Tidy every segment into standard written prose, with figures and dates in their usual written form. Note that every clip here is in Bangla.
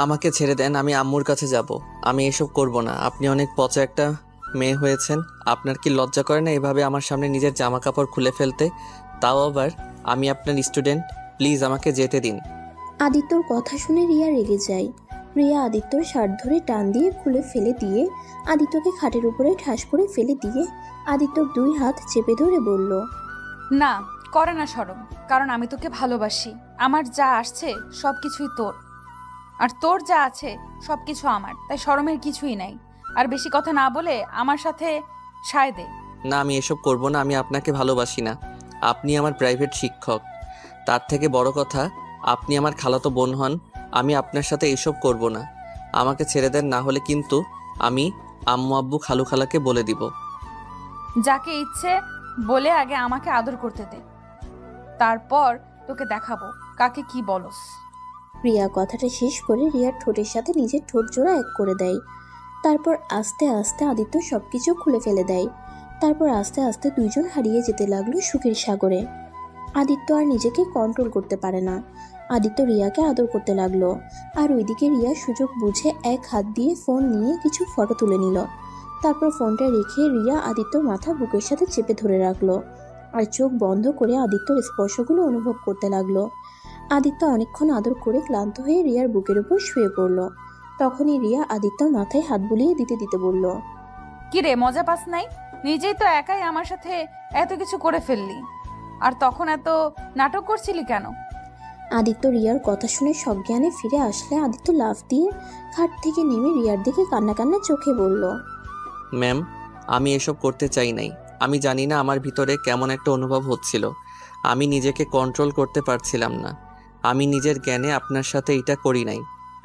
আমাকে ছেড়ে দেন, আমি আম্মুর কাছে যাব। আমি এসব করব না। আপনি অনেক পচা একটা মেয়ে হয়েছেন। আপনার কি লজ্জা করে না এভাবে আমার সামনে নিজের জামা কাপড় খুলে ফেলতে? তাও আবার আমি আপনার স্টুডেন্ট। প্লিজ আমাকে যেতে দিন। আদিত্যর কথা শুনে রিয়া রেগে যায়। রিয়া আদিত্যর শার্ট ধরে টান দিয়ে খুলে ফেলে দিয়ে আদিত্যকে খাটের উপরে ঠাস করে ফেলে দিয়ে আদিত্যর দুই হাত চেপে ধরে বলল, না, করে না শরম। কারণ আমি তোকে ভালোবাসি। আমার যা আসছে সব কিছুই তোর, আর তোর যা আছে সব কিছু আমার, তাই শরমের কিছুই নাই। আর বেশি কথা না বলে আমার সাথে সায় দে। না, আমি এসব করব না। আমি আপনাকে ভালোবাসি না। আপনি আমার প্রাইভেট শিক্ষক। তার থেকে বড় কথা, আপনি আমার খালাতো বোন হন। আমি আপনার সাথে এসব করব না। আমাকে ছেড়ে দেন, না হলে কিন্তু আমি আম্মু আব্বু খালু খালাকে বলে দিব। যাকে ইচ্ছে বলে আগে আমাকে আদর করতে দে, তারপর তোকে দেখাবো কাকে কি বলস। রিয়া কথাটা শেষ করে রিয়ার ঠোঁটের সাথে নিজের ঠোঁট জোড়া এক করে দেয়। তারপর আস্তে আস্তে আদিত্য সবকিছু খুলে ফেলে দেয়। তারপর আস্তে আস্তে দুইজন হারিয়ে যেতে লাগলো সুখের সাগরে। আদিত্য আর নিজেকে কন্ট্রোল করতে পারে না। আদিত্য রিয়াকে আদর করতে লাগলো। আর ওইদিকে রিয়া সুযোগ বুঝে এক হাত দিয়ে ফোন নিয়ে কিছু ফটো তুলে নিল। তারপর ফোনটা রেখে রিয়া আদিত্যর মাথা বুকের সাথে চেপে ধরে রাখলো আর চোখ বন্ধ করে আদিত্যর স্পর্শগুলো অনুভব করতে লাগলো। আদিত্য অনেকক্ষণ আদর করে ক্লান্ত হয়ে রিয়ার বুকের উপর শুয়ে পড়ল। তখনই রিয়া আদিত্যর মাথায় হাত বুলিয়ে দিতে দিতে বলল, কি রে, মজা পাস নাই? নিজেই তো একাই আমার সাথে এত কিছু করে ফেললি, আর তখন এত নাটক করছিলি কেন? আদিত্য রিয়ার কথা শুনে সজ্ঞানে ফিরে আসলে আদিত্য লাফ দিয়ে খাট থেকে নেমে রিয়ার দিকে কান্না কান্না চোখে বলল, ম্যাম, আমি এসব করতে চাই নাই। আমি জানি না আমার ভিতরে কেমন একটা অনুভব হচ্ছিল। আমি নিজেকে কন্ট্রোল করতে পারছিলাম না। আমি নিজের জ্ঞানে আপনার সাথে এটা করি নাই।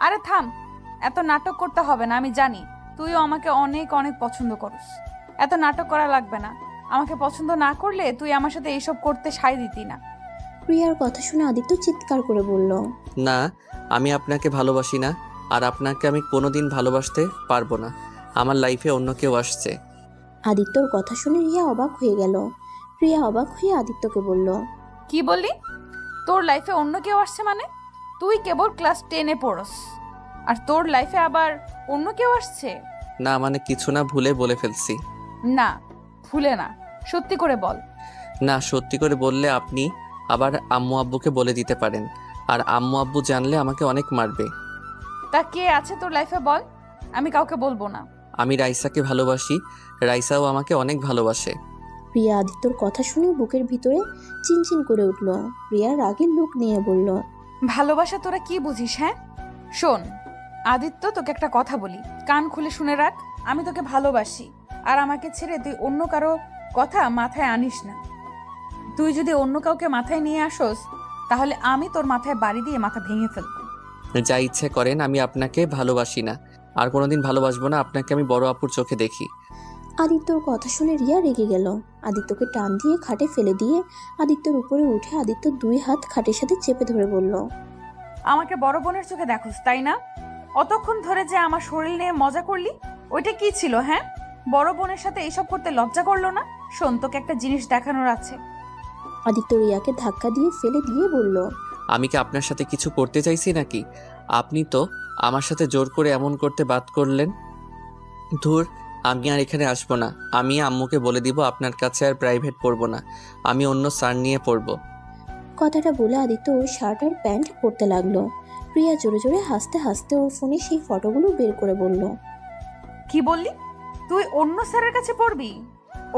আরে থাম, এত নাটক করতে হবে না। আমি জানি তুইও আমাকে অনেক অনেক পছন্দ করিস। এত নাটক করা লাগবে না। আমাকে পছন্দ না করলে তুই আমার সাথে এইসব করতে সায় দিতি না। রিয়ার কথা শুনে আদিত্য চিৎকার করে বলল, না, আমি আপনাকে ভালোবাসি না। আর আপনাকে আমি কোনোদিন ভালোবাসতে পারবো না। আমার লাইফে অন্য কেউ আসছে। আদিত্যর কথা শুনে রিয়া অবাক হয়ে গেল। রিয়া অবাক হয়ে আদিত্যকে বলল, কি বললি? তোর লাইফে অন্য কেউ আসছে মানে? তুই কেবল ক্লাস 10-এ পড়স, আর তোর লাইফে আবার অন্য কেউ আসছে? না মানে কিছু না, ভুলে বলে ফেলছি। না, ভুলে না, সত্যি করে বল। না, সত্যি করে বললে আপনি আবার আম্মু আব্বুকে বলে দিতে পারেন। আর আম্মু আব্বু জানলে আমাকে অনেক মারবে। তা কে আছে তোর লাইফে বল, আমি কাউকে বলবো না। আমি রাইসাকে ভালোবাসি। রাইসাও আমাকে অনেক ভালোবাসে। রিয়া আদিত্যর কথা শুনে বুকের ভিতরে চিনচিন করে উঠল। রিয়া রাগের লুক নিয়ে বলল, ভালোবাসা তোরা কি বুঝিস? হ্যাঁ শোন আদিত্য, তোকে একটা কথা বলি, কান খুলে শুনে রাখ। আমি তোকে ভালোবাসি, আর আমাকে ছেড়ে তুই অন্য কারো কথা মাথায় আনিস না। তুই যদি অন্য কাউকে মাথায় নিয়ে আসোস, তাহলে আমি তোর মাথায় বাড়ি দিয়ে মাথা ভেঙে ফেলবো। যা ইচ্ছে করেন, আমি আপনাকে ভালোবাসি না। আর কোনোদিন ভালোবাসবো না। আপনাকে আমি বড় আপুর চোখে দেখি। আদিত্যর কথা শুনে রিয়া রেগে গেল। আদিত্যকে টান দিয়ে খাটে ফেলে দিয়ে আদিত্যর উপরে উঠে আদিত্য দুই হাত খাটের সাথে চেপে ধরে বলল, আমাকে বড় বোনের চোখে দেখোস তাই না? অতক্ষণ ধরে যে আমার শরীর নিয়ে মজা করলি, ওইটা কি ছিল? হ্যাঁ, বড় বোনের সাথে এইসব করতে লজ্জা করলো না? শোন, তোকে একটা জিনিস দেখানোর আছে। আদিত্য রিয়াকে ধাক্কা দিয়ে ফেলে দিয়ে বলল, আমি কি আপনার সাথে কিছু করতে চাইছি নাকি? আপনি তো আমার সাথে জোর করে এমন করতে বাদ করলেন। ধুর, আমি আর এখানে আসবো না। আমি আম্মুকে বলে দিব আপনার কাছে আর প্রাইভেট পড়বো না। আমি অন্য স্যার নিয়ে পড়বো। কথাটা বলে আদিত্য ওর শার্ট আর প্যান্ট পরতে লাগলো। রিয়া জোরে জোরে হাসতে হাসতে ওর ফোনে সেই ফটোগুলো বের করে বলল, কি বললি? তুই অন্য স্যারের কাছে পড়বি?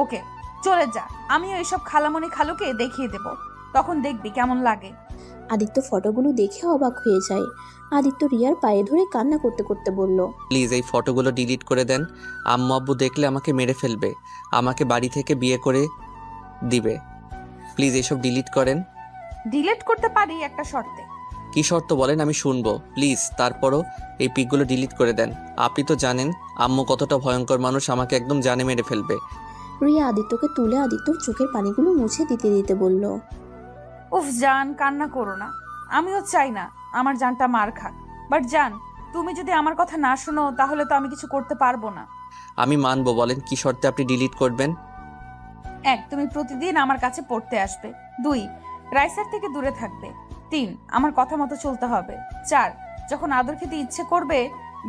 ওকে, চলে যা। আমি ওইসব খালামণি খালুকে দেখিয়ে দেব, তখন দেখবি কেমন লাগে। আদিত্য ফটোগুলো দেখে অবাক হয়ে যায়। আদিত্য রিয়ার পায়ে ধরে কান্না করতে করতে বলল, প্লিজ এই ফটোগুলো ডিলিট করে দেন। আম্মু আব্বু দেখলে আমাকে মেরে ফেলবে। আমাকে বাড়ি থেকে বিয়ে করে দিবে। প্লিজ এসব ডিলিট করেন। ডিলিট করতে পারি একটা শর্তে। কি শর্ত বলেন, আমি শুনবো প্লিজ। তারপরও এই পিকগুলো ডিলিট করে দেন। আপনি তো জানেন আম্মু কতটা ভয়ঙ্কর মানুষ, আমাকে একদম জানে মেরে ফেলবে। রিয়া আদিত্যকে তুলে আদিত্যর চোখের পানিগুলো মুছে দিতে দিতে বলল, উফ জান, কান্না করো না। আমিও চাই না আমার জানটা মার খাক, বাট জান, তুমি যদি আমার কথা না শোনো তাহলে তো আমি কিছু করতে পারবো না। আমি মানবো, বলেন কি শর্তে আপনি ডিলিট করবেন। 1, তুমি প্রতিদিন আমার কাছে পড়তে আসবে। 2, রাইসার থেকে দূরে থাকবে। 3, আমার কথা মতো চলতে হবে। 4, যখন আদর খেতে ইচ্ছে করবে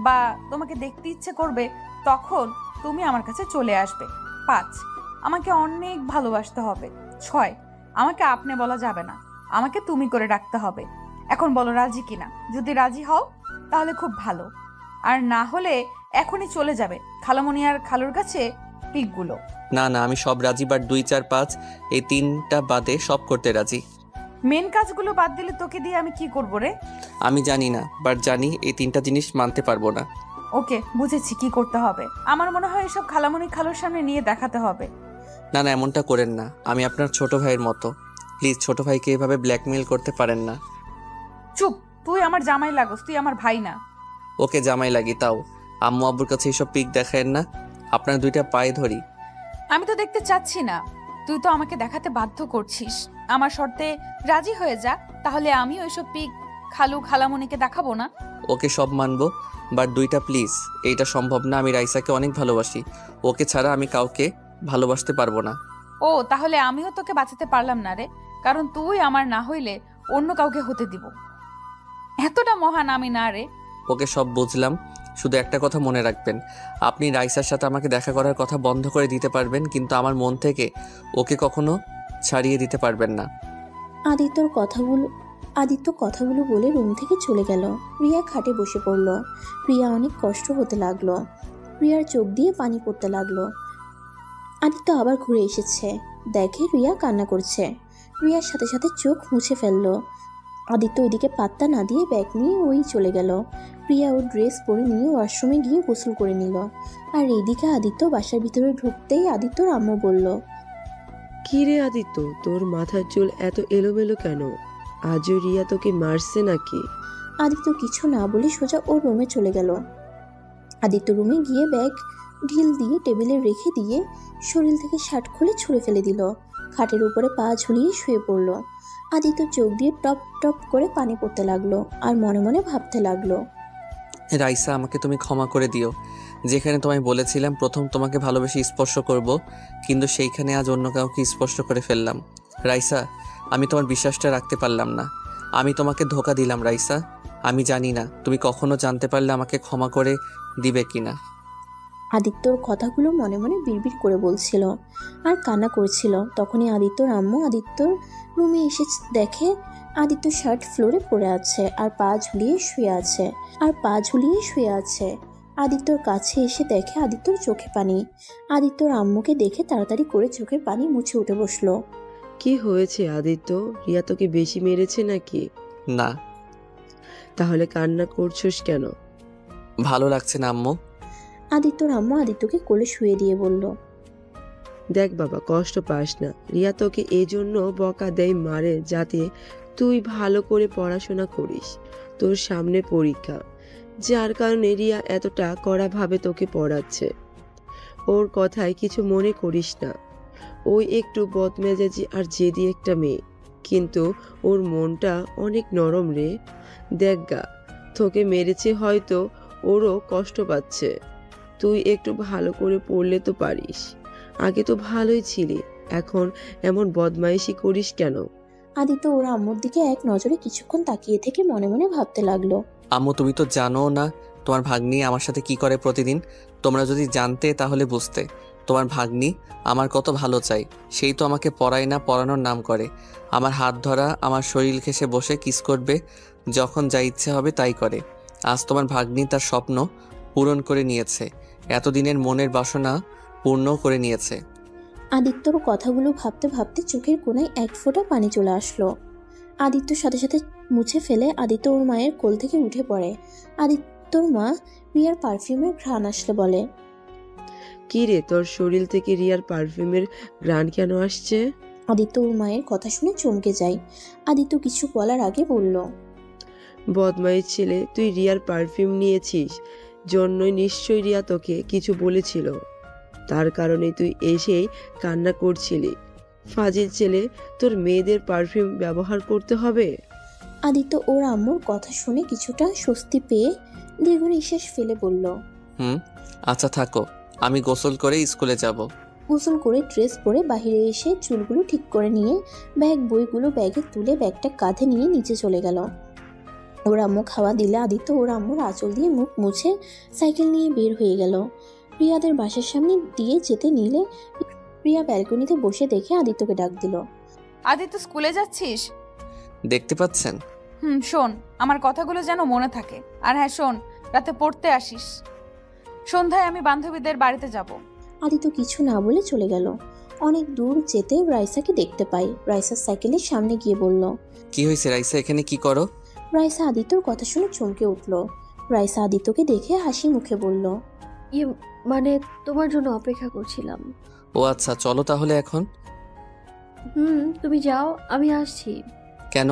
বা তোমাকে দেখতে ইচ্ছে করবে, তখন তুমি আমার কাছে চলে আসবে। 5, আমাকে অনেক ভালোবাসতে হবে। 6, আমাকে আপনি বলা যাবে না, আমাকে তুমি করে ডাকতে হবে। এখন বলো রাজি কিনা? যদি রাজি হও তাহলে খুব ভালো, আর না হলে এখনই চলে যাবে খালামণি আর খালুর কাছে পিকগুলো। না না, আমি সব রাজি, বাট 2, 4, 5 এই 3টা বাদে সব করতে রাজি। মেন কাজগুলো বাদ দিলে তোকে দিয়ে আমি কি করব রে? আমি জানি না, বাট জানি এই 3টা জিনিস মানতে পারবো না। ওকে, বুঝেছি কি করতে হবে। আমার মনে হয় এসব খালামণি খালুর সামনে নিয়ে দেখাতে হবে। না না, এমনটা করেন না, আমি আপনার ছোট ভাইয়ের মতো। প্লিজ ছোট ভাইকে এভাবে ব্ল্যাকমেইল করতে পারেন না। চুপ, তুই আমার জামাই লাগোস, তুই আমার ভাই না। ওকে জামাই লাগি, তাও আম্মু আব্বুর কাছে এইসব পিক দেখায়েন না। আপনার 2টা পায়ে ধরি। আমি তো দেখতে চাচ্ছি না, তুই তো আমাকে দেখাতে বাধ্য করছিস। আমার শর্তে রাজি হয়ে যা, তাহলে আমি ওইসব পিক খালু খালামণিকে দেখাবো না। ওকে সব মানবো, বাট 2টা প্লিজ। এইটা সম্ভব না, আমি রাইসাকে অনেক ভালোবাসি। ওকে ছাড়া আমি কাউকে ভালোবাসতে পারবো না। ও, তাহলে আমিও তোকে বাঁচাতে পারলাম না রে, কারণ তুই আমার না হইলে অন্য কাউকে হতে দিব। এতটা মহান আমি না রে। ওকে সব বুঝলাম, শুধু একটা কথা মনে রাখবেন, আপনি রাইসার সাথে আমাকে দেখা করার কথা বন্ধ করে দিতে পারবেন, কিন্তু আমার মন থেকে ওকে কখনো ছাড়িয়ে দিতে পারবেন না। আদিত্য কথাগুলো বলে রুম থেকে চলে গেল। রিয়া খাটে বসে পড়ল। রিয়া অনেক কষ্ট হতে লাগলো। রিয়ার চোখ দিয়ে পানি পড়তে লাগলো। আদিত্য আবার ঘুরে এসেছে, দেখে রিয়া কান্না করছে। রিয়ার সাথে সাথে চোখ মুছে ফেললো। আদিত্য ওইদিকে পাত্তা না দিয়ে ব্যাগ নিয়ে ওই চলে গেল। রিয়া ওর ড্রেস পরে নিয়ে ওয়াশরুমে গিয়ে গোসল করে নিল। আর এইদিকে আদিত্য বাসার ভিতরে ঢুকতেই আদিত্যর আম্মু বলল, কি রে আদিত্য, তোর মাথার চুল এত এলোমেলো কেন? আজও রিয়া তোকে মারছে নাকি? আদিত্য কিছু না বলে সোজা ওর রুমে চলে গেল। আদিত্য রুমে গিয়ে ব্যাগ ঢিল দিয়ে টেবিলে রেখে দিয়ে শরীর থেকে শার্ট খুলে ছুঁড়ে ফেলে দিল। খাটের উপরে পা ঝুলিয়ে শুয়ে পড়ল। আদিত্য চোখ দিয়ে টপ টপ করে পানি পড়তে লাগলো আর মনে মনে ভাবতে লাগলো, রাইসা, আমাকে তুমি ক্ষমা করে দিও। যেখানে তোমায় বলেছিলাম প্রথম তোমাকে ভালোবেসে স্পর্শ করব, কিন্তু সেইখানে আজ অন্য কাউকে স্পর্শ করে ফেললাম। রাইসা, আমি তোমার বিশ্বাসটা রাখতে পারলাম না। আমি তোমাকে ধোঁকা দিলাম রাইসা। আমি জানি না তুমি কখনো জানতে পারলে আমাকে ক্ষমা করে দিবে কিনা। আদিত্যর কথাগুলো মনে মনে বিড়বিড় করে বলছিল আর কান্না করছিল। তখনই আদিত্যর আম্মু আদিত্যর রুমে এসে দেখে আদিত্য শার্ট ফ্লোরে পড়ে আছে আর পা ঝুলিয়ে শুয়ে আছে। আদিত্যর কাছে এসে দেখে আদিত্যর চোখে পানি। আদিত্যর আম্মুকে দেখে তাড়াতাড়ি করে চোখের পানি মুছে উঠে বসলো। কি হয়েছে আদিত্য? রিয়া তোকে বেশি মেরেছে নাকি? না, তাহলে কান্না করছোস কেন? ভালো লাগছে না আম্মু। আদিত্যর আম্মু আদিত্যকে কোলে শুয়ে দিয়ে বলল, দেখ বাবা, কষ্ট পাস না। রিয়া তোকে এই জন্য বকা দেয়, মারে, যাতে তুই ভালো করে পড়াশোনা করিস। তোর সামনে পরীক্ষা, যার কারণে রিয়া এতটা কড়াভাবে তোকে পড়াচ্ছে। ওর কথায় কিছু মনে করিস না। ওই একটু বদমেজাজি আর জেদি একটা মেয়ে, কিন্তু ওর মনটা অনেক নরম রে। দেখ গা, তোকে মেরেছে হয়তো, ওরও কষ্ট পাচ্ছে। তুই একটু ভালো করে পড়লে তো পারিস। আগে তো ভালোই ছিলি, এখন এমন বদমাইশি করিস কেন? আদিত্য ওর আম্মুর দিকে এক নজরে কিছুক্ষণ তাকিয়ে থেকে মনে মনে ভাবতে লাগলো, আম্মু, তুমি তো জানো না তোমার ভাগ্নি আমার সাথে কি করে প্রতিদিন। তোমরা যদি জানতে তাহলে বুঝতে। তোমার ভাগ্নি আমার কত ভালো চাই, সেই তো আমাকে পড়ায় না, পড়ানোর নাম করে। আমার হাত ধরা, আমার শরীর ঘেঁষে বসে কিস করবে, যখন যা ইচ্ছে হবে তাই করে। আজ তোমার ভাগ্নি তার স্বপ্ন পূরণ করে নিয়েছে, এতদিনের মনের বাসনা পূর্ণ করে নিয়েছে। আদিত্যর কথাগুলো ভাবতে ভাবতে চোখের কোণায় এক ফোঁটা পানি চলে আসলো। আদিত্যর সাথে সাথে মুছে ফেলে আদিত্য ওর মায়ের কোল থেকে উঠে পড়ে। আদিত্যর মা রিয়ার পারফিউমের ঘ্রাণ আসলে বলে, কি রে, তোর শরীর থেকে রিয়ার পারফিউমের ঘ্রাণ কেন আসছে? আদিত্য ওর মায়ের কথা শুনে চমকে যায়। আদিত্য কিছু বলার আগে বলল, বদমাইশ ছেলে, তুই রিয়ার পারফিউম নিয়েছিস জন্যই নিশ্চয়ই রিয়া তোকে কিছু বলেছিল। তার কারণে তুই এসেই কান্না করছিলি। ফাজিল ছেলে, তোর মেয়েদের পারফিউম ব্যবহার করতে হবে? আদিত্য ওর আম্মুর কথা শুনে কিছুটা স্বস্তি পেয়ে দীর্ঘ নিঃশ্বাস ফেলে বলল, আচ্ছা থাকো, আমি গোসল করে স্কুলে যাব। গোসল করে ড্রেস পরে বাইরে এসে চুলগুলো ঠিক করে নিয়ে বইগুলো ব্যাগে তুলে ব্যাগটা কাঁধে নিয়ে নিচে চলে গেল। ওর আম্মু খাওয়া দিলে আদিত্য ওর আম্মুর আঁচল দিয়ে মুখ মুছে সাইকেল নিয়ে বের হয়ে গেল। রিয়াদের বাসার সামনে দিয়ে যেতে নিলে রিয়া ব্যালকনিতে বসে দেখে আদিত্যকে ডাক দিল। আদিত্য স্কুলে যাচ্ছিস? দেখতে পাচ্ছেন? শোন, আমার কথাগুলো যেন মনে থাকে। আর হ্যাঁ শোন, রাতে পড়তে আসিস। সন্ধ্যায় আমি বান্ধবীদের বাড়িতে যাব। আদিত্য কিছু না বলে চলে গেল। অনেক দূর যেতে রাইসাকে দেখতে পাই। রাইসা সাইকেলের সামনে গিয়ে বলল। কি হয়েছে রাইসা, এখানে কি করো? রাইসা আদিত্যর কথা শুনে চমকে উঠল। রাইসা আদিত্যকে দেখে হাসি মুখে বলল। মানে তোমার জন্য অপেক্ষা করছিলাম। ও আচ্ছা, চলো তাহলে এখন। তুমি যাও, আমি আসছি। কেন,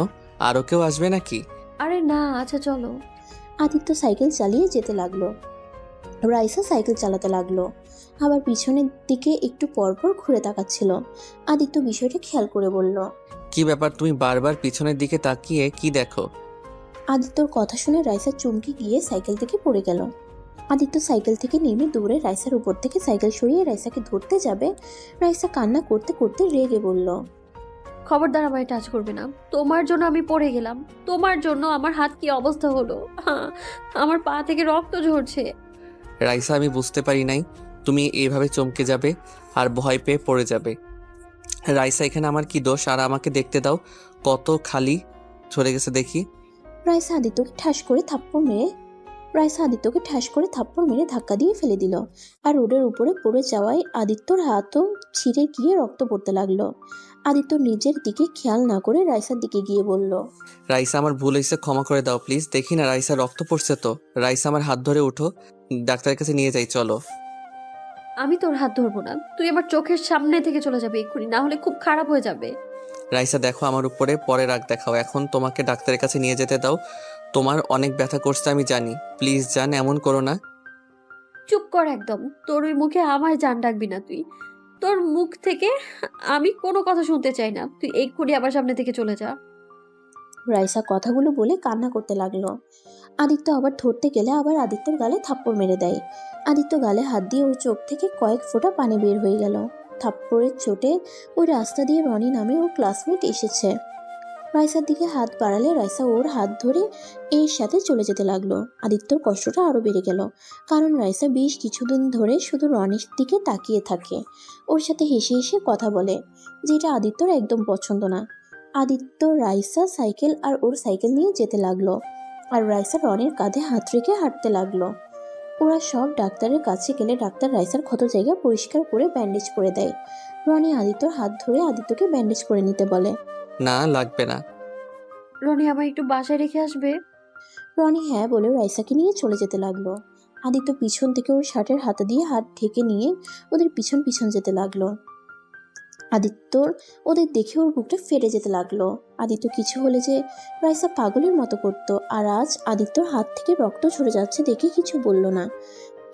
আরও কেউ আসবে নাকি? আরে না, আচ্ছা চলো। আদিত্য সাইকেল চালিয়ে যেতে লাগলো। রাইসা সাইকেল চালাতে লাগলো, আবার পিছনের দিকে একটু পরপর ঘুরে তাকাচ্ছিল। আদিত্য বিষয়টা খেয়াল করে বলল। কি ব্যাপার, তুমি বারবার পিছনের দিকে তাকিয়ে কি দেখো? আদিত্যর কথা শুনে রাইসা চমকে গিয়ে সাইকেল থেকে পড়ে গেল। আদিত্য সাইকেল থেকে নেমে দৌড়ে রাইসার উপর থেকে সাইকেল সরিয়ে রাইসাকে ধরতে যাবে। রাইসা কান্না করতে করতে রেগে বলল। খবরদার আমায় টাচ করবে না। তোমার জন্য আমি পড়ে গেলাম, তোমার জন্য আমার হাত কি অবস্থা হলো। আমার পা থেকে রক্ত ঝরছে। রাইসা, আমি বুঝতে পারি নাই তুমি এইভাবে চমকে যাবে আর ভয় পেয়ে পড়ে যাবে। রাইসা, এখানে আমার কি দোষ? আর আমাকে দেখতে দাও, কত খালি চলে গেছে দেখি। রাইসা আদিত্যকে ঠাস করে থাপ্পড় মেরে ধাক্কা দিয়ে ফেলে দিল। আর রোডের উপরে পড়ে যাওয়ায় আদিত্যর হাতও ছিঁড়ে গিয়ে রক্ত পড়তে লাগলো। আদিত্য নিজের দিকে খেয়াল না করে রাইসার দিকে গিয়ে বলল। রাইসা, আমার ভুল হয়েছে, ক্ষমা করে দাও প্লিজ। দেখি না রাইসা রক্ত পড়ছে তো। রাইসা, আমার হাত ধরে উঠো, ডাক্তারের কাছে নিয়ে যাই, চলো। আমি তোর হাত ধরবো না, তুই আমার চোখের সামনে থেকে চলে যাবে এক্ষুনি, না হলে খুব খারাপ হয়ে যাবে। রাইসা দেখো, আমার উপরে পরে রাগ দেখাও, এখন তোমাকে ডাক্তারের কাছে নিয়ে যেতে দাও। তোমার অনেক ব্যথা করছে আমি জানি, প্লিজ জান, এমন করো না। চুপ কর একদম, তোর ওই মুখে আমায় জান ডাকবি না তুই। তোর মুখ থেকে আমি কোনো কথা শুনতে চাই না, তুই এক্ষুনি আমার সামনে থেকে চলে যা। রাইসা কথাগুলো বলে কান্না করতে লাগলো। আদিত্য আবার ধরতে গেলে আবার আদিত্যর গালে থাপ্পড় মেরে দেয়। আদিত্য গালে হাত দিয়ে ওর চোখ থেকে কয়েক ফোঁটা পানি বের হয়ে গেল। থাপ্পড়ের চোটে ওই রাস্তা দিয়ে রনি নামে ওর ক্লাসমেট এসেছে। রাইসার দিকে হাত বাড়ালে রাইসা ওর হাত ধরে এর সাথে চলে যেতে লাগলো। আদিত্যর কষ্টটা আরও বেড়ে গেল, কারণ রাইসা বেশ কিছুদিন ধরে শুধু রনির দিকে তাকিয়ে থাকে, ওর সাথে হেসে হেসে কথা বলে, যেটা আদিত্যর একদম পছন্দ না। আদিত্য রাইসা সাইকেল আর ওর সাইকেল নিয়ে যেতে লাগলো, আর রাইসা রনির কাঁধে হাত রেখে হাঁটতে লাগলো। ওরা সব ডাক্তারের কাছে গেলে ডাক্তার রাইসার ক্ষত জায়গা পরিষ্কার করে ব্যান্ডেজ করে দেয়। রনি আদিত্যর হাত ধরে আদিত্যকে ব্যান্ডেজ করে নিতে বলে। না, লাগবে না। রনি আমায় একটু বাসায় রেখে আসবে? রনি হ্যাঁ বলে রাইসাকে নিয়ে চলে যেতে লাগলো। আদিত্য পিছন থেকে ওর শার্টের হাতা দিয়ে হাত ঢেকে নিয়ে ওদের পিছন পিছন যেতে লাগলো। আদিত্যর ওদের দেখে ওর বুকটা ফেটে যেতে লাগলো। আদিত্য কিছু হলে যে রাইসা পাগলের মতো করতো, আর আজ আদিত্যর হাত থেকে রক্ত ঝরে যাচ্ছে দেখে কিছু বলল না।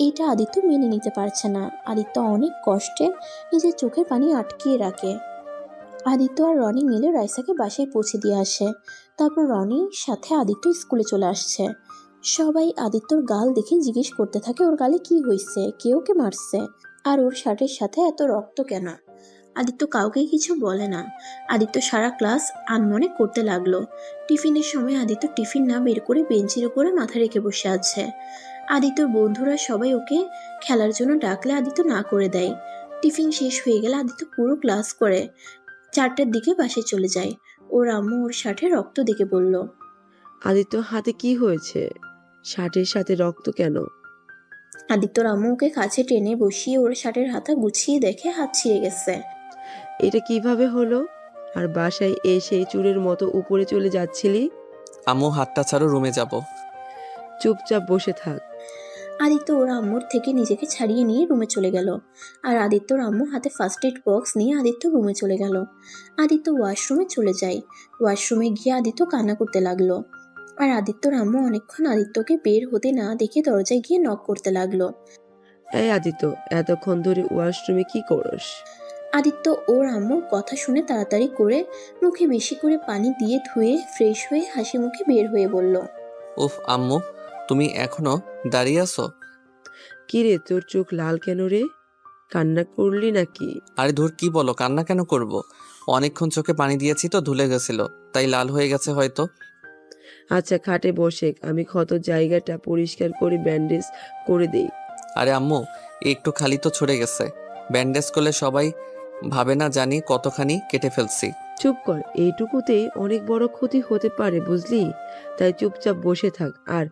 এটা আদিত্য মেনে নিতে পারছে না। আদিত্য অনেক কষ্টে নিজের চোখের পানি আটকিয়ে রাখে। আদিত্য আর রনি মিলে রাইসাকে বাসায় পৌঁছে দিয়ে আসে। তারপর রনির সাথে আদিত্য স্কুলে চলে আসছে। সবাই আদিত্যর গাল দেখে জিজ্ঞেস করতে থাকে ওর গালে কি হয়েছে, কে ওকে মারছে, আর ওর শার্টের সাথে এত রক্ত কেন। আদিত্য কাউকে কিছু বলে না। আদিত্য সারা ক্লাস আনমনে করতে লাগলো। টিফিনের সময় আদিত্য টিফিন না বের করে বেঞ্চের উপরে মাথা রেখে বসে আছে। আদিত্যর বন্ধুরা সবাই ওকে খেলার জন্য ডাকলে আদিত্য না করে দেয়। টিফিন শেষ হয়ে গেলে আদিত্য পুরো ক্লাস করে 4টার দিকে বাসায় চলে যায়। ওর আম্মু ওর শার্টে রক্ত দেখে বলল। আদিত্য হাতে কি হয়েছে? শার্টের সাথে রক্ত কেন? আদিত্যর আম্মু ওকে কাছে টেনে বসিয়ে ওর শার্টের হাতা গুছিয়ে দেখে হাত ছিঁড়ে গেছে। এটা কিভাবে হলো? আর বাসায় এসে চুরের মতো উপরে চলে যাচ্ছিলি? আম্মু, হাতটা ছাড়ো, রুমে যাব। চুপচাপ বসে থাক। আদিত্য ওর আম্মুর থেকে নিজেকে ছাড়িয়ে নিয়ে রুমে চলে গেল। আর আদিত্যর আম্মু হাতে ফার্স্ট এড বক্স নিয়ে আদিত্য রুমে চলে গেল। আদিত্য ওয়াশরুমে চলে যায়। ওয়াশরুমে গিয়ে আদিত্য কান্না করতে লাগলো। আর আদিত্যর আম্মু অনেকক্ষণ আদিত্যকে বের হতে না দেখে দরজায় গিয়ে নক করতে লাগলো। এই আদিত্য, এতক্ষণ ধরে ওয়াশরুমে কি করস? আদিত্য ওর আম্মুর কথা শুনে তাড়াতাড়ি করে মুখে বেশি করে পানি দিয়ে ধুয়ে ফ্রেশ হয়ে হাসি মুখে বের হয়ে বলল। উফ আম্মু, তুমি এখনো দাঁড়িয়ে আছো? কি রে, তোর চোখ লাল কেন রে? কান্না করলি নাকি? আরে ধুর, কি বলো, কান্না কেন করব? অনেকক্ষণ চোখে পানি দিয়েছি তো, ধুলে গেছিল, তাই লাল হয়ে গেছে হয়তো। আচ্ছা খাটে বসে আমি ক্ষত জায়গাটা পরিষ্কার করে ব্যান্ডেজ করে দেই। আরে আম্মু, একটু খালি তো ছড়ে গেছে, ব্যান্ডেজ করলে সবাই ভাবে না জানি কতখানি কেটে ফেলছি। চুপ কর, এইটুকুতে অনেক বড় ক্ষতি হতে পারে বুঝলি, তাই চুপচাপ বসে থাক। আর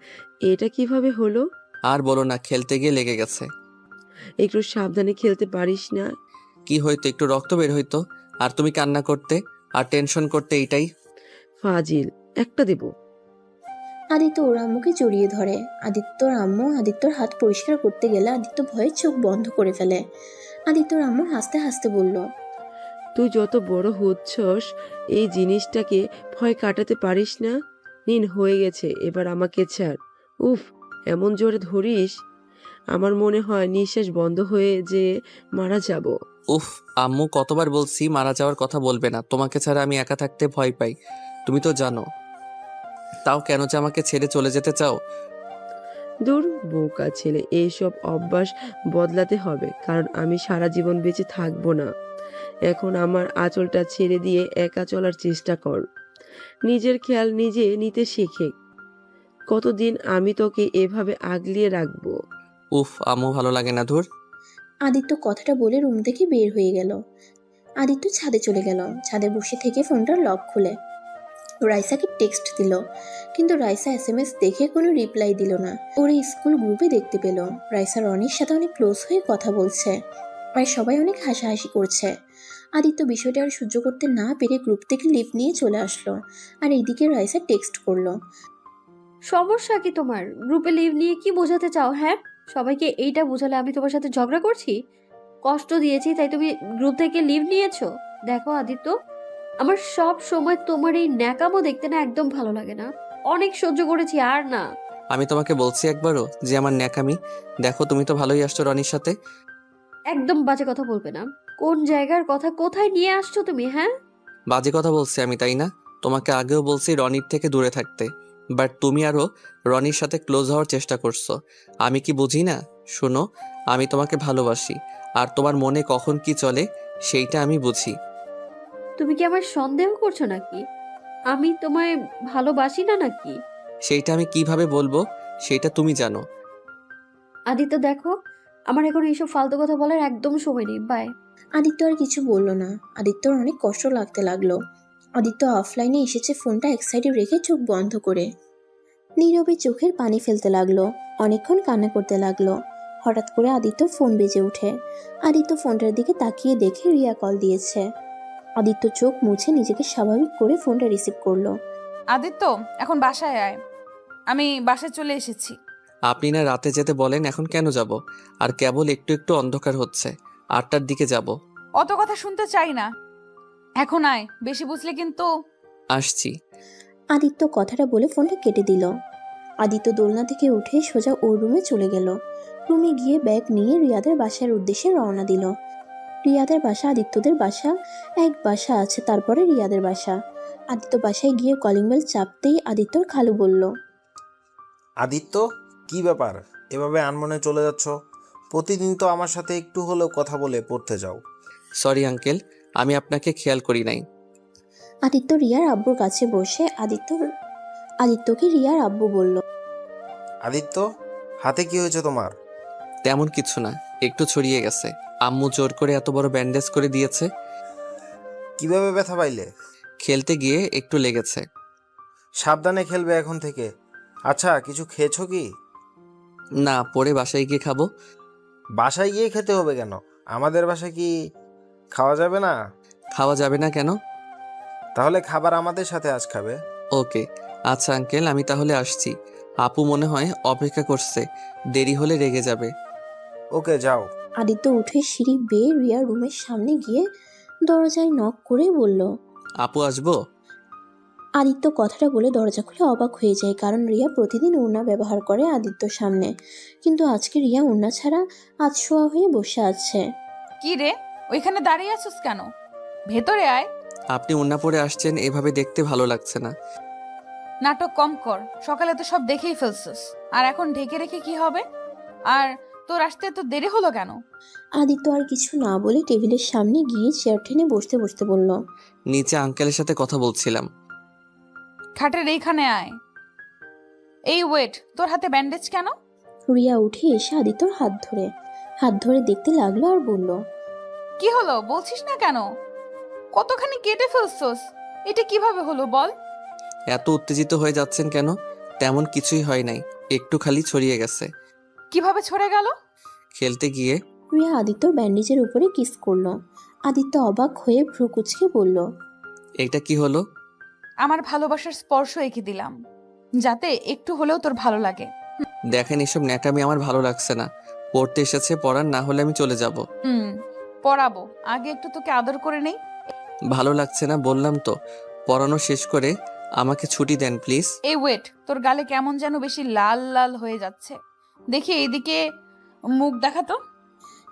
এটা কিভাবে হলো? আর বলো না, খেলতে গিয়ে লেগে গেছে। একটু সাবধানে খেলতে পারিস না? কি হয়তো, একটু রক্ত বের হইতো, আর তুমি কান্না করতে আর টেনশন করতে, এইটাই। ফাজিল একটা দেব। আদিত্য ওর আম্মুকে জড়িয়ে ধরে। আদিত্যর আম্মু আদিত্যর হাত পরিষ্কার করতে গেলে আদিত্য ভয়ে চোখ বন্ধ করে ফেলে। আদিত্যর আম্মু হাসতে হাসতে বলল, তুই যত বড় হচ্ছস এই জিনিসটাকে ভয় কাটাতে পারিস না। নিন হয়ে গেছে, এবার আমাকে ছাড়। উফ, এমন জোরে ধরিস, আমার মনে হয় নিঃশ্বাস বন্ধ হয়ে যে মারা যাব। উফ, আম্মু কতবার বলছি মারা যাওয়ার কথা বলবে না, তোমাকে ছাড়া আমি একা থাকতে ভয় পাই, তুমি তো জানো। তাও কেন যে আমাকে ছেড়ে চলে যেতে চাও? দূর বোকা ছেলে, এইসব অভ্যাস বদলাতে হবে, কারণ আমি সারা জীবন বেঁচে থাকবো না। এখন আমার আঁচলটা ছেড়ে দিয়ে একা চলার চেষ্টা কর। নিজের খেয়াল নিজে নিতে শেখে। কতদিন আমি তোকে এভাবে আগলিয়ে রাখবো? উফ আম্মু, ভালো লাগে না, ধুর। আদিত্য কথাটা বলে রুম থেকে বের হয়ে গেল। আদিত্য ছাদে চলে গেল। ছাদে বসে থেকে ফোনটার লক খুলে রাইসাকে টেক্সট দিল, কিন্তু রাইসা এসএমএস দেখে কোনো রিপ্লাই দিল না। ওর স্কুল গ্রুপে দেখতে পেল রাইসা রনির সাথে অনেক ক্লোজ হয়ে কথা বলছে, আর সবাই অনেক হাসাহাসি করছে। আদিত্য বিষয়টা আর সহ্য করতে না পেরে গ্রুপ থেকে লিভ নিয়ে চলে আসলো। আর এইদিকে রাইসা টেক্সট করলো, সমস্যা কি তোমার? গ্রুপে লিভ নিয়ে কি বোঝাতে চাও? হ্যাঁ, সবাইকে এইটা বোঝালে আমি তোমার সাথে ঝগড়া করছি, কষ্ট দিয়েছি, তাই তুমি গ্রুপ থেকে লিভ নিয়েছো? দেখো আদিত্য, আমার সব সময় তোমার এই ন্যাকামো দেখতে না একদম ভালো লাগে না। অনেক সহ্য করেছি, আর না। আমি তোমাকে বলছি একবারও যে আমার ন্যাকামি? দেখো, তুমি তো ভালোই আসছো রনির সাথে। একদম বাজে কথা বলবে না। কোন জায়গার কথা কোথায় নিয়ে আসছো তুমি? হ্যাঁ, বাজে কথা বলছি আমি, তাই না? তোমাকে আগেও বলছি রনির থেকে দূরে থাকতে, বাট তুমি আরও রনির সাথে ক্লোজ হওয়ার চেষ্টা করছো। আমি কি বুঝি না? শোনো, আমি তোমাকে ভালোবাসি, আর তোমার মনে কখন কি চলে সেইটা আমি বুঝি। তুমি কি আমার সন্দেহ করছো নাকি? আমি তোমায় ভালোবাসি না নাকি? সেইটা আমি কিভাবে বলবো, সেইটা তুমি জানো। আদিত্য দেখো, আমার এখন এইসব ফালতু কথা বলার একদম সময় নেই। বাই। আদিত্য আর কিছু বলল না। আদিত্যর অনেক কষ্ট লাগতে লাগলো। আদিত্য অফলাইনে এসেছে ফোনটা এক সাইডে রেখে চোখ বন্ধ করে নীরবে চোখের পানি ফেলতে লাগলো। অনেকক্ষণ কান্না করতে লাগলো। হঠাৎ করে আদিত্য ফোন বেজে ওঠে। আদিত্য ফোনটার দিকে তাকিয়ে দেখে রিয়া কল দিয়েছে। আদিত্য চোখ মুছে নিজেকে স্বাভাবিক করে ফোনটা রিসিভ করলো। আদিত্য, এখন বাসায় আয়, আমি বাসায় চলে এসেছি। আপনি না রাতে যেতে বলেন, এখন কেন যাব? আর কেবল একটু একটু অন্ধকার হচ্ছে, 8টার দিকে যাব। অত কথা শুনতে চাই না, এখন আয়, বেশি বুঝলে কিন্তু। আসছি। আদিত্য কথাটা বলে ফোনটা কেটে দিল। আদিত্য দোলনা থেকে উঠে সোজা ওর রুমে চলে গেল। রুমে গিয়ে ব্যাগ নিয়ে রিয়াদের বাসার উদ্দেশ্যে রওনা দিল। রিয়াদের বাসা আদিত্যদের বাসা, এক বাসা আছে, তারপরে রিয়াদের বাসা। আদিত্য বাসায় গিয়ে কলিং বেল চাপতেই আদিত্যর খালু বলল, আদিত্য, কি ব্যাপার এভাবে আনমনে চলে যাচ্ছ? প্রতিদিন তো আমার সাথে একটু হলেও কথা বলে পড়তে যাও। সরি আঙ্কেল, আমি আপনাকে খেয়াল করি নাই। আদিত্য রিয়ার আব্বুর কাছে বসে আদিত্যকে রিয়ার আব্বু বলল, আদিত্য, হাতে কি হয়েছে তোমার? তেমন কিছু না, একটু ছড়িয়ে গেছে। আম্মু জোর করে এত বড় ব্যান্ডেজ করে দিয়েছে। কিভাবে ব্যথা পাইলে? খেলতে গিয়ে একটু লেগেছে। সাবধানে খেলবে এখন থেকে। আচ্ছা, কিছু খেয়েছো কি? না, পরে বাসায় গিয়ে খাবো। বাসায় গিয়ে খেতে হবে কেন? আমাদের বাসায় কি খাওয়া যাবে না? খাওয়া যাবে না কেন? তাহলে খাবার আমাদের সাথে আজ খাবে। ওকে, আচ্ছা আঙ্কেল, আমি তাহলে আসছি। আপু মনে হয় অপেক্ষা করছে, দেরি হলে রেগে যাবে। ওকে, যাও। আদিত্য উঠে সিঁড়ি বেয়ে রিয়ার রুমের সামনে গিয়ে দরজায় নক করে বলল, আপু আসবো? আদিত্য কথাটা বলে দরজা খুলে অবাক হয়ে যায়, কারণ রিয়া প্রতিদিন ওড়না ব্যবহার করে আদিত্যর সামনে, কিন্তু আজকে রিয়া ওড়না ছাড়া আধশোয়া হয়ে বসে আছে। কি রে, ওইখানে দাঁড়িয়ে আছিস কেন? ভেতরে আয়। আপনি ওড়না পরে আসছেন, এভাবে দেখতে ভালো লাগছে না। নাটক কম কর, সকালে তো সব দেখেই ফেলছিস, আর এখন ঢেকে রেখে কি হবে? আর তোর আসতে তো দেরি হলো কেন? আদিত্য আর কিছু না বলে টেবিলের সামনে গিয়ে চেয়ার টেনে বসতে বসতে বলল, নিচে আঙ্কেলের সাথে কথা বলছিলাম। খাটের এইখানে আয়। এই ওয়েট, তোর হাতে ব্যান্ডেজ কেন? রিয়া উঠে এসে আদিত্যর হাত ধরে দেখতে লাগলো আর বলল, কি হলো বলছিস না কেন? কতখানি কেটে ফেলছস? এটা কিভাবে হলো বল? এত উত্তেজিত হয়ে যাচ্ছেন কেন? তেমন কিছুই হয় নাই, একটু খালি ছড়িয়ে গেছে। কিভাবে ছড়ে গেল? খেলতে গিয়ে। রিয়া আদিত্যর ব্যান্ডেজের উপরে কিস করলো। আদিত্য অবাক হয়ে ভ্রু কুঁচকে বলল, এইটা কি হলো? আমার ভালোবাসার স্পর্শ এঁকে দিলাম, যাতে একটু হলেও তোর ভালো লাগে। দেখেন, এসব ন্যাকামি আমার ভালো লাগছে না। পড়তে এসেছে, পড়ান, না হলে আমি চলে যাব। পড়াবো, আগে একটু তোকে আদর করে নেই। ভালো লাগছে না বললাম তো। পড়ানো শেষ করে আমাকে ছুটি দেন প্লিজ। এই ওয়েট, তোর গালে কেমন যেন বেশি লাল লাল হয়ে যাচ্ছে। দেখি এইদিকে মুখ দেখাতো।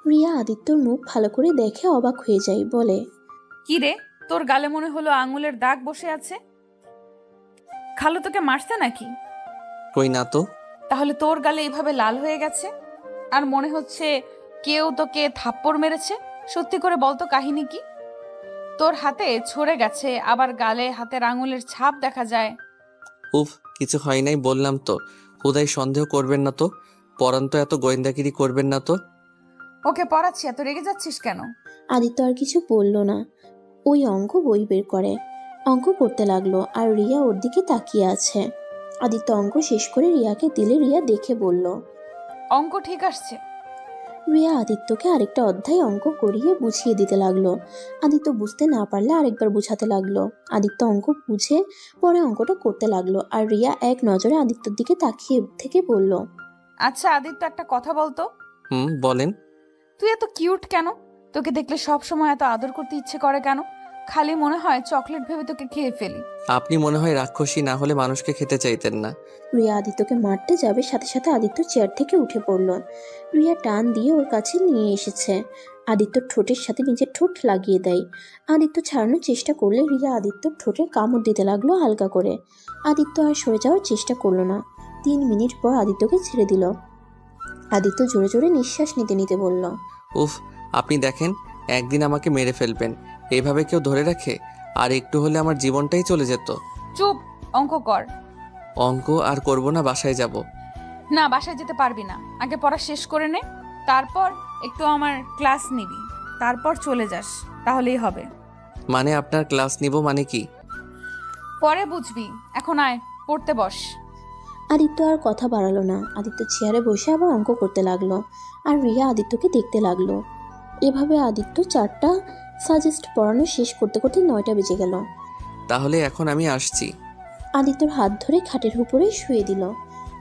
রিয়া আদিত্যর মুখ ভালো করে দেখে অবাক হয়ে যায়, বলে, কি রে, তোর গালে মনে হলো আঙুলের দাগ বসে আছে। খালু তোকে মারছে নাকি? কই না তো। তাহলে তোর গালে এইভাবে লাল হয়ে গেছে, আর মনে হচ্ছে কেউ তোকে থাপ্পড় মেরেছে। সত্যি করে বলতো কাহিনী কি? তোর হাতে ছড়ে গেছে, আবার গালে হাতের আঙুলের ছাপ দেখা যায়। উফ, কিছু হয় নাই বললাম তো। হুদাই সন্দেহ করবেন না তো। পড়ান তো, এত গোয়েন্দাগিরি করবেন না তো। ওকে পড়াচ্ছি, এত রেগে যাচ্ছিস কেন? আদিত্য আর কিছু বলল না। ওই অঙ্ক বই বের করে অঙ্ক করতে লাগলো, আর রিয়া ওর দিকে তাকিয়ে আছে। আদিত্য অঙ্ক শেষ করে রিয়াকে দিলে রিয়া দেখে বলল। অঙ্ক ঠিক আসছে। রিয়া আদিত্যকে আরেকটা অধ্যায় অঙ্ক করিয়ে বুঝিয়ে দিতে লাগলো। আদিত্য বুঝতে না পারলে আরেকবার বুঝাতে লাগলো। আদিত্য অঙ্ক বুঝে পরে অঙ্কটা করতে লাগলো, আর রিয়া এক নজরে আদিত্যর দিকে তাকিয়ে থেকে বলল, আচ্ছা আদিত্য, একটা কথা বলতো। বলেন। তুই এত কিউট কেন? তোকে দেখলে সব সময় এত আদর করতে ইচ্ছে করে কেন? খালি মনে হয় চকলেট ভেবে তোকে খেয়ে ফেলি। আপনি মনে হয় রাক্ষসী, না হলে মানুষকে খেতে চাইতেন না। রিয়া আদিত্যকে মারতে যাবে, সাথে সাথে আদিত্য চেয়ার থেকে উঠে পড়ল। রিয়া টান দিয়ে ওর কাছে নিয়ে এসেছে। আদিত্যর ঠোঁটের সাথে নিজের ঠোঁট লাগিয়ে দেয়। আদিত্য ছাড়ানোর চেষ্টা করলে রিয়া আদিত্যর ঠোঁটে কামড় দিতে লাগলো হালকা করে। আদিত্য আর সরে যাওয়ার চেষ্টা করলো না। 3 মিনিট পর আদিত্যকে ছেড়ে দিল। আদিত্য জোরে জোরে নিঃশ্বাস নিতে নিতে বলল, উফ, আপনি দেখেন, একদিন আমাকে মেরে ফেলবেন। এভাবে কেউ ধরে রাখে? আর একটু হলে আমার জীবনটাই চলে যেত। চুপ, অঙ্ক কর। অঙ্ক আর করব না, বাসায় যাব। না, বাসায় যেতে পারবি না। আগে পড়া শেষ করে নে, তারপর একটু আমার ক্লাস নিবি, তারপর চলে যাস, তাহলেই হবে। মানে আপনার ক্লাস নিব মানে কি? পরে বুঝবি, এখন আয়, পড়তে বস। আদিত্য আর কথা বাড়ালো না। আদিত্য চেয়ারে বসে আবার অঙ্ক করতে লাগলো, আর রিয়া আদিত্যকে দেখতে লাগলো। এভাবে আদিত্য 4টা সাজেস্ট পড়ানো শেষ করতে করতে 9টা বেজে গেল। তাহলে এখন আমি আসছি। আদিত্যর হাত ধরে খাটের উপরে শুয়ে দিল।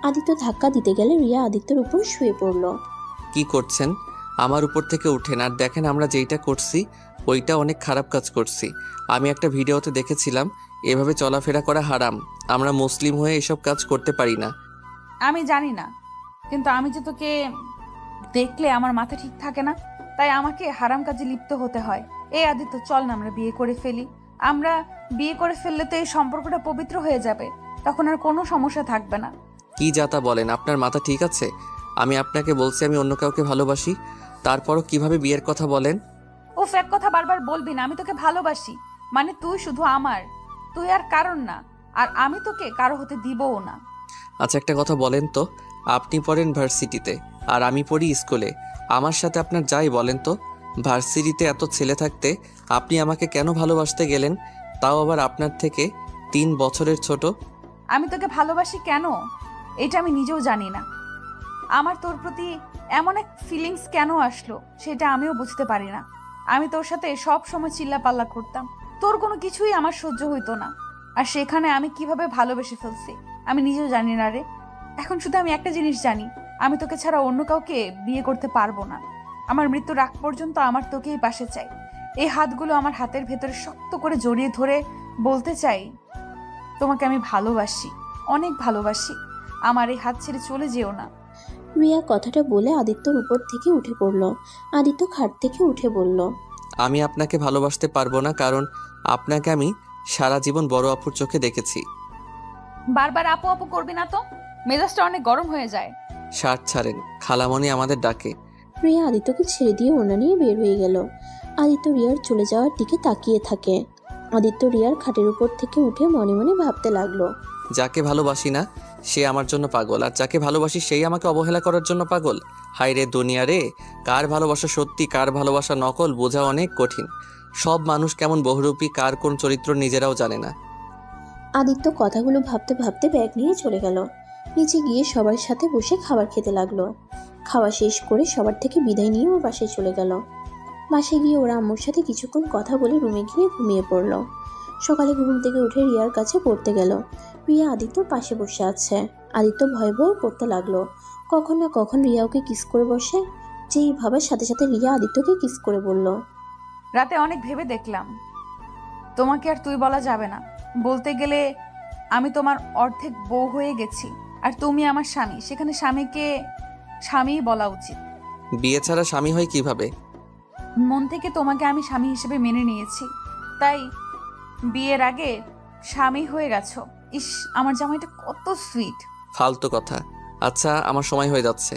আদিত্য ধাক্কা দিতে গেলে রিয়া আদিত্যর উপর শুয়ে পড়ল। কি করছেন? আমার উপর থেকে উঠেন, আর দেখেন আমরা যেইটা করছি ওইটা অনেক খারাপ কাজ করছি। আমি একটা ভিডিওতে দেখেছিলাম এভাবে চলাফেরা করা হারাম। আমরা মুসলিম হয়ে এসব কাজ করতে পারি না। আমি জানি না, কিন্তু আমি যে তোকে দেখলে আমার মাথা ঠিক থাকে না, তাই আমাকে হারাম কাজে লিপ্ত হতে হয়। এই আদিত্য, চল না আমরা বিয়ে করে ফেলি। আমরা বিয়ে করে ফেললে তো এই সম্পর্কটা পবিত্র হয়ে যাবে, তখন আর কোনো সমস্যা থাকবে না। কি যাতা বলেন, আপনার মাথা ঠিক আছে? আমি আপনাকে বলছি আমি অন্য কাউকে ভালোবাসি, তারপরও কিভাবে বিয়ের কথা বলেন? উফ, এক কথা বারবার বলবি না। আমি তোকে ভালোবাসি, মানে তুই শুধু আমার, তুই আর কারণ না, আর আমি তোকে কারো হতে দিবও না। আচ্ছা একটা কথা বলেন তো, আপনি পড়েন ভার্সিটিতে আর আমি পড়ি স্কুলে। আমার সাথে আপনার যাই বলেন তো, ভার্সিটিতে এত ছেলে থাকতে আপনি আমাকে কেন ভালোবাসতে গেলেন? তাও আবার আপনার থেকে 3 বছরের ছোট। আমি তোকে ভালোবাসি কেন, এটা আমি নিজেও জানি না। আমার তোর প্রতি এমন এক ফিলিংস কেন আসলো, সেটা আমিও বুঝতে পারি না। আমি তোর সাথে সব সময় চিল্লাপাল্লা করতাম, তোর কোনো কিছুই আমার সহ্য হইতো না, আর সেখানে আমি কিভাবে ভালোবেসে ফেলছি আমি নিজেও জানি না রে। এখন শুধু আমি একটা জিনিস জানি, আমি তোকে ছাড়া অন্য কাউকে বিয়ে করতে পারবো না। আমার মৃত্যুর আগ পর্যন্ত আমার তোকেই পাশে চাই। এই হাতগুলো আমার হাতের ভেতরে শক্ত করে জড়িয়ে ধরে বলতে চাই, তোমাকে আমি ভালোবাসি, অনেক ভালোবাসি। আমার এই হাত ছেড়ে চলে যেও না। রিয়া কথাটা বলে আদিত্যর উপর থেকে উঠে পড়ল। আদিত্য খাট থেকে উঠে বলল, আমি আপনাকে ভালোবাসতে পারবো না, কারণ আপনাকে আমি সারা জীবন বড় আপুর চোখে দেখেছি। বারবার আপু আপু করবি না তো, মেজাজটা অনেক গরম হয়ে যায়। শার্ট ছাড়েন, খালামণি আমাদের ডাকে। রিয়া আদিত্যকে ছেড়ে দিয়ে ওড়না নিয়ে বের হয়ে গেল। আদিত্য রিয়ার চলে যাওয়ার দিকে তাকিয়ে থাকে। আদিত্য রিয়ার খাটের উপর থেকে উঠে মনে মনে ভাবতে লাগলো, যাকে ভালোবাসি না সে আমার জন্য পাগল, আর যাকে ভালোবাসি সেই আমাকে অবহেলা করার জন্য পাগল। হায় রে দুনিয়া রে, কার ভালোবাসা সত্যি কার ভালোবাসা নকল বোঝা অনেক কঠিন। সব মানুষ কেমন বহুরূপী, কার কোন চরিত্র নিজেরাও জানে না। আদিত্য কথাগুলো ভাবতে ভাবতে ব্যাগ নিয়ে চলে গেল। নিচে গিয়ে সবার সাথে বসে খাবার খেতে লাগলো। খাওয়া শেষ করে সবার থেকে বিদায় নিয়ে ওর বাসায় চলে গেল। বাসায় গিয়ে ওরা আম্মুর সাথে কিছুক্ষণ কথা বলে রুমে গিয়ে ঘুমিয়ে পড়ল। সকালে ঘুম থেকে উঠে রিয়ার কাছে পড়তে গেল। রিয়া আদিত্যর পাশে বসে আছে। আদিত্য ভয়ে ভয়ে পড়তে লাগলো। কখন না কখন রিয়া ওকে কিস করে বসে। যেই ভাবার সাথে সাথে রিয়া আদিত্যকে কিস করে বলল, রাতে অনেক ভেবে দেখলাম তোমাকে আর তুই বলা যাবে না। বলতে গেলে আমি তোমার অর্ধেক বউ হয়ে গেছি, আর তুমি আমার স্বামী। সেখানে স্বামীকে স্বামীই বলা উচিত। বিয়ে ছাড়া স্বামী হয় কিভাবে? মন থেকে তোমাকে আমি স্বামী হিসেবে মেনে নিয়েছি, তাই বিয়ের আগে স্বামী হয়ে গেছো। ইস, আমার জামাইটা কত সুইট। ফালতু কথা। আচ্ছা, আমার সময় হয়ে যাচ্ছে।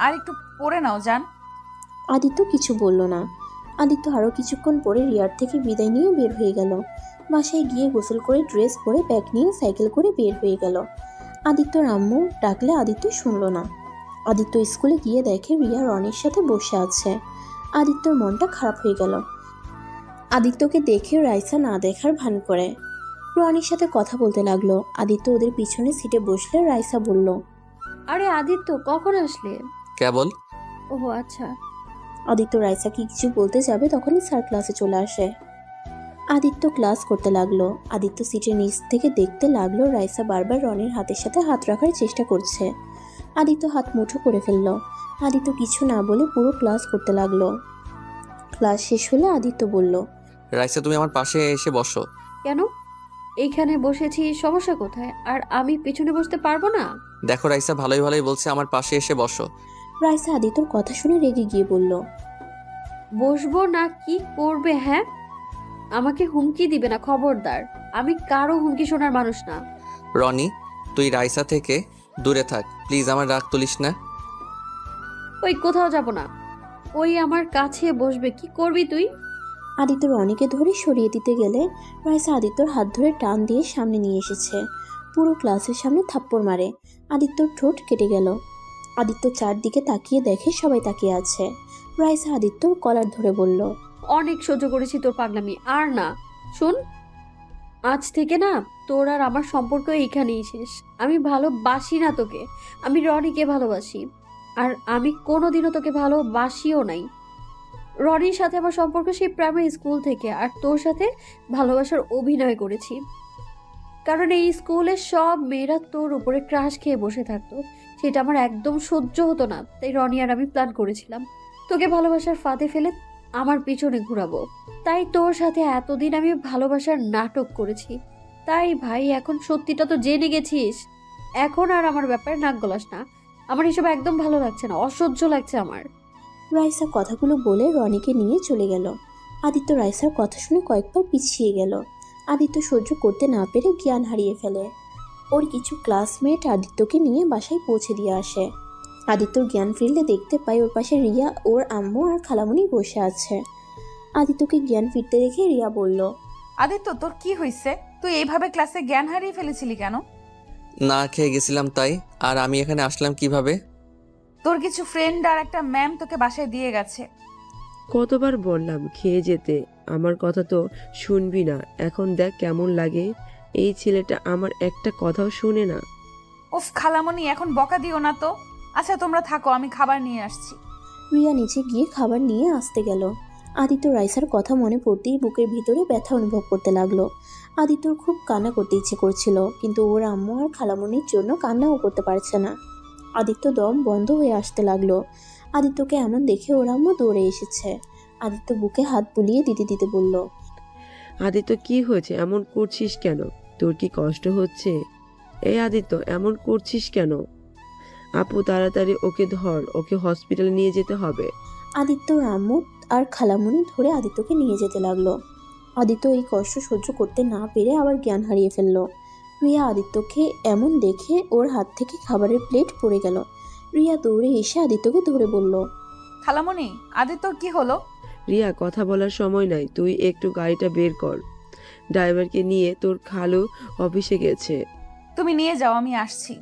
আর একটু পরে নাও যান। আদিত্য কিছু বলল না। আদিত্য আরও কিছুক্ষণ পরে রিয়ার থেকে বিদায় নিয়ে বের হয়ে গেল। বাসায় গিয়ে গোসল করে ড্রেস পরে ব্যাগ নিয়ে সাইকেল করে বের হয়ে গেল। আদিত্যর আম্মু ডাকলে আদিত্য শুনল না। আদিত্য স্কুলে গিয়ে দেখে রিয়া রনির সাথে বসে আছে। আদিত্যর মনটা খারাপ হয়ে গেল। আদিত্যকে দেখে রাইসা না দেখার ভান করে রনির সাথে কথা বলতে লাগলো। আদিত্য ওদের পিছনে সিটে বসলে রাইসা বলল, আরে আদিত্য, কখন আসলে? কেবল। ওহো আচ্ছা। আদিত্য রাইসাকে কিছু বলতে যাবে তখনই স্যার ক্লাসে চলে আসে। আদিত্য ক্লাস করতে লাগলো। আদিত্য সিটের নিচ থেকে দেখতে লাগলো রাইসা বারবার রনির হাতের সাথে হাত রাখার চেষ্টা করছে। আদিত্য হাত মুঠো করে ফেলল। আদিত্য কিছু না বলে পুরো ক্লাস করতে লাগলো। ক্লাস শেষ হলে আদিত্য বলল, রাইসা, তুমি আমার পাশে এসে বসো। কেন? এইখানে বসেছি, সমস্যা কোথায়? আর আমি পিছনে বসতে পারবো না? দেখো রাইসা ভালোই ভালোই বলছে, আমার পাশে এসে বসো। রাইসা আদিত্যর কথা শুনে রেগে গিয়ে বলল, বসবো না কি করবে? হ্যাঁ, আমাকে হুমকি দিবে না, খবরদার। আমি কারো হুমকি শোনার মানুষ না। রনি, তুই রাইসা থেকে দূরে থাক প্লিজ, আমার রাগ তুলিস না। ওই কোথাও যাব না। ওই আমার কাছে বসবে। কি করবি তুই? আদিত্য রনিকে ধরে সরিয়ে দিতে গেলে রাইসা আদিত্যর হাত ধরে টান দিয়ে সামনে নিয়ে এসেছে। পুরো ক্লাসের সামনে থাপ্পড় মারে। আদিত্যর ঠোঁট কেটে গেল। আদিত্য চারদিকে তাকিয়ে দেখে সবাই তাকিয়ে আছে। রাইসা আদিত্যর কলার ধরে বলল, অনেক সহ্য করেছি তোর পাগলামি, আর না। শোন, আজ থেকে না তোর আর আমার সম্পর্ক এইখানেই শেষ। আমি ভালোবাসি না তোকে, আমি রনিকে ভালোবাসি। আর আমি কোনোদিনও তোকে ভালোবাসিও নাই। রনির সাথে আমার সম্পর্ক সেই প্রাইমারি স্কুল থেকে, আর তোর সাথে ভালোবাসার অভিনয় করেছি। কারণ এই স্কুলের সব মেয়েরা তোর উপরে ক্রাশ খেয়ে বসে থাকতো, সেটা আমার একদম সহ্য হতো না। তাই রনি আর আমি প্ল্যান করেছিলাম তোকে ভালোবাসার ফাঁদে ফেলে আমার পিছনে ঘুরাবো। তাই তোর সাথে এতদিন আমি ভালোবাসার নাটক করেছি। তাই ভাই, এখন সত্যিটা তো জেনে গেছিস। এখন আর আমার ব্যাপারে নাক গলাস না। আমার এসব একদম ভালো লাগছে না, অসহ্য লাগছে আমার। রাইসা কথাগুলো বলে রনিকে নিয়ে চলে গেল। আদিত্য রাইসার কথা শুনে কয়েক পা পিছিয়ে গেল। আদিত্য সহ্য করতে না পেরে জ্ঞান হারিয়ে ফেলে। ওর কিছু ক্লাসমেট আদিত্যকে নিয়ে বাসায় পৌঁছে দিয়ে আসে। আদিত্যর জ্ঞান ফিরলে দেখতে পায় ওর পাশে রিয়া, ওর আম্মু আর খালামণি বসে আছে। আদিত্যকে জ্ঞান ফিরতে দেখে রিয়া বলল, আদিত্য, তোর কি হয়েছে? তুই এইভাবে ক্লাসে জ্ঞান হারিয়ে ফেলেছিলি কেন? না খেয়ে গেছিলাম তাই। আর আমি এখানে আসলাম কিভাবে? তোর কিছু ফ্রেন্ড আর একটা ম্যাম তোকে বাসায় দিয়ে গেছে। কতবার বললাম খেয়ে যেতে, আমার কথা তো শুনবি না। এখন দেখ কেমন লাগে। এই ছেলেটা আমার একটা কথাও শুনে না। উফ খালামণি, এখন বকা দিও না তো। আচ্ছা তোমরা থাকো, আমি খাবার নিয়ে আসছি। রিয়া নিচে গিয়ে খাবার নিয়ে আসতে গেল। আদিত্য রাইসার কথা মনে পড়তেই বুকের ভিতরে ব্যথা অনুভব করতে লাগলো। আদিত্যর খুব কান্না করতে ইচ্ছে করছিল, কিন্তু ওর আম্মু আর খালামণির জন্য কান্নাও করতে পারছে না। আদিত্য দম বন্ধ হয়ে আসতে লাগলো। আদিত্যকে এমন দেখে ওর আম্মু দৌড়ে এসেছে। আদিত্য বুকে হাত বুলিয়ে দিতে দিতে বলল, আদিত্য, কি হয়েছে? এমন করছিস কেন? তোর কি কষ্ট হচ্ছে? এই আদিত্য, এমন করছিস কেন? আপু, তাড়াতাড়ি ওকে ধর, ওকে হসপিটালে নিয়ে যেতে হবে। আদিত্যর আম্মু আর খালামণি ধরে আদিত্যকে নিয়ে যেতে লাগলো। আদিত্য এই কষ্ট সহ্য করতে না পেরে আবার জ্ঞান হারিয়ে ফেলল। রিয়া আদিত্যকে এমন দেখে ওর হাত থেকে খাবারের প্লেট পড়ে গেল। রিয়া দৌড়ে এসে আদিত্যকে ধরে বলল, খালামণি, আদিত্যর কি হলো? রিয়া, কথা বলার সময় নাই, তুই একটু গাড়িটা বের কর। ড্রাইভারকে নিয়ে তোর খালু অফিসে গেছে। তুমি নিয়ে যাও, আমি আসছি।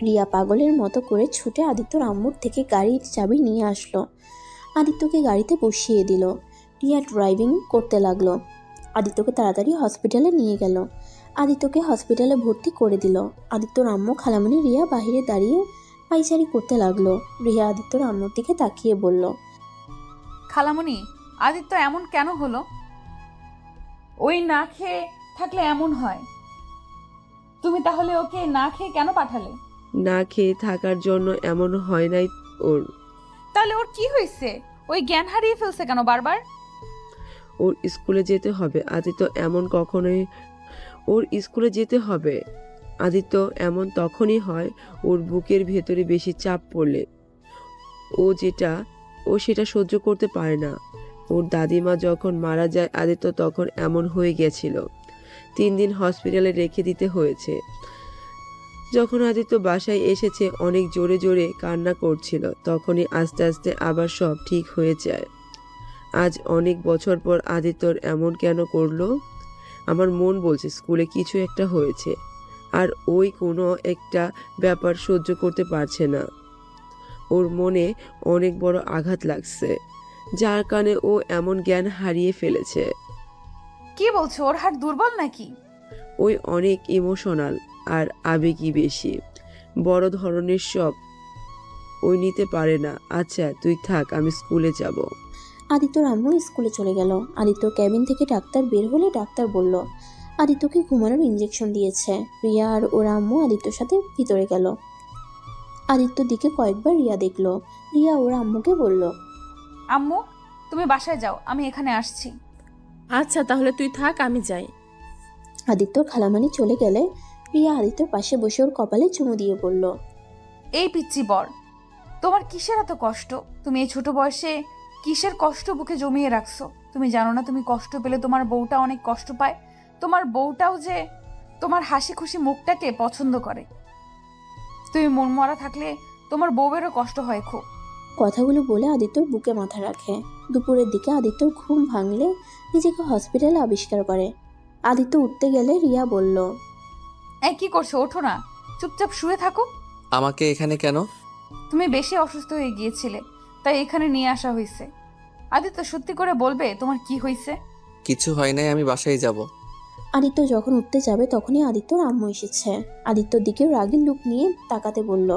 রিয়া পাগলের মতো করে ছুটে আদিত্যর আম্মুর থেকে গাড়ির চাবি নিয়ে আসলো। আদিত্যকে গাড়িতে বসিয়ে দিল। রিয়া ড্রাইভিং করতে লাগলো। আদিত্যকে তাড়াতাড়ি হসপিটালে নিয়ে গেল। আদিত্যকে হসপিটালে ভর্তি করে দিল। আদিত্যর আম্মু খালামণি রিয়া বাহিরে দাঁড়িয়ে পাইচারি করতে লাগলো। রিয়া আদিত্যর আম্মুর দিকে তাকিয়ে বলল, খালামণি, আদিত্য এমন কেন হলো? ওই না খেয়ে থাকলে এমন হয়। তুমি তাহলে ওকে না খেয়ে কেন পাঠালে? না খেয়ে থাকার জন্য এমন হয় নাই ওর। তাহলে ওর কি হয়েছে? ওই জ্ঞান হারিয়ে ফেলছে কেন বারবার? ওর স্কুলে যেতে হবে। আদিত্য এমন কখনোই ওর স্কুলে যেতে হবে। আদিত্য এমন তখনই হয় ওর বুকের ভেতরে বেশি চাপ পড়লে। ও সেটা সহ্য করতে পারে না। ওর দাদিমা যখন মারা যায় আদিত্য তখন এমন হয়ে গেছিল। 3 দিন হসপিটালে রেখে দিতে হয়েছে। যখন আদিত্য বাসায় এসেছে অনেক জোরে জোরে কান্না করছিল, তখনই আস্তে আস্তে আবার সব ঠিক হয়ে যায়। আজ অনেক বছর পর আদিত্যর এমন কেন করলো? আমার মন বলছে স্কুলে কিছু একটা হয়েছে, আর ওই কোনো একটা ব্যাপার সহ্য করতে পারছে না। ওর মনে অনেক বড় আঘাত লাগছে, যার কারণে ও এমন জ্ঞান হারিয়ে ফেলেছে। কি বলছো? ওর হাড় দুর্বল নাকি? ওই অনেক ইমোশনাল আর আবেগী বেশি, বড় ধরনের সব ওই নিতে পারে না। আচ্ছা তুই থাক, আমি স্কুলে যাব। আদিত্যর আম্মু স্কুলে চলে গেল। আদিত্যর ক্যাবিন থেকে ডাক্তার বের হলে ডাক্তার বলল আদিত্যকে ঘুমানোর ইঞ্জেকশন দিয়েছে। রিয়া আর ওর আম্মু আদিত্যর সাথে ভিতরে গেল। আদিত্যর দিকে কয়েকবার রিয়া দেখলো। রিয়া ওর আম্মুকে বলল, আম্মু, তুমি বাসায় যাও, আমি এখানে আসছি। আচ্ছা তাহলে তুই থাক, আমি যাই। আদিত্যর খালামানি চলে গেলে রিয়া আদিত্যর পাশে বসে ওর কপালে চুমু দিয়ে বলল, এই পিচ্চি বর, তোমার কিসের এত কষ্ট? তুমি এই ছোট বয়সে কিসের কষ্ট বুকে জমিয়ে রাখছো? তুমি জানো না তুমি কষ্ট পেলে তোমার বউটা অনেক কষ্ট পায়? তোমার বউটাও যে তোমার হাসি খুশি মুখটাকে পছন্দ করে। তুমি মন মরা থাকলে তোমার বউয়েরও কষ্ট হয় খুব। কথাগুলো বলে আদিত্যর বুকে মাথা রাখে। দুপুরের দিকে আদিত্যর ঘুম ভাঙলে নিজেকে হসপিটালে আবিষ্কার করে। আদিত্য উঠতে গেলে রিয়া বলল, এই কি করছো? ওঠো না, চুপচাপ শুয়ে থাকো। আমাকে এখানে কেন? তুমি বেশি অসুস্থ হয়ে গিয়েছিলে, তাই এখানে নিয়ে আসা হয়েছে। আদিত্য, সত্যি করে বলবে তোমার কি হয়েছে? কিছু হয় নাই, আমি বাসায় যাব। আদিত্য যখন উঠতে যাবে তখনই আদিত্যর আম্মু এসেছে। আদিত্যর দিকে রাগী লুক নিয়ে তাকাতে বলল,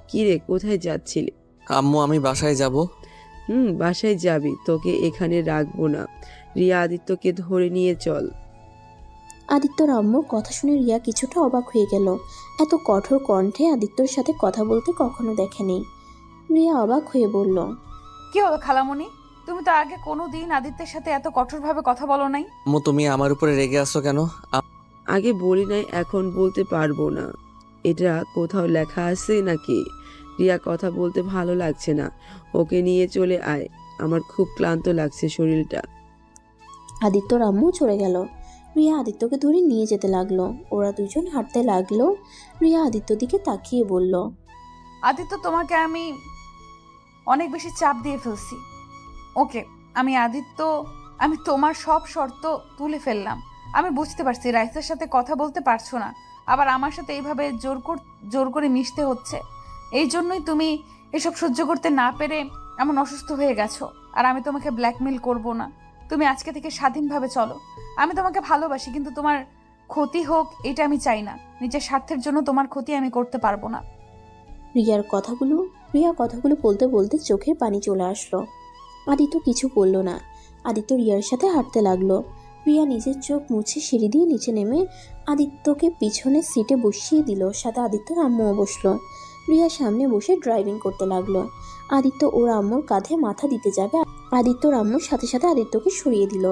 কি রে, কোথায় যাচ্ছিলি? আম্মু, আমি বাসায় যাব। বাসায় যাবি? তোকে এখানে রাখবো না। রিয়া, আদিত্যকে ধরে নিয়ে চল। আদিত্যর আম্মুর কথা শুনে রিয়া কিছুটা অবাক হয়ে গেল। এত কঠোর কণ্ঠে আদিত্যর সাথে কথা বলতে কখনো দেখেনি। রিয়া অবাক হয়ে বলল, কি হলো খালামণি? তুমি তো আগে কোনোদিন আদিত্যের সাথে এত কঠোরভাবে কথা বলো নাই। আম্মু, তুমি আমার উপরে রেগে আছো কেন? আগে বলি নাই, এখন বলতে পারবো না। এটা কোথাও লেখা আছে নাকি? রিয়া, কথা বলতে ভালো লাগছে না, ওকে নিয়ে চলে আয়। আমার খুব ক্লান্ত লাগছে শরীরটা। আদিত্যর আম্মু চলে গেল। রিয়া আদিত্যকে ধরে নিয়ে যেতে লাগলো। ওরা দুজন হাঁটতে লাগলো। রিয়া আদিত্যর দিকে তাকিয়ে বলল, আদিত্য, তোমাকে আমি অনেক বেশি চাপ দিয়ে ফেলছি। ওকে, আমি তোমার সব শর্ত তুলে ফেললাম। আমি বুঝতে পারছি রাইসের সাথে কথা বলতে পারছো না, আবার আমার সাথে এইভাবে জোর করে মিশতে হচ্ছে। এই জন্যই তুমি এসব সহ্য করতে না পেরে এমন অসুস্থ হয়ে গেছো। আর আমি তোমাকে ব্ল্যাকমেল করব না। তুমি আজকে থেকে স্বাধীনভাবে চলো। আমি তোমাকে ভালোবাসি, কিন্তু তোমার ক্ষতি হোক এটা আমি চাই না। নিজের স্বার্থের জন্য তোমার ক্ষতি আমি করতে পারবো না। রিয়া কথাগুলো বলতে বলতে চোখের পানি চলে আসলো। আদিত্য কিছু বলল না। আদিত্য রিয়ার সাথে হাঁটতে লাগলো। রিয়া নিজের চোখ মুছে সিঁড়ি দিয়ে নিচে নেমে আদিত্যকে পিছনের সিটে বসিয়ে দিল। সাথে আদিত্যর আম্মুও বসলো। রিয়া সামনে বসে ড্রাইভিং করতে লাগলো। আদিত্য ওর আম্মুর কাঁধে মাথা দিতে যাবে, আদিত্যর আম্মুর সাথে সাথে আদিত্যকে সরিয়ে দিল।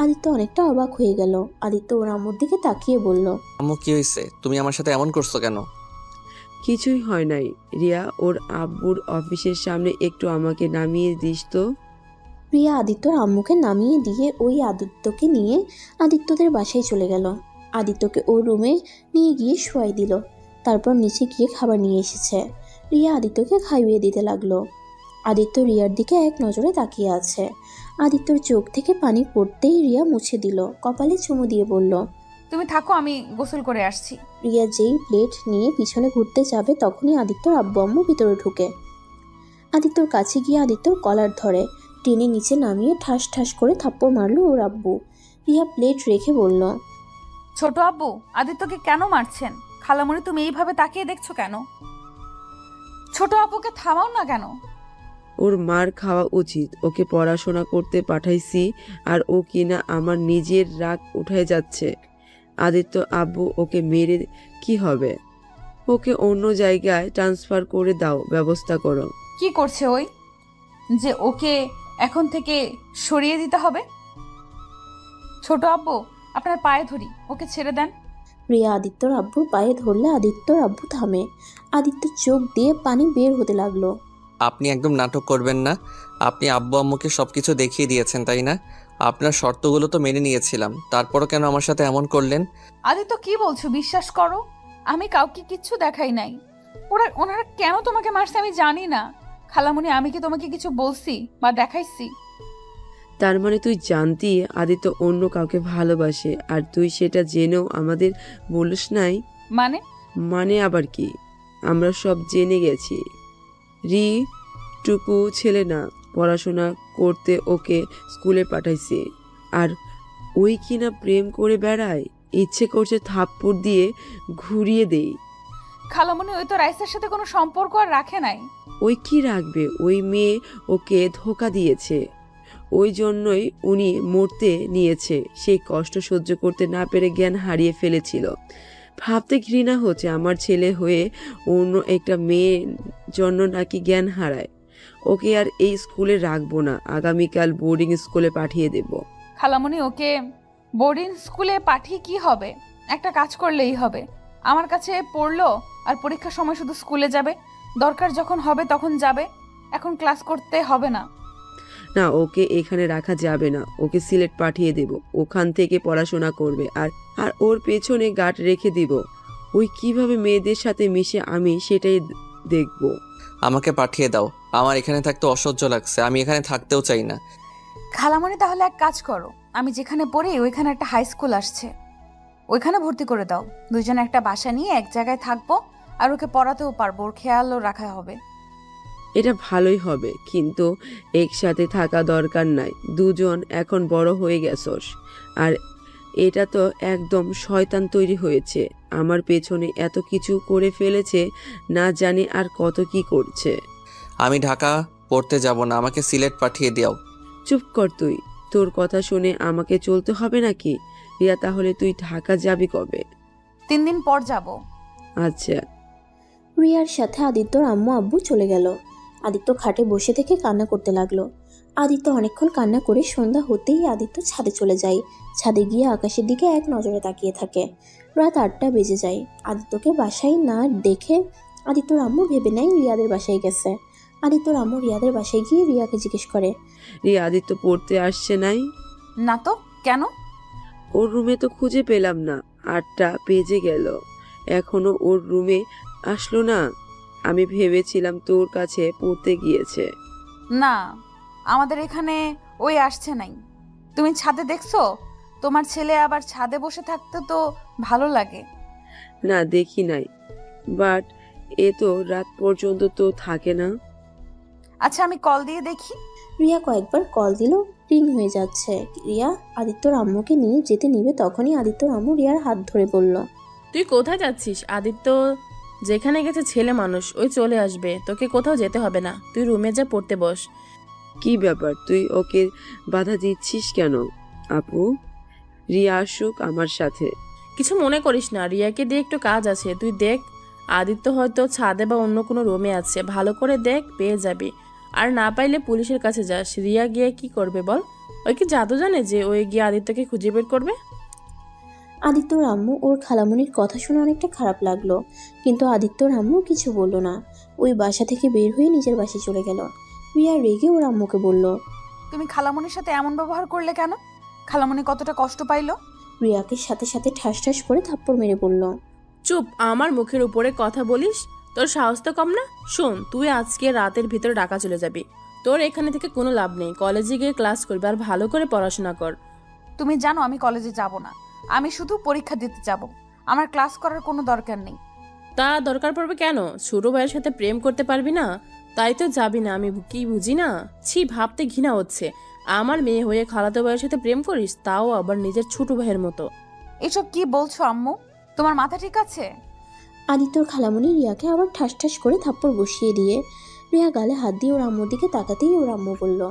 আদিত্য অনেকটা অবাক হয়ে গেল। আদিত্য ওর আম্মুর দিকে তাকিয়ে বলল, আম্মু, কি হয়েছে? তুমি আমার সাথে এমন করছো কেন? কিছুই হয় নাই। রিয়া, ওর আব্বুর অফিসের সামনে একটু আমাকে নামিয়ে দিস তো। রিয়া আদিত্যর আম্মুকে নামিয়ে দিয়ে ওই আদিত্যকে নিয়ে আদিত্যদের বাসায় চলে গেল। আদিত্যকে ওর রুমে নিয়ে গিয়ে শোয়াই দিল। তারপর নিচে গিয়ে খাবার নিয়ে এসেছে। রিয়া আদিত্যকে খাইয়ে দিতে লাগলো। আদিত্য রিয়ার দিকে এক নজরে তাকিয়ে আছে। আদিত্যর চোখ থেকে পানি পড়তেই রিয়া মুছে দিল, কপালে চুমু দিয়ে বলল, তুমি থাকো, আমি গোসল করে আসছি। রিয়া যেই প্লেট নিয়ে পিছনে ঘুরতে যাবে তখনই আদিত্যর আব্বু আম্মু ভিতরে ঢুকে। আদিত্যর কাছে গিয়ে আদিত্যর কলার ধরে টেনে নিচে নামিয়ে ঠাস ঠাস করে থাপ্পড় মারল ওর আব্বু। রিয়া প্লেট রেখে বলল, ছোট আব্বু, আদিত্যকে কেন মারছেন? খালামণি, তুমি এইভাবে তাকিয়ে দেখছো কেন? ছোট আব্বুকে থামাও না কেন? ওর মার খাওয়া উচিত, ওকে পড়াশোনা করতে পাঠাইছি আর ও কিনা আমার নিজের রাগ উঠে যাচ্ছে। আদিত্য আব্বু ওকে মেরে কি হবে? ওকে অন্য জায়গায় ট্রান্সফার করে দাও, ব্যবস্থা করো। কি করছে ওই যে ওকে এখন থেকে সরিয়ে দিতে হবে? ছোট আব্বু, আপনার পায়ে ধরি, ওকে ছেড়ে দেন। রিয়া আদিত্যর আব্বুর পায়ে ধরলে আদিত্যর আব্বু থামে। আদিত্যর চোখ দিয়ে পানি বের হতে লাগলো। আপনি একদম নাটক করবেন না। আপনি আব্বু আম্মুকে সব কিছু দেখিয়ে দিয়েছেন, তাই না? আপনার শর্তগুলো তো মেনে নিয়েছিলাম, তারপরও কেন আমার সাথে এমন করলেন? আদিত্য, কি বলছো? বিশ্বাস করো, আমি কাউকে কিচ্ছু দেখাই নাই। ওনারা কেন তোমাকে মারছে আমি জানি না। খালামণি, আমি কি তোমাকে কিছু বলছি বা দেখাইছি? তার মানে তুই জানতি আদিত্য অন্য কাউকে ভালোবাসে আর তুই সেটা জেনেও আমাদের বলিস নাই? মানে? মানে আবার কি? আমরা সব জেনে গেছি। রি টুকু ছেলে না, পড়াশোনা করতে ওকে স্কুলে পাঠাইছে আর ওই কিনা প্রেম করে বেড়ায়। ইচ্ছে করছে থাপ্পড় দিয়ে ঘুরিয়ে দেই। খালামণি, ওই তো রাইসের সাথে কোনো সম্পর্ক আর রাখে নাই। ওই কি রাখবে? ওই মেয়ে ওকে ধোঁকা দিয়েছে, ওই জন্যই উনি মরতে নিয়েছে। সেই কষ্ট সহ্য করতে না পেরে জ্ঞান হারিয়ে ফেলেছিল। ভাবতে ঘৃণা হচ্ছে আমার ছেলে হয়ে অন্য একটা মেয়ের জন্য নাকি জ্ঞান হারায়। ওকে আর এই স্কুলে রাখবো না, আগামীকাল বোর্ডিং স্কুলে পাঠিয়ে দেব। খালামণি, ওকে বোর্ডিং স্কুলে পাঠিয়ে কি হবে? একটা কাজ করলেই হবে। আমার কাছে পড়লো আর পরীক্ষার সময় শুধু স্কুলে যাবে, দরকার যখন হবে তখন যাবে। এখন ক্লাস করতে হবে না। না, ওকে এখানে রাখা যাবে না, ওকে সিলেট পাঠিয়ে দেব। ওখান থেকে পড়াশোনা করবে আর আর ওর পেছনে গার্ড রেখে দিব। ওই কিভাবে মেয়েদের সাথে মিশে আমি সেটাই দেখব। আমাকে পাঠিয়ে দাও, আমার এখানে থাকতে অসহ্য লাগছে, আমি এখানে থাকতেও চাই না। খালামণি, তাহলে এক কাজ করো, আমি যেখানে পড়ি ওইখানে একটা হাই স্কুল আসছে, ওইখানে ভর্তি করে দাও। দুইজনে একটা বাসা নিয়ে এক জায়গায় থাকবো আর ওকে পড়াতেও পারবো, ওর খেয়ালও রাখা হবে। এটা ভালোই হবে, কিন্তু একসাথে থাকা দরকার নাই। দুজন এখন বড় হয়ে গেছস আর এটা তো একদম শয়তান তৈরি হয়েছে। আমার পেছনে এত কিছু করে ফেলেছে, না জানি আর কত কি করছে। আমি ঢাকা পড়তে যাব না, আমাকে সিলেট পাঠিয়ে দাও। চুপ কর তুই, তোর কথা শুনে আমাকে চলতে হবে নাকি? রিয়া, তাহলে তুই ঢাকা যাবি কবে? 3 দিন পর যাব। আচ্ছা। রিয়ার সাথে আদিত্যর আম্মু আব্বু চলে গেল। আদিত্য খাটে বসে থেকে কান্না করতে লাগলো। আদিত্য অনেকক্ষণ কান্না করে সন্ধ্যা হতেই আদিত্য ছাদে চলে যায়। ছাদে গিয়ে আকাশের দিকে এক নজরে তাকিয়ে থাকে। রাত 8টা বেজে যায়। আদিত্যকে বাসায় না দেখে আদিত্যর আম্মু ভেবে নেয় রিয়াদের বাসায় গেছে। আদিত্যর আম্মু রিয়াদের বাসায় গিয়ে রিয়াকে জিজ্ঞেস করে, রিয়া আদিত্য পড়তে আসছে নাই? না তো, কেন? ওর রুমে তো খুঁজে পেলাম না, 8টা বেজে গেল, এখনো ওর রুমে আসলো না। আমি ভেবেছিলাম তোর কাছে পড়তে গিয়েছে। না, আমাদের এখানে ওই আসছে নাই। তুমি ছাদে দেখছো? তোমার ছেলে আবার ছাদে বসে থাকতে তো ভালো লাগে। না, দেখি নাই, বাট এ তো রাত পর্যন্ত তো থাকে না। আচ্ছা, আমি কল দিয়ে দেখি। রিয়া কয়েকবার কল দিল, রিং হয়ে যাচ্ছে। রিয়া আদিত্যর আম্মুকে নিয়ে যেতে নিবে তখনই আদিত্যর আম্মু রিয়ার হাত ধরে বলল, তুই কোথায় যাচ্ছিস? আদিত্য যেখানে গেছে ছেলে মানুষ, ওই চলে আসবে, তোকে কোথাও যেতে হবে না। তুই রুমে যা, পড়তে বস। কি ব্যাপার, তুই ওকে বাধা দিচ্ছিস কেন? আপু, রিয়া আসুক আমার সাথে। কিছু মনে করিস না, রিয়াকে দিয়ে একটু কাজ আছে, তুই দেখ। আদিত্য হয়তো ছাদে বা অন্য কোনো রুমে আছে, ভালো করে দেখ, পেয়ে যাবি। আর না পাইলে পুলিশের কাছে যাস। রিয়া গিয়ে কি করবে বল? ওই কি জাদু জানে যে ওই গিয়ে আদিত্যকে খুঁজে বের করবে? আদিত্যর আম্মু ওর খালামণির কথা শুনে অনেকটা খারাপ লাগলো, কিন্তু আদিত্যর আম্মু কিছু বলল না। ওই বাসা থেকে বের হয়ে নিজের বাসায় চলে গেল। রিয়া রেগে ওর আম্মুকে বলল, তুমি খালামণির সাথে এমন ব্যবহার করলে কেন? খালামণি কতটা কষ্ট পাইলো? রিয়াকে সাথে সাথে ঠাস ঠাস করে থাপ্পড় মেরে বলল, চুপ, আমার মুখের উপরে কথা বলিস? তোর সাহস তো কম না। শোন, তুই আজকে রাতের ভিতরে ঢাকা চলে যাবি। তোর এখানে থেকে কোনো লাভ নেই। কলেজে গিয়ে ক্লাস করবি আর ভালো করে পড়াশোনা কর। তুমি জানো আমি কলেজে যাব না। আমি শুধু পরীক্ষা দিতে যাব, আমার ক্লাস করার কোনো দরকার নেই। তা দরকার পড়বে কেন? ছোট ভাইয়ের সাথে প্রেম করতে পারবি না? তাই তো যাবি না? আমি কি বুঝি না? ছি, ভাবতে ঘৃণা হচ্ছে। আমার মেয়ে হয়ে খালাতো ভাইয়ের সাথে প্রেম করিস, তাও আবার নিজের ছোট ভাইয়ের মতো। এসব কি বলছো আম্মু? তোমার মাথা ঠিক আছে? আদিত্যর খালামণি রিয়াকে আবার ঠাস ঠাস করে থাপ্পড় বসিয়ে দিয়ে রিয়া গালে হাত দিয়ে ওর আম্মুর দিকে তাকাতেই ওর আম্মু বলল,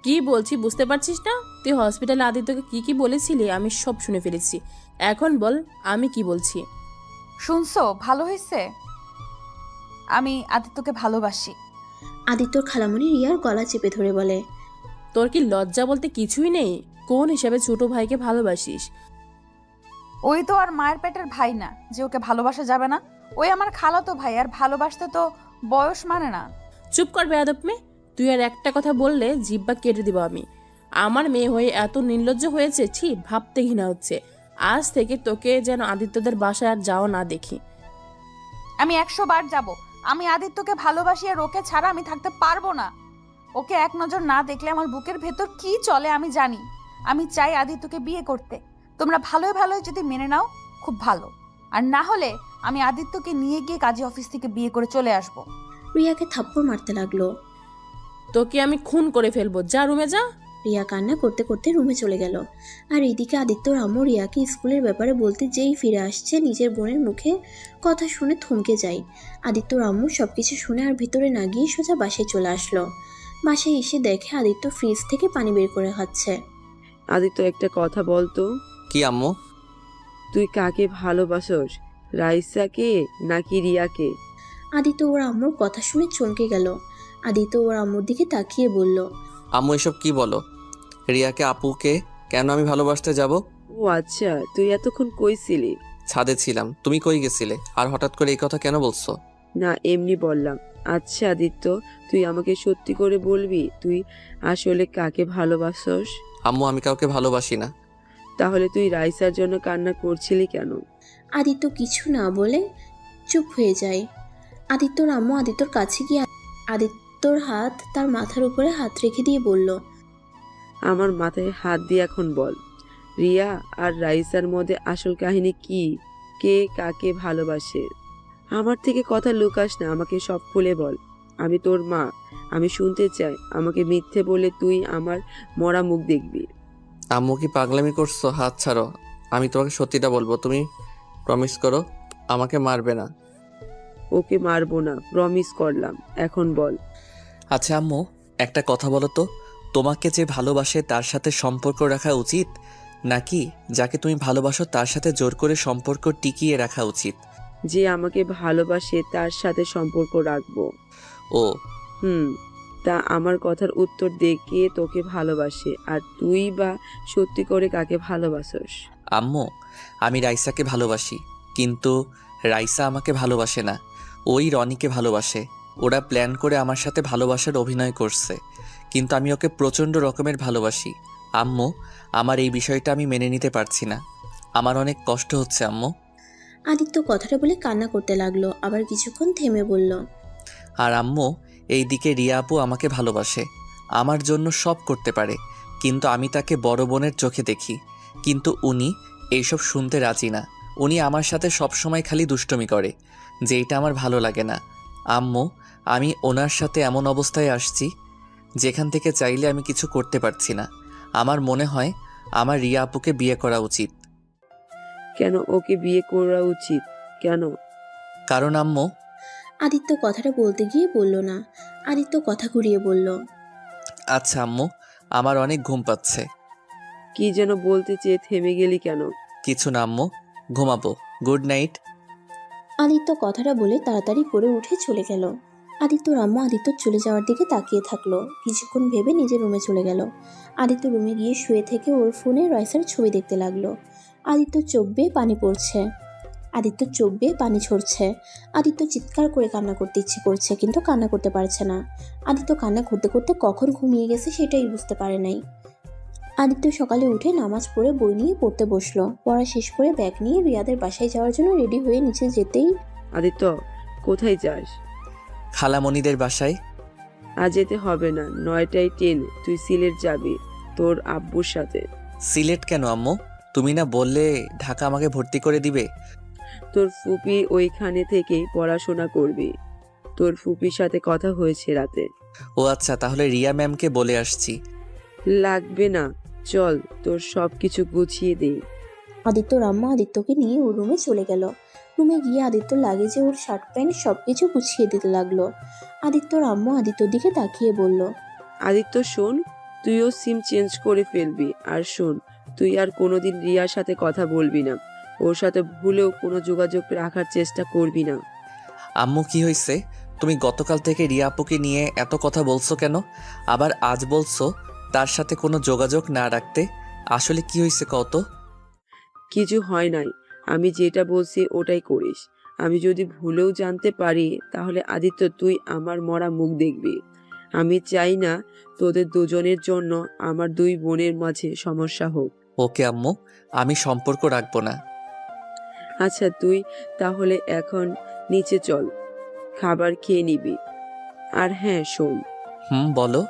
কি বলছি বুঝতে পারছিস না? তুই হসপিটালে আদিত্যকে কি কি বলেছিলি আমি সব শুনে ফেলেছি। এখন বল আমি কি বলছি। শুনছো? ভালো হয়েছে। আমি আদিত্যকে ভালোবাসি। আদিত্যর খালামণি রিয়ার গলা চেপে ধরে বলে, তোর কি লজ্জা বলতে কিছুই নেই? কোন হিসাবে ছোট ভাইকে ভালোবাসিস? ওই তো আর মায়ের পেটের ভাই না যে ওকে ভালোবাসা যাবে না। ওই আমার খালাতো ভাই, আর ভালোবাসতে তো বয়স মানে না। চুপ কর বেয়াদব মেয়ে। তুই আর একটা কথা বললে জিব্বা কেটে দিব আমি। আমার মেয়ে হয়ে এত নির্লজ্জ হয়েছে, ছি, ভাবতে ঘৃণা হচ্ছে। আজ থেকে তোকে যেন আদিত্যদের বাসায় আর যাও না দেখি। আমি 100 বার যাব। আমি আদিত্যকে ভালোবাসি, আর ওকে ছাড়া আমি থাকতে পারবো না। ওকে এক নজর না দেখলে আমার বুকের ভেতর কি চলে আমি জানি। আমি চাই আদিত্যকে বিয়ে করতে। তোমরা ভালোই ভালোই যদি মেনে নাও খুব ভালো, আর না হলে আমি আদিত্যকে নিয়ে গিয়ে কাজী অফিস থেকে বিয়ে করে চলে আসব। রিয়াকে থাপ্পড় মারতে লাগলো। তোকে আমি খুন করে ফেলবো, যা রুমে যা। রিয়া কান্না করতে করতে রুমে চলে গেল। আর এদিকে আদিত্যর আম্মু রিয়াকে স্কুলের ব্যাপারে বলতে যেই ফিরে আসছে নিজের বোনের মুখে কথা শুনে থমকে যায়। আদিত্যর আম্মু সবকিছু শুনে আর ভিতরে না গিয়ে সোজা বাসায় চলে আসলো। বাসায় এসে দেখে আদিত্য ফ্রিজ থেকে পানি বের করে খাচ্ছে। আদিত্য, একটা কথা বলতো, কি আম্মু? তুই কাকে ভালোবাসোস, রাইসাকে নাকি রিয়াকে? আদিত্য ওর আম্মুর কথা শুনে চমকে গেল। আদিত্য ওর আম্মুর দিকে তাকিয়ে বলল, আম্মু এসব কি বলো? রিয়াকে আপুকে কেন আমি ভালোবাসতে যাব? ও আচ্ছা, তুই এতক্ষণ কই ছিলি? ছাদে ছিলাম। তুমি কই গেছিলে? আর হঠাৎ করে এই কথা কেন বলছো? না, এমনি বললাম। আচ্ছা আদিত্য, তুই আমাকে সত্যি করে বলবি তুই আসলে কাকে ভালোবাসোস? আম্মু আমি কাউকে ভালোবাসি না। তাহলে তুই রাইসার জন্য কান্না করছিলি কেন? আদিত্য কিছু না বলে চুপ হয়ে যায়। আদিত্যর আম্মু আদিত্যর কাছে গিয়ে আদিত্যর হাত তার মাথার উপরে হাত রেখে দিয়ে বলল, আমার মাথায় হাত দিয়ে এখন বল, রিয়া আর রাইসার মধ্যে আসল কাহিনী কি? কে কাকে ভালোবাসে? আমার থেকে কথা লুকাস না, আমাকে সব খুলে বল। আমি তোর মা, আমি শুনতে চাই। আমাকে মিথ্যে বলে তুই আমার মরা মুখ দেখবি? আম্মু কি পাগলামি করছো? হাত ছাড়ো। আমি তোমাকে সত্যিটা বলবো। তুমি প্রমিস করো আমাকে মারবে না। ওকে মারবো না, প্রমিস করলাম। এখন বল। আচ্ছা আম্মু, একটা কথা বলো তো, তোমাকে যে ভালোবাসে তার সাথে সম্পর্ক রাখা উচিত, নাকি যাকে তুমি ভালোবাসো তার সাথে জোর করে সম্পর্ক টিকিয়ে রাখা উচিত? যে আমাকে ভালোবাসে তার সাথে সম্পর্ক রাখবো। ও তা আমার কথার উত্তর দে, কে তোকে ভালোবাসে? আর তুই বা সত্যি করে কাকে ভালোবাসোস? আম্মু, আমি রাইসাকে ভালোবাসি, কিন্তু রাইসা আমাকে ভালোবাসে না। ওই রনিকে ভালোবাসে। ওরা প্ল্যান করে আমার সাথে ভালোবাসার অভিনয় করছে, কিন্তু আমি ওকে প্রচণ্ড রকমের ভালোবাসি। আম্মু, আমার এই বিষয়টা আমি মেনে নিতে পারছি না। আমার অনেক কষ্ট হচ্ছে আম্মু। আদিত্য কথাটা বলে কান্না করতে লাগলো, আবার কিছুক্ষণ থেমে বলল, আর আম্মু, এইদিকে রিয়া আপু আমাকে ভালোবাসে, আমার জন্য সব করতে পারে, কিন্তু আমি তাকে বড় বোনের চোখে দেখি। কিন্তু উনি এইসব শুনতে রাজি না। উনি আমার সাথে সবসময় খালি দুষ্টমি করে, যেটা আমার ভালো লাগে না। আম্মু, আমি ওনার সাথে এমন অবস্থায় আসছি যেখান থেকে চাইলে আমি কিছু করতে পারছি না। আমার মনে হয় আমার রিয়া আপুকে বিয়ে করা উচিত। কেন ওকে বিয়ে করা উচিত? কেন? কারণ আম্মু, আদিত্য কথাটা বলতে গিয়ে বলল না। আদিত্য কথা ঘুরিয়ে বলল, আচ্ছা আম্মু, আমার অনেক ঘুম পাচ্ছে। কি যেন বলতে চেয়ে থেমে গেলি কেন? কিছু না আম্মু, ঘুমাবো। Good night. আদিত্য কথাটা বলে তাড়াতাড়ি করে উঠে চলে গেল। আদিত্যর আম্মু আদিত্যর চলে যাওয়ার দিকে তাকিয়ে থাকলো। কিছুক্ষণ ভেবে নিজের রুমে চলে গেল। আদিত্য রুমে গিয়ে শুয়ে থেকে ওর ফোনে রাইসার ছবি দেখতে লাগলো। আদিত্য চোখ বেয়ে পানি পড়ছে। আদিত্য চোখ বেয়ে পানি ঝরছে। আদিত্য চিৎকার করে কান্না করতে ইচ্ছে করছে, কিন্তু কান্না করতে পারছে না। আদিত্য কান্না করতে করতে কখন ঘুমিয়ে গেছে সেটাই বুঝতে পারে নাই। আদিত্য সকালে উঠে নামাজ পড়ে বই নিয়ে পড়তে বসলো। পড়া শেষ করে ব্যাগ নিয়ে রিয়াদের বাসায় যাওয়ার জন্য রেডি হয়ে নিচে যেতেই, আদিত্য, কোথায় যাস? খালামণিদের বাসায়। আজ যেতে হবে না, 9টায় ট্রেন, তুই সিলেট যাবি তোর আব্বুর সাথে। সিলেট কেন আম্মু? তুমি না বললে ঢাকা আমাকে ভর্তি করে দিবে? তোর ফুপি ওইখানে থেকেই পড়াশোনা করবি। তোর ফুপির সাথে কথা হয়েছে রাতে। ও আচ্ছা, তাহলে রিয়া ম্যামকে বলে আসছি। লাগবে না, চল তোর সব কিছু গুছিয়ে দিই। আদিত্যর আম্মা আদিত্যকে নিয়ে ওর রুমে চলে গেল। রুমে গিয়ে আদিত্যর লাগেজে ওর শার্ট প্যান্ট সব কিছু গুছিয়ে দিতে লাগলো। আদিত্যর আম্মু আদিত্যর দিকে তাকিয়ে বলল, আদিত্য শোন, তুইও সিম চেঞ্জ করে ফেলবি। আর শোন, তুই আর কোনোদিন রিয়ার সাথে কথা বলবি না। ওর সাথে ভুলেও কোনো যোগাযোগ রাখার চেষ্টা করবি না। আম্মু কি হয়েছে? তুমি গতকাল থেকে রিয়া আপুকে নিয়ে এত কথা বলছো কেন? আবার আজ বলছো তার সাথে কোনো যোগাযোগ না রাখতে। আসলে কি হয়েছে কত? কিছু হয় নাই, আমি যেটা বলছি ওটাই করিস। আমি যদি ভুলেও জানতে পারি তাহলে আদিত্য তুই আমার মরা মুখ দেখবি। আমি চাই না তোদের দুজনের জন্য আমার দুই বোনের মাঝে সমস্যা হোক। ওকে আম্মু, আমি সম্পর্ক রাখবো না। আচ্ছা, তুই তাহলে এখন নিচে চল, খাবার খেয়ে নিবি। আর হ্যাঁ শোন, বলো।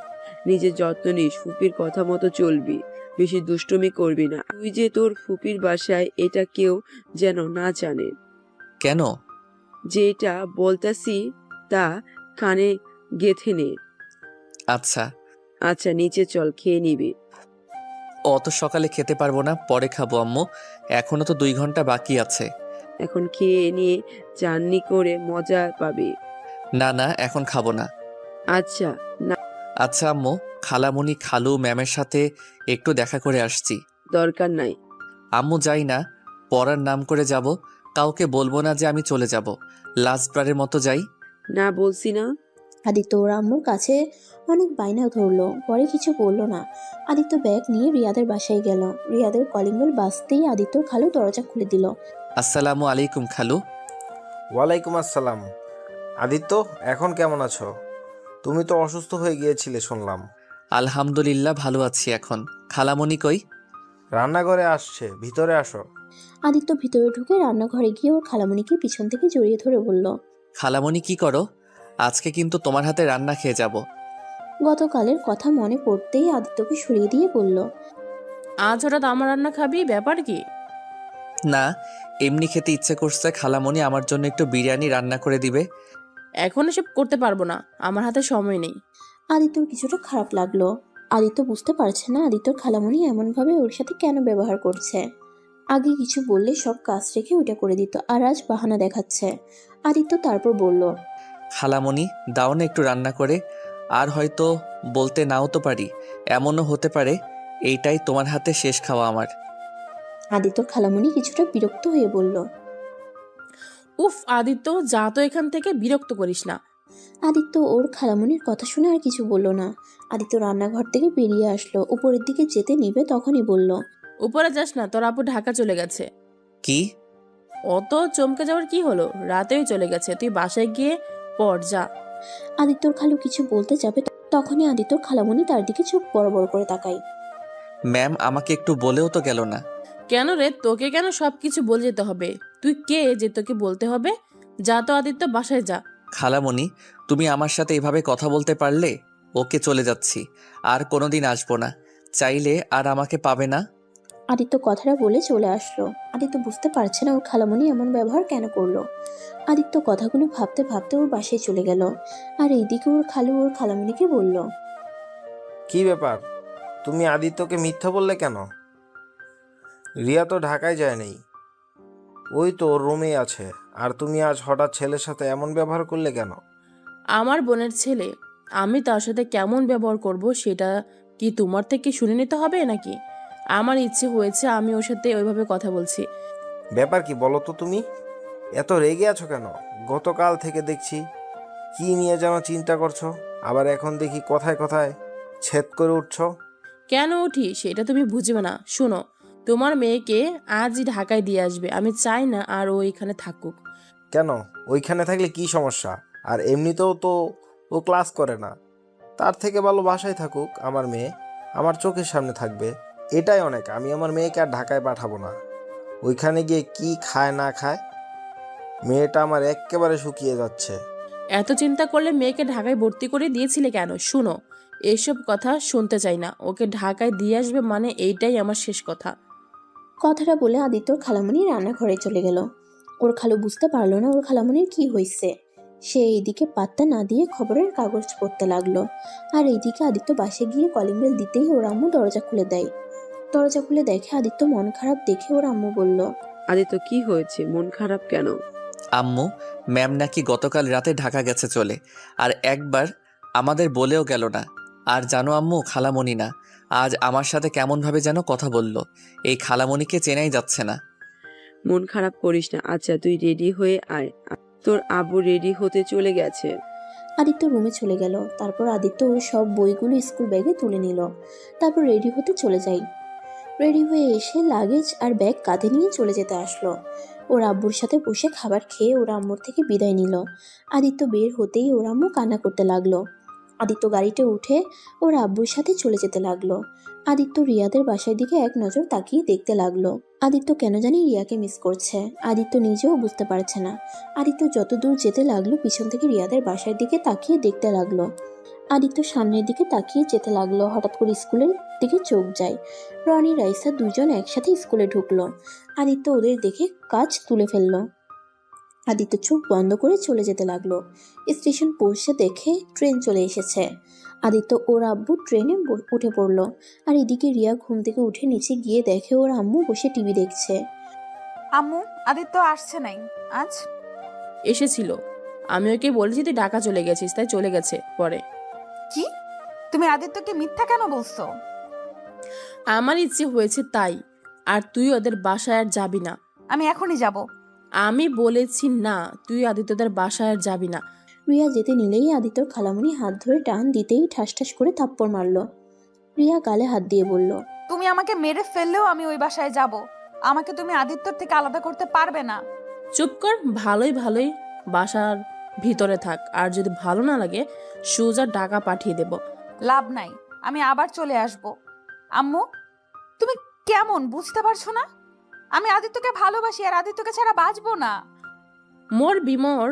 নিজের যত্ন নিস, ফুপির কথা মতো চলবি, বেশি দুষ্টুমি করবি না। তুই যে তোর ফুপির বাসায় এটা কেউ যেন না জানে। কেন? যেটা বলতাছি তা কানে গেঁথে নে। আচ্ছা। আচ্ছা নিচে চল, খেয়ে নিবি। অত সকালে খেতে পারবো না, পরে খাবো আম্মু। এখনো তো 2 ঘন্টা বাকি আছে। এখন খেয়ে নিয়ে চাননি করে মজা পাবি। না না, এখন খাবো না। আচ্ছা না, আচ্ছা আম্মু, খালামণি খালু ম্যামের সাথে একটু দেখা করে আসছি। দরকার নাই। আম্মু যাই না, পড়ার নাম করে যাব। কাউকে বলবো না যে আমি চলে যাব। লাস্টবারের মতো যাই। না বলছি না। আদিত্য ওর আম্মুর কাছে অনেক বায়না ধরলো, পরে কিছু বলল না। আদিত্য ব্যাগ নিয়ে রিয়াদের বাসায় গেল। রিয়াদের কলিং বেল বাজতেই আদিত্যর খালু দরজা খুলে দিল। আসসালামু আলাইকুম খালু। ওয়ালাইকুম আসসালাম। আদিত্য, এখন কেমন আছো? তুমি তো অসুস্থ হয়ে গিয়েছিলে শুনলাম। আলহামদুলিল্লাহ ভালো আছি এখন। খালামণি কই? রান্নাঘরে আসছে, ভিতরে আসো। আদিত্য ভিতরে ঢুকে রান্নাঘরে গিয়ে ওর খালামণিকে পিছন থেকে জড়িয়ে ধরে বলল, খালামণি কি করো? আজকে কিন্তু তোমার হাতে রান্না খেয়ে যাব। গতকালের কথা মনে পড়তেই আদিত্যকে সরিয়ে দিয়ে বলল, আজ হঠাৎ আমার রান্না খাবি, ব্যাপার কি? না, এমনি খেতে ইচ্ছে করছে। খালামণি আমার জন্য একটু বিরিয়ানি রান্না করে দিবে। এখন এসব করতে পারবো না, আমার হাতে সময় নেই। আদিত্যর কিছুটা খারাপ লাগলো। আদিত্য বুঝতে পারছে না আদিত্যর খালামণি এমনভাবে ওর সাথে কেন ব্যবহার করছে। আগে কিছু বললে সব কাজ রেখে ওইটা করে দিত, আর আজ বাহানা দেখাচ্ছে। আদিত্য তারপর বলল, খালামণি দাও না একটু রান্না করে। আর হয়তো বলতে নাও তো পারি, এমনও হতে পারে এইটাই তোমার হাতে শেষ খাওয়া আমার। আদিত্যর খালামণি কিছুটা বিরক্ত হয়ে বলল। উফ আদিত্য, যা তো এখান থেকে, বিরক্ত করিস না। আদিত্য ওর খালামণির কথা শুনে আর কিছু বলল না। আদিত্য রান্নাঘর থেকে বেরিয়ে আসলো, উপরের দিকে যেতে নিবে তখনই বলল, উপরে যাস না, তোর আপু ঢাকা চলে গেছে। কি? অত চমকে যাওয়ার কি হলো? রাতেই চলে গেছে, তুই বাসায় গিয়ে পড় যা। আদিত্যর খালু কিছু বলতে যাবে তখনই আদিত্যর খালামণি তার দিকে চোখ বড় বড় করে তাকায়। ম্যাম আমাকে একটু বলেও তো গেল না। কেন রে, তোকে কেন সবকিছু বলে যেতে হবে? তুই কে যে তোকে বলতে হবে? যা তো আদিত্য, বাসায় যা। খালামণি, তুমি আমার সাথে এভাবে কথা বলতে পারলে? ওকে, চলে যাচ্ছি, আর কোনোদিন আসবো না। চাইলে আর আমাকে পাবে না। আদিত্য কথাটা বলে চলে আসলো। আদিত্য বুঝতে পারছে না ওর খালামণি এমন ব্যবহার কেন করলো। আদিত্য কথাগুলো ভাবতে ভাবতে ওর বাসায় চলে গেল। আর এইদিকে ওর খালু ওর খালামণিকে বলল, কি ব্যাপার, তুমি আদিত্যকে মিথ্যা বললে কেন? রিয়া তো ঢাকায় যায় নাই, ওই তো ওর রুমেই আছে। আর তুমি আজ হঠাৎ ছেলের সাথে এমন ব্যবহার করলে কেন? আমার বোনের ছেলে, আমি তার সাথে কেমন ব্যবহার করব সেটা কি তোমার থেকে শুনে নিতে হবে নাকি? আমার ইচ্ছে হয়েছে, আমি ওর সাথে ওইভাবে কথা বলছি। ব্যাপার কি বলো তো তুমি? এত রেগে আছো কেন? গতকাল থেকে দেখছি কি নিয়ে যেন চিন্তা করছো, আবার এখন দেখি কথায় কথায় ছেদ করে উঠছো। কেন উঠি সেটা তুমি বুঝবে না। শোনো, তোমার মেয়েকে আজই ঢাকায় দিয়ে আসবে। আমি চাই না আর ও এখানে থাকুক। কেন? ওইখানে থাকলে কি সমস্যা? আর এমনিতেও তো ও ক্লাস করে না, তার থেকে ভালো বাসায় থাকুক। আমার মেয়ে আমার চোখের সামনে থাকবে, এটাই অনেক। আমি আমার মেয়েকে আর ঢাকায় পাঠাবো না। ওইখানে গিয়ে কি খায় না খায়, মেয়েটা আমার একেবারে শুকিয়ে যাচ্ছে। এত চিন্তা করলে মেয়েকে ঢাকায় ভর্তি করে দিয়েছিলে কেন? শুনো, এসব কথা শুনতে চাই না। ওকে ঢাকায় দিয়ে আসবে মানে এইটাই আমার শেষ কথা। কথাটা বলে আদিত্যর খালামণি রান্নাঘরে চলে গেল। ওর খালু বুঝতে পারলো না ওর খালামণির কি হয়েছে। সে এইদিকে পাত্তা না দিয়ে খবরের কাগজ পড়তে লাগলো, আর এইদিকে আদিত্য বাসে গিয়ে কলিং বেল দিতেই ওর আম্মু দরজা খুলে দেয়। দরজা খুলে দেখে আদিত্য মন খারাপ দেখে ওর আম্মু বলল, আদিত্য কি হয়েছে, মন খারাপ কেন? আম্মু, ম্যাম নাকি গতকাল রাতে ঢাকা গেছে চলে, আর একবার আমাদের বলেও গেল না। আর জানো আম্মু, খালামণি না, আজ আমার সাথে কেমনভাবে যেন কথা বলল। এই খালামণিকে চেনাই যাচ্ছে না। মন খারাপ করিস না। আচ্ছা তুই রেডি হয়ে আয়, তোর আব্বু রেডি হতে চলে গেছে। আদিত্য রুমে চলে গেল। তারপর আদিত্য ওর সব বইগুলো স্কুল ব্যাগে তুলে নিল। তারপর রেডি হতে চলে যায়। রেডি হয়ে এসে লাগেজ আর ব্যাগ কাঁধে নিয়ে চলে যেতে আসলো। ওর আব্বুর সাথে বসে খাবার খেয়ে ওর আম্মুর থেকে বিদায় নিল। আদিত্য বের হতেই ওর আম্মু কান্না করতে লাগলো। আদিত্য গাড়িতে উঠে ওর আব্বুর সাথে চলে যেতে লাগলো। আদিত্য রিয়াদের বাসার দিকে এক নজর তাকিয়ে দেখতে লাগলো। আদিত্য কেন জানি রিয়াকে মিস করছে। আদিত্য নিজেও বুঝতে পারছে না। আদিত্য যত দূর যেতে লাগলো পিছন থেকে রিয়াদের বাসার দিকে তাকিয়ে দেখতে লাগলো। আদিত্য সামনের দিকে তাকিয়ে যেতে লাগলো। হঠাৎ করে স্কুলের দিকে চোখ যায়। রনি রাইসা দুজন একসাথে স্কুলে ঢুকলো। আদিত্য ওদের দেখে কাজ তুলে ফেললো। আদিত্য চোখ বন্ধ করে চলে যেতে লাগলো। স্টেশন পৌঁছে দেখে ট্রেন চলে এসেছে। আদিত্য ওর আব্বু ট্রেনে উঠে পড়লো। আর এদিকে রিয়া ঘুম থেকে উঠে নিচে গিয়ে দেখে ওর আম্মু বসে টিভি দেখছে। আম্মু, আদিত্য আসছে নাই আজ? এসেছিল, আমি ওকে বলেছি তুই ঢাকা চলে গেছিস, তাই চলে গেছে পরে। কি? তুমি আদিত্যকে মিথ্যা কেন বলছো? আমার ইচ্ছে হয়েছে তাই। আর তুই ওদের বাসায় আর যাবি না। আমি এখনই যাব। আমি বলেছি না, তুই আদিত্যদের বাসায় আর যাবি না। রিয়া যেতে নিলেই আদিত্যর খালামণি হাত ধরে টান দিতেই ঠাস ঠাস করে থাপ্পড় মারলো। রিয়া গালে হাত দিয়ে বলল, তুমি আমাকে মেরে ফেললেও আমি ওই বাসায় যাব। আমাকে তুমি আদিত্যর থেকে আলাদা করতে পারবে না। চুপ কর, ভালোই ভালোই বাসার ভিতরে থাক, আর যদি ভালো না লাগে সোজা ঢাকা পাঠিয়ে দেব। লাভ নাই, আমি আবার চলে আসব। আম্মু, তুমি কেমন বুঝতে পারছো না? আমি আদিত্যকে ভালোবাসি, আর আদিত্যকে ছাড়া বাঁচবো না। মোর বিমর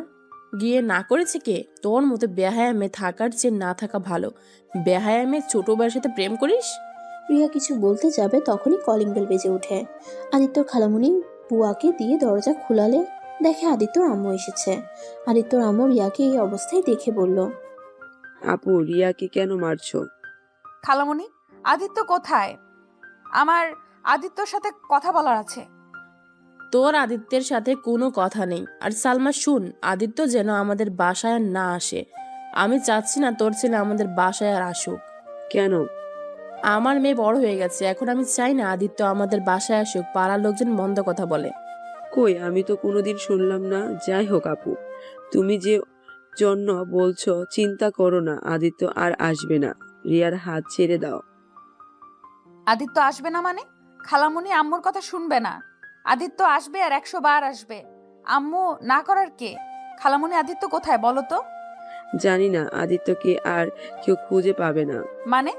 গিয়ে না করেছে কে? তোর মতো বেহায়া মেয়ে থাকার চেয়ে না থাকা ভালো। বেহায়া মেয়ে ছোট বয়সের সাথে প্রেম করিস? রিয়া কিছু বলতে যাবে তখনই কলিং বেল বেজে ওঠে। আদিত্যর খালামণি বুয়াকে দিয়ে দরজা খুলালে দেখে আদিত্যর আম্মু এসেছে। আদিত্যর আম্মু রিয়াকে এই অবস্থায় দেখে বলল, আপু, রিয়াকে কেন মারছো? খালামণি, আদিত্য কোথায়? আমার আদিত্যর সাথে কথা বলার আছে। তোর আদিত্যের সাথে কোনো কথা নেই। আর সালমা শুন, আদিত্য যেন আমাদের বাসায় আর না আসে। আমি চাচ্ছি না তোর ছেলে আমাদের বাসায় আর আসুক। কেন? আমার মেয়ে বড় হয়ে গেছে, এখন আমি চাই না আদিত্য আমাদের বাসায় আসুক। পাড়ার লোকজন মন্দ কথা বলে। কই, আমি তো কোনোদিন শুনলাম না। যাই হোক আপু, তুমি যে জন্য বলছো চিন্তা করো না, আদিত্য আর আসবে না। রিয়ার হাত ছেড়ে দাও। আদিত্য আসবে না মানে? খালামণি আম্মুর কথা শুনবে না। আদিত্য আসবে, আর 100 বার আসবে। আম্মু না করার কে? খালামণি, আদিত্য কোথায় বলো তো? জানি না, আদিত্যকে আর কেউ খুঁজে পাবে না। মানে?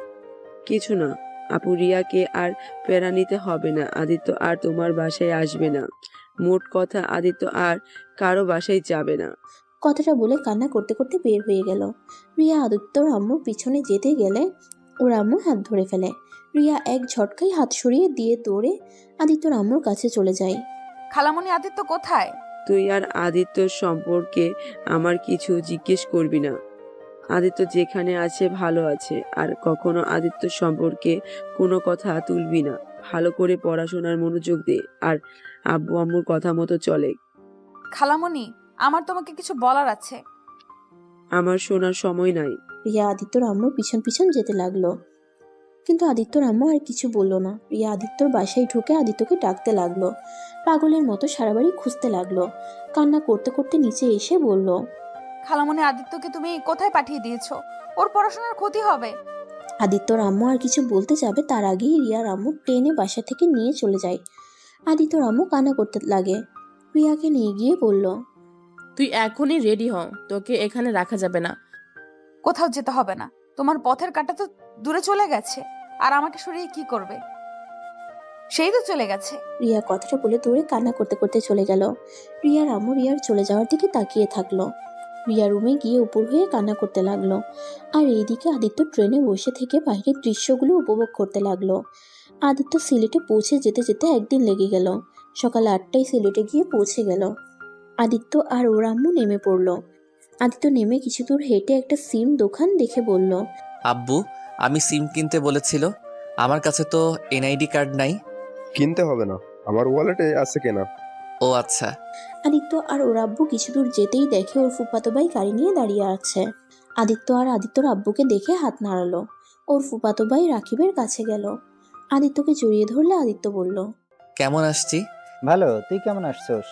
কিছু না আপু, রিয়াকে আর প্যারা নিতে হবে না। আদিত্য আর তোমার বাসায় আসবে না। মোট কথা, আদিত্য আর কারো বাসায় যাবে না। কথাটা বলে কান্না করতে করতে বের হয়ে গেল। রিয়া আদিত্যর আম্মুর পিছনে যেতে গেলে ওর আম্মু হাত ধরে ফেলে। রিয়া এক ঝটকায় হাত সরিয়ে দিয়ে দৌড়ে আদিত্যর আম্মুর কাছে চলে যায়। খালামণি, আদিত্য কোথায়? তুই আর আদিত্যর সম্পর্কে আমার কিছু জিজ্ঞেস করবি না। আদিত্য যেখানে আছে ভালো আছে, আর কখনো আদিত্য সম্পর্কে কোনো কথা তুলবি না। ভালো করে পড়াশোনার মনোযোগ দে, আর আব্বু আম্মুর কথা মতো চলে। খালামণি, আমার তোমাকে কিছু বলার আছে। আমার শোনার সময় নাই। রিয়া আদিত্যর আম্মুর পিছন পিছন যেতে লাগলো, কিন্তু আদিত্যর আম্মু আর কিছু বলল না। রিয়া আদিত্যর বাসায় ঢুকে আদিত্যকে ডাকতে লাগলো। পাগলের মতো সারা বাড়ি খুঁজতে লাগলো। কান্না করতে করতে নিচে এসে বলল, খালামণি, আদিত্যকে তুমি কোথায় পাঠিয়ে দিয়েছো? ওর পড়াশোনার ক্ষতি হবে। আদিত্যর আম্মু আর কিছু বলতে যাবে তার আগেই রিয়ার আম্মু ট্রেনে বাসা থেকে নিয়ে চলে যায়। আদিত্যর আম্মু কান্না করতে লাগে। রিয়াকে নিয়ে গিয়ে বলল, তুই এখনই রেডি হ, তোকে এখানে রাখা যাবে না। কোথাও যেতে হবে না। তোমার পথের কাঁটা তো দূরে চলে গেছে, আর আমাকে সরিয়ে কি করবে? সেই তো চলে গেছে। রিয়া কথাটা বলে দৌড়ে কান্না করতে করতে চলে গেল। রিয়ার আম্মু রিয়ার চলে যাওয়ার দিকে তাকিয়ে থাকলো। রিয়া রুমে গিয়ে উপর হয়ে কান্না করতে লাগলো। আর এইদিকে আদিত্য ট্রেনে বসে থেকে বাইরের দৃশ্যগুলো উপভোগ করতে লাগলো। আদিত্য সিলেটে পৌঁছে যেতে যেতে একদিন লেগে গেল। সকাল 8টায় সিলেটে গিয়ে পৌঁছে গেল। আদিত্য আর ওর আম্মু নেমে পড়ল। আদিত্য নেমে কিছু দূর হেঁটে একটা সিম দোকান দেখে বলল, আব্বু, আমি সিম কিনতে বলেছিল, আমার কাছে তো এনআইডি কার্ড নাই। কিনতে হবে না, আমার ওয়ালেটে আছে কেনা। ও আচ্ছা। আদিত্য আর ওর আব্বু কিছু দূর যেতেই দেখে ওর ফুফাতো ভাই গাড়ি নিয়ে দাঁড়িয়ে আছে। আদিত্য আর আদিত্যর আব্বুকে দেখে হাত নাড়ালো। ওর ফুফাতো ভাই রাকিবের কাছে গেল। আদিত্যকে জড়িয়ে ধরলে আদিত্য বলল, কেমন আসছি? ভালো, তুই কেমন আসছোস?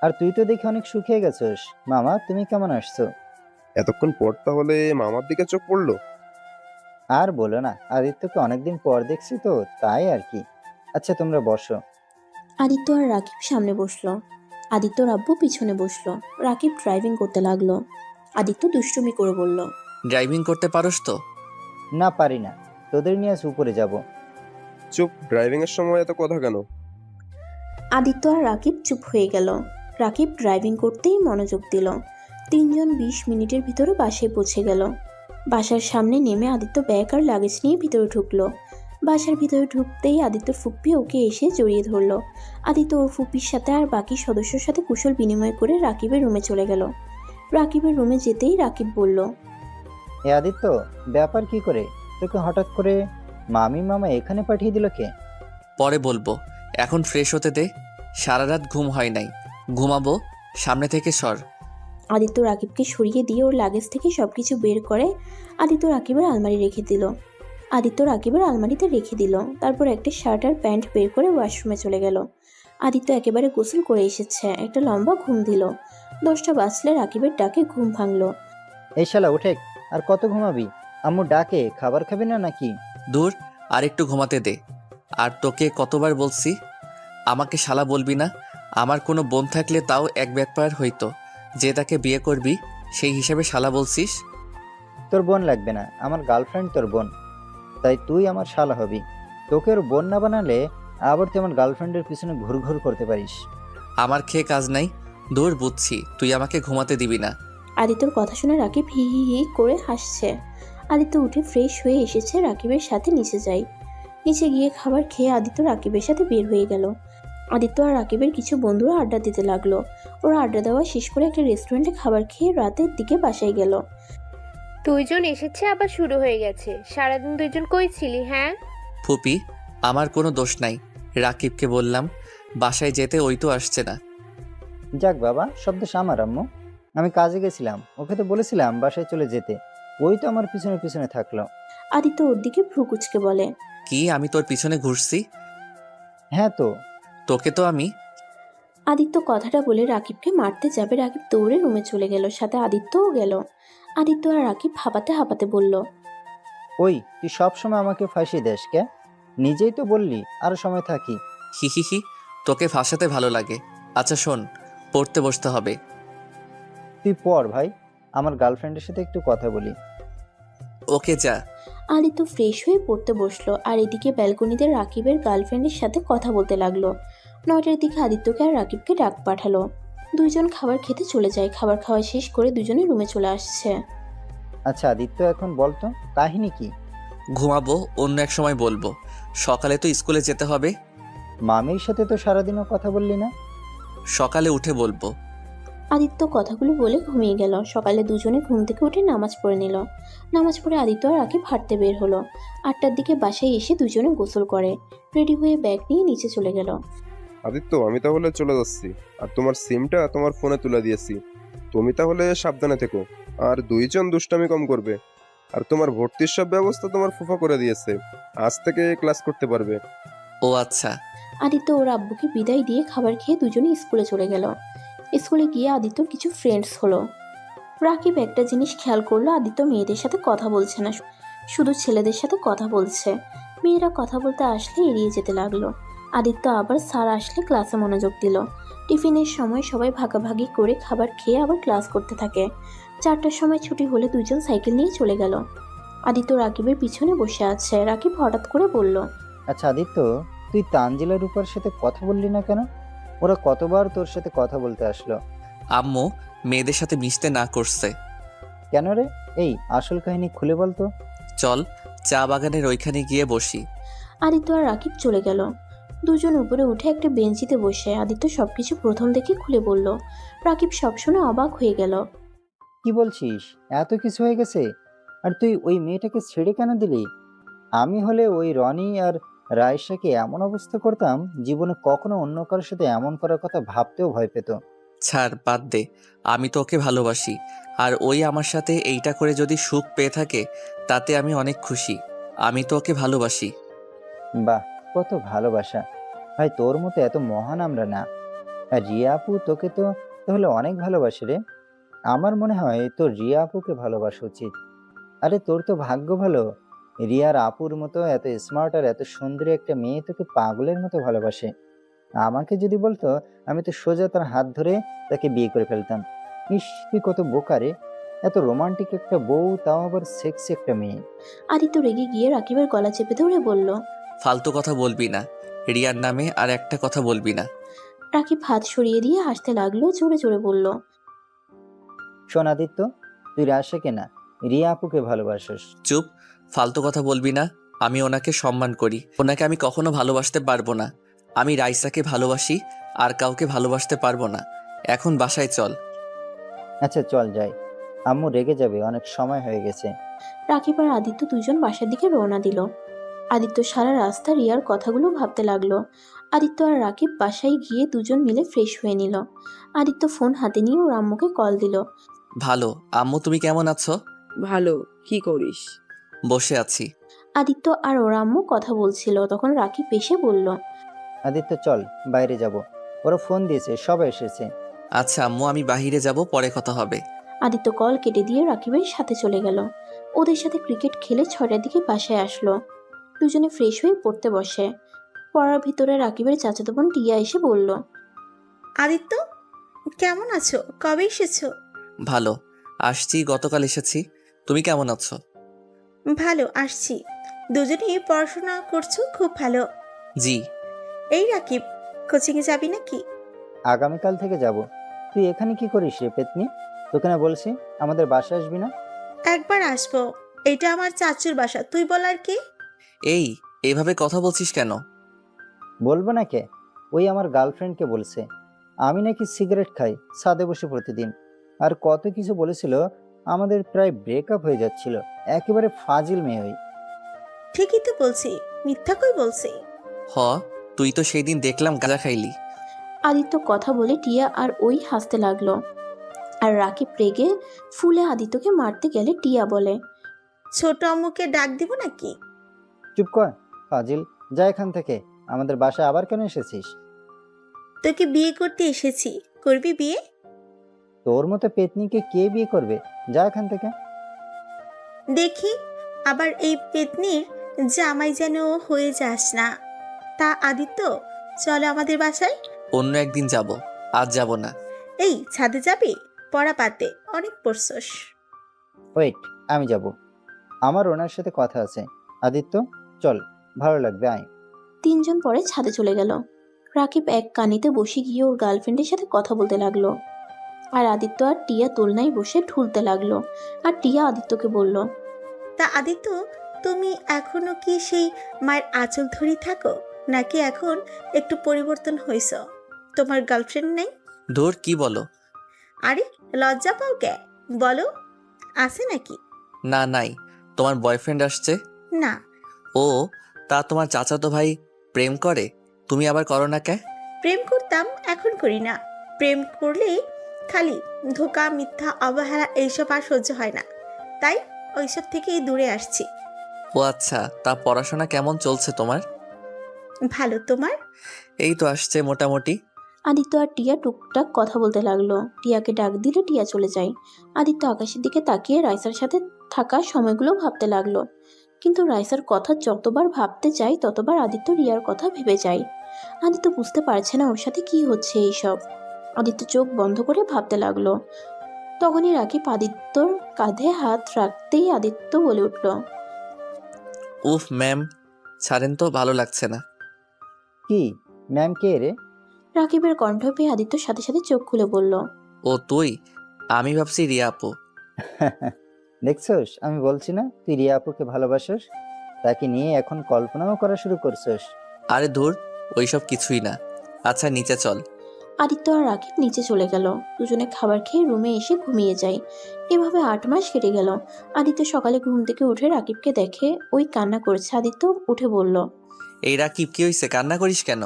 আর তুই তো দেখে অনেক শুকিয়ে গেছোস। মামা, তুমি কেমন আসছো? এতক্ষণ পর তাহলে মামার দিকে চোখ পড়লো। আর বলো না, আদিত্যকে অনেকদিন পর দেখছি তো, তাই আর কি। আচ্ছা, তোমরা বসো। আদিত্য আর রাকিব সামনে বসলো। আদিত্যর আব্বু পিছনে বসলো। রাকিব ড্রাইভিং করতে লাগলো। আদিত্য দুষ্টুমি করে বলল, ড্রাইভিং করতে পারোস তো? না, পারি না। তোদের নিয়ে আজ উপরে যাব। চুপ, ড্রাইভিং এর সময় এত কথা কেন? আদিত্য আর রাকিব চুপ হয়ে গেল। রাকিব ড্রাইভিং করতেই মনোযোগ দিল। 3জন 20 মিনিটের ভিতরে বাসায় পৌঁছে গেল। বাসার সামনে নেমে আদিত্য ব্যাগ আর লাগেজ নিয়ে ভিতরে ঢুকলো। বাসার ভিতরে ঢুকতেই আদিত্যর ফুপ্পি ওকে এসে জড়িয়ে ধরলো। আদিত্য ওর ফুপ্পির সাথে আর বাকি সদস্যর সাথে কুশল বিনিময় করে রাকিবের রুমে চলে গেল। রাকিবের রুমে যেতেই রাকিব বলল, এ আদিত্য, ব্যাপার কি করে? তোকে হঠাৎ করে মামা এখানে পাঠিয়ে দিল কে? পরে বলবো, এখন ফ্রেশ হতে দে। সারা রাত ঘুম হয় নাই, ঘুমাবো। সামনে থেকে সর। আদিত্য রাকিবকে সরিয়ে দিয়ে ওর লাগেজ থেকে সবকিছু বের করে আদিত্য রাকিবের আলমারি রেখে দিল। আদিত্য রাকিবের আলমারিতে রেখে দিল। তারপর একটা শার্ট আর প্যান্ট বের করে ওয়াশরুমে চলে গেল। আদিত্য একেবারে গোসল করে এসেছে, একটা লম্বা ঘুম দিল। 10টা বাজলে রাকিবের ডাকে ঘুম ভাঙলো। এই শালা, উঠে। আর কত ঘুমাবি? আম্মু ডাকে, খাবার খাবি না নাকি? দূর, আর একটু ঘুমাতে দে। আর তোকে কতবার বলছি আমাকে শালা বলবি না? আমার কোনো বোন থাকলে তাও এক ব্যাপার হইতো, যে তাকে বিয়ে করবি সেই হিসাবে শালা বলছিস। তোর বোন লাগবে না, আমার গার্লফ্রেন্ড তোর বোন, তাই তুই আমার শালা হবি। তোকে ওর বোন না বানালে আবার তুই আমার গার্লফ্রেন্ডের পিছনে ঘুরঘুর করতে পারিস। আমার খেয়ে কাজ নাই। দূর, বুঝছি তুই আমাকে ঘুমাতে দিবি না। আদিত্যর কথা শুনে রাকিব হি হি হি করে হাসছে। আদিত্য উঠে ফ্রেশ হয়ে এসেছে, রাকিবের সাথে নিচে যায়। নিচে গিয়ে খাবার খেয়ে আদিত্য রাকিবের সাথে বের হয়ে গেল। আদিত্য আর রাকিবের কিছু বন্ধুরা আড্ডা দিতে লাগলো। ওরা আড্ডা দেওয়া শেষ করে একটা রেস্টুরেন্টে খাবার খেয়ে রাতের দিকে বাসায় গেল। 2জন এসেছে, আবার শুরু হয়ে গেছে। সারাদিন 2জন কই ছিলি? হ্যাঁ, ফুপি, আমার কোনো দোষ নাই। রাকিবকে বললাম বাসায় যেতে, ওই তো আসছে না। যাক বাবা, সব দোষ আমার আম্মু। আমি কাজে গেছিলাম, ওকে তো বলেছিলাম বাসায় চলে যেতে, ওই তো আমার পিছনে পিছনে থাকলো। আদিত্য ওর দিকে ভ্রু কুচকে বলে, কি আমি তোর পিছনে ঘুরছি? হ্যাঁ তো। তোকে তো আমি। আদিত্য কথাটা বলে রাকিবকে মারতে যাবে। রাকিব দৌড়ে রুমে চলে গেল, সাথে আদিত্যও গেল। আদিত্য আর রাকিব হাঁপাতে হাঁপাতে বলল, ওই, তুই সবসময় আমাকে ফাঁসিয়ে দেস কে? নিজেই তো বললি আরো সময় থাকি। হি হি হি, তোকে ফাঁসাতে ভালো লাগে। আচ্ছা শোন, পড়তে বসতে হবে। তুই পড় ভাই, আমার গার্লফ্রেন্ডের সাথে একটু কথা বলি। ওকে যা। আদিত্য ফ্রেশ হয়ে পড়তে বসলো, আর এদিকে ব্যালকনিতে রাকিবের গার্লফ্রেন্ডের সাথে কথা বলতে লাগলো। 9টার দিকে আদিত্যকে আর রাকিবকে ডাক পাঠালো। 2জন খাবার খেতে চলে যায়। খাবার খাওয়া শেষ করে 2জনে রুমে চলে আসছে। আচ্ছা আদিত্য, এখন বলতো কাহিনী কি? ঘুমাবো, অন্য এক সময় বলবো। সকালে তো স্কুলে যেতে হবে। মামির সাথে তো সারাদিনও কথা বললি না। সকালে উঠে বলবো। আদিত্য কথাগুলো বলে ঘুমিয়ে গেল। সকালে 2জনে ঘুম থেকে উঠে নামাজ পড়ে নিল। নামাজ পড়ে আদিত্য আর রাকিব হাঁটতে বের হলো। 8টার দিকে বাসায় এসে 2জনে গোসল করে রেডি হয়ে ব্যাগ নিয়ে নিচে চলে গেল। আদিত্য, আমি তাহলে চলে যাচ্ছি, আর তোমার সিমটা তোমার ফোনে তুলে দিয়েছি। তুমি তাহলে সাবধানে থেকো, আর 2জন দুষ্টামি কম করবে। আর তোমার ভর্তির সব ব্যবস্থা তোমার ফুফা করে দিয়েছে, আজ থেকে ক্লাস করতে পারবে। ও আচ্ছা। আদিত্য ওর আব্বুকে বিদায় দিয়ে খাবার খেয়ে 2জনে স্কুলে চলে গেল। স্কুলে গিয়ে আদিত্য কিছু ফ্রেন্ডস হলো। রাকিব একটা জিনিস খেয়াল করলো, আদিত্য মেয়েদের সাথে কথা বলছে না, শুধু ছেলেদের সাথে কথা বলছে। মেয়েরা কথা বলতে আসলে এড়িয়ে যেতে লাগলো। আদিত্য আবার স্যার আসলে ক্লাসে মনোযোগ দিল। টিফিনের সময় সবাই ভাগাভাগি করে খাবার খেয়ে আবার ক্লাস করতে থাকে। 4টার সময় ছুটি হলে 2জন সাইকেল নিয়ে চলে গেল। আদিত্য রাকিবের পিছনে বসে আছে। রাকিব হঠাৎ করে বলল, আচ্ছা আদিত্য, তুই তানজিলা রূপার সাথে কথা বললি না কেন? ওরা কতবার তোর সাথে কথা বলতে আসলো? আম্মু মেয়েদের সাথে মিশতে না করছে। কেন রে? এই আসল কাহিনী খুলে বলতো। চল চা বাগানের ওইখানে গিয়ে বসি। আদিত্য আর রাকিব চলে গেল। দুজন উপরে উঠে একটা বেঞ্চিতে বসে আদিত্য সবকিছু প্রথম থেকে খুলে বলল। রাকিব সব শুনে অবাক হয়ে গেল। কি বলছিস? এত কিছু হয়ে গেছে? আর তুই ওই মেয়েটাকে ছেড়ে কেন দিলি? আমি হলে ওই রনি আর রায়শাকে এমন অবস্থা করতাম, জীবনে কখনো অন্য কারোর সাথে এমন করার কথা ভাবতেও ভয় পেত। ছাড়, বাদ দে। আমি তো ওকে ভালোবাসি, আর ওই আমার সাথে এইটা করে যদি সুখ পেয়ে থাকে তাতে আমি অনেক খুশি। আমি তো ওকে ভালোবাসি। বাহ, কত ভালোবাসা! ভাই, তোর মতো এত মহান আমরা না। আর রিয়া আপু তোকে তো তাহলে অনেক ভালোবাসে রে। আমার মনে হয় তোর রিয়া আপুকে ভালোবাসা উচিত। আরে তোর তো ভাগ্য ভালো, রিয়ার আপুর মতো এত স্মার্ট আর এত সুন্দরী একটা মেয়ে তোকে পাগলের মতো ভালোবাসে। আমাকে যদি বলতো, আমি তো সোজা তার হাত ধরে তাকে বিয়ে করে ফেলতাম। ইস, তুই কত বোকা রে! এত রোমান্টিক একটা বউ, তাও আবার সেক্সি একটা মেয়ে। আদিত্য রেগে গিয়ে রাকিবের গলা চেপে ধরে বলল। ফালতু কথা বলবি না, রিয়ার নামে আর একটা কথা বলবি না। রাকিব হাত সরিয়ে দিয়ে হাসতে লাগলো, জোরে জোরে বলল। শোন আদিত্য, তুই রাশাকে না, রিয়া আপুকে ভালোবাসিস। চুপ, ফালতু কথা বলবি না। আমি ওনাকে সম্মান করি, ওনাকে আমি কখনো ভালোবাসতে পারবো না। আমি রাইসাকে ভালোবাসি, আর কাউকে ভালোবাসতে পারবো না। এখন বাসায় চল। আচ্ছা চল যাই, আম্মু রেগে যাবে, অনেক সময় হয়ে গেছে। রাকিব আর আদিত্য দুজন বাসার দিকে রওনা দিল। আদিত্য সারা রাস্তা রিয়ার কথাগুলো ভাবতে লাগলো। আদিত্য আর রাকিব বাসায় গিয়ে দুজন মিলে ফ্রেশ হয়ে নিল। আদিত্য ফোন হাতে নিয়ে ওর আম্মুকে কল দিল। ভালো। আম্মু তুমি কেমন আছো? ভালো। কি করিস? বসে আছি। আদিত্য আর ওর আম্মু কথা বলছিল, তখন রাকিব এসে বলল। আদিত্য চল, বাইরে যাব। ওরা ফোন দিয়েছে, সবাই এসেছে। আচ্ছা আম্মু, আমি বাহিরে যাব, পরে কথা হবে। আদিত্য কল কেটে দিয়ে রাকিবের সাথে চলে গেল। ওদের সাথে ক্রিকেট খেলে 6টার দিকে বাসায় আসলো। দুজনে ফ্রেশ হয়ে পড়তে বসে। পড়ার ভিতরে রাকিবের চাচাতো বোন টিয়া এসে বলল। আদিত্য, কেমন আছো? কবে এসেছো? ভালো। আসছি, গতকাল এসেছি। তুমি কেমন আছো? ভালো, আসছি। দুজনেই পড়াশোনা করছো, খুব ভালো। জি। এই রাকিব, কোচিংয়ে যাবি নাকি? আগামীকাল থেকে যাব। তুই এখানে কি করিস রে পেতনি? তোকে না বলছি আমাদের বাসায় আসবি না? একবার আসবো। এটা আমার চাচুর বাসা, তুই বলার কি? এই, এভাবে কথা বলছিস কেন? বলবো না কে? ওই আমার গার্লফ্রেন্ডকে বলছে আমি নাকি সিগারেট খাই ছাদে বসে প্রতিদিন, আর কত কিছু বলেছিল। আমাদের প্রায় ব্রেকআপ হয়ে যাচ্ছিল। একেবারে ফাজিল মেয়ে ওই। ঠিকই তো বলছি, মিথ্যা কই বলছি? হ, তুই তো সেই দিন দেখলাম গাঁজা খাইলি। আদিত্য কথা বলে টিয়া আর ওই হাসতে লাগলো। আর রাকিব রেগে ফুলে আদিত্যকে মারতে গেলে টিয়া বলে। ছোট আম্মুকে ডাক দিব নাকি? চুপ কর ফাজিল, যা এখান থেকে। আমাদের বাসায় আবার কেন এসেছিস? তোকে বিয়ে করতে এসেছি, করবি বিয়ে? তোর মতো পেতনিকে কে বিয়ে করবে? যা এখান থেকে। দেখি আবার এই পেতনির জামাই যেন হয়ে যাস না। তা আদিত্য, চলো আমাদের বাসায়। অন্য একদিন যাব, আজ যাব না। এই ছাদে যাবি? পড়া পাতে অনেক পড়ছস। ওয়েট, আমি যাব। আমার ওনার সাথে কথা আছে। আদিত্য চল, ভালো লাগবে, আয়। তিনজন পরে ছাদে চলে গেল। রাকিব এক কানিতে বসে গিয়ে ওর গার্লফ্রেন্ডের সাথে কথা বলতে লাগলো। আর আদিত্য আর টিয়া দোলনায় বসে ঠুলতে লাগলো। আর টিয়া আদিত্যকে বলল। তা আদিত্য, তুমি এখনো কি সেই মায়ের আঁচল ধরি থাকো, নাকি এখন একটু পরিবর্তন হয়েছ? তোমার গার্লফ্রেন্ড নেই? ধুর, কি বলো? আরে লজ্জা পাও কে? বলো, আছে নাকি? না, নাই। তোমার বয়ফ্রেন্ড আসছে? না। ও, তা তোমার চাচাতো ভাই প্রেম করে? তুমি আবার করো না কে? প্রেম করতাম, এখন করি না। প্রেম করলে খালি ধোকা, মিথ্যা, অবহেলা এইসব আর সহ্য হয় না, তাই ওইসব থেকেই দূরে আসছি। ও আচ্ছা, তা পড়াশোনা কেমন চলছে তোমার? ভালো, তোমার? এই তো আসছে মোটামুটি। আদিত্য আর টিয়া টুকটাক কথা বলতে লাগলো। টিয়াকে ডাক দিলে টিয়া চলে যায়। আদিত্য আকাশের দিকে তাকিয়ে রাইসার সাথে থাকা সময়গুলো ভাবতে লাগলো। কিন্তু রাইসার কথা যতবার ভাবতে চায় ততবার আদিত্য রিয়ার কথা ভেবে যায়। আদিত্য বুঝতে পারছে না ওর সাথে কি হচ্ছে এইসব। আদিত্য চোখ বন্ধ করে ভাবতে লাগলো। তখনই রাকিব আদিত্যর কাঁধে হাত রাখতেই আদিত্য বলে উঠল। উফ ম্যাম, ছাড়েন তো, ভালো লাগছে না। কি ম্যাম, কে রে? রাকিবের কণ্ঠ পেয়ে আদিত্যর সাথে সাথে চোখ খুলে বলল। ও তুই? আমি ভাবছি রিয়া আপু। দেখছোস, আমি বলছি না তুই রিয়া আপুকে ভালোবাসিস। তাকে নিয়ে এখন কল্পনাও করা শুরু করছস? আরে ধুর, ওইসব কিছুই না। আচ্ছা নিচে চল। আদিত্য আর রাকিব নিচে চলে গেল। দুজনে খাবার খেয়ে রুমে এসে ঘুমিয়ে যায়। এভাবে 8 মাস কেটে গেল। আদিত্য সকালে ঘুম থেকে উঠে রাকিবকে দেখে ওই কান্না করছে। আদিত্য উঠে বলল, এই রাকিব, কি হইছে? কান্না করিস কেন?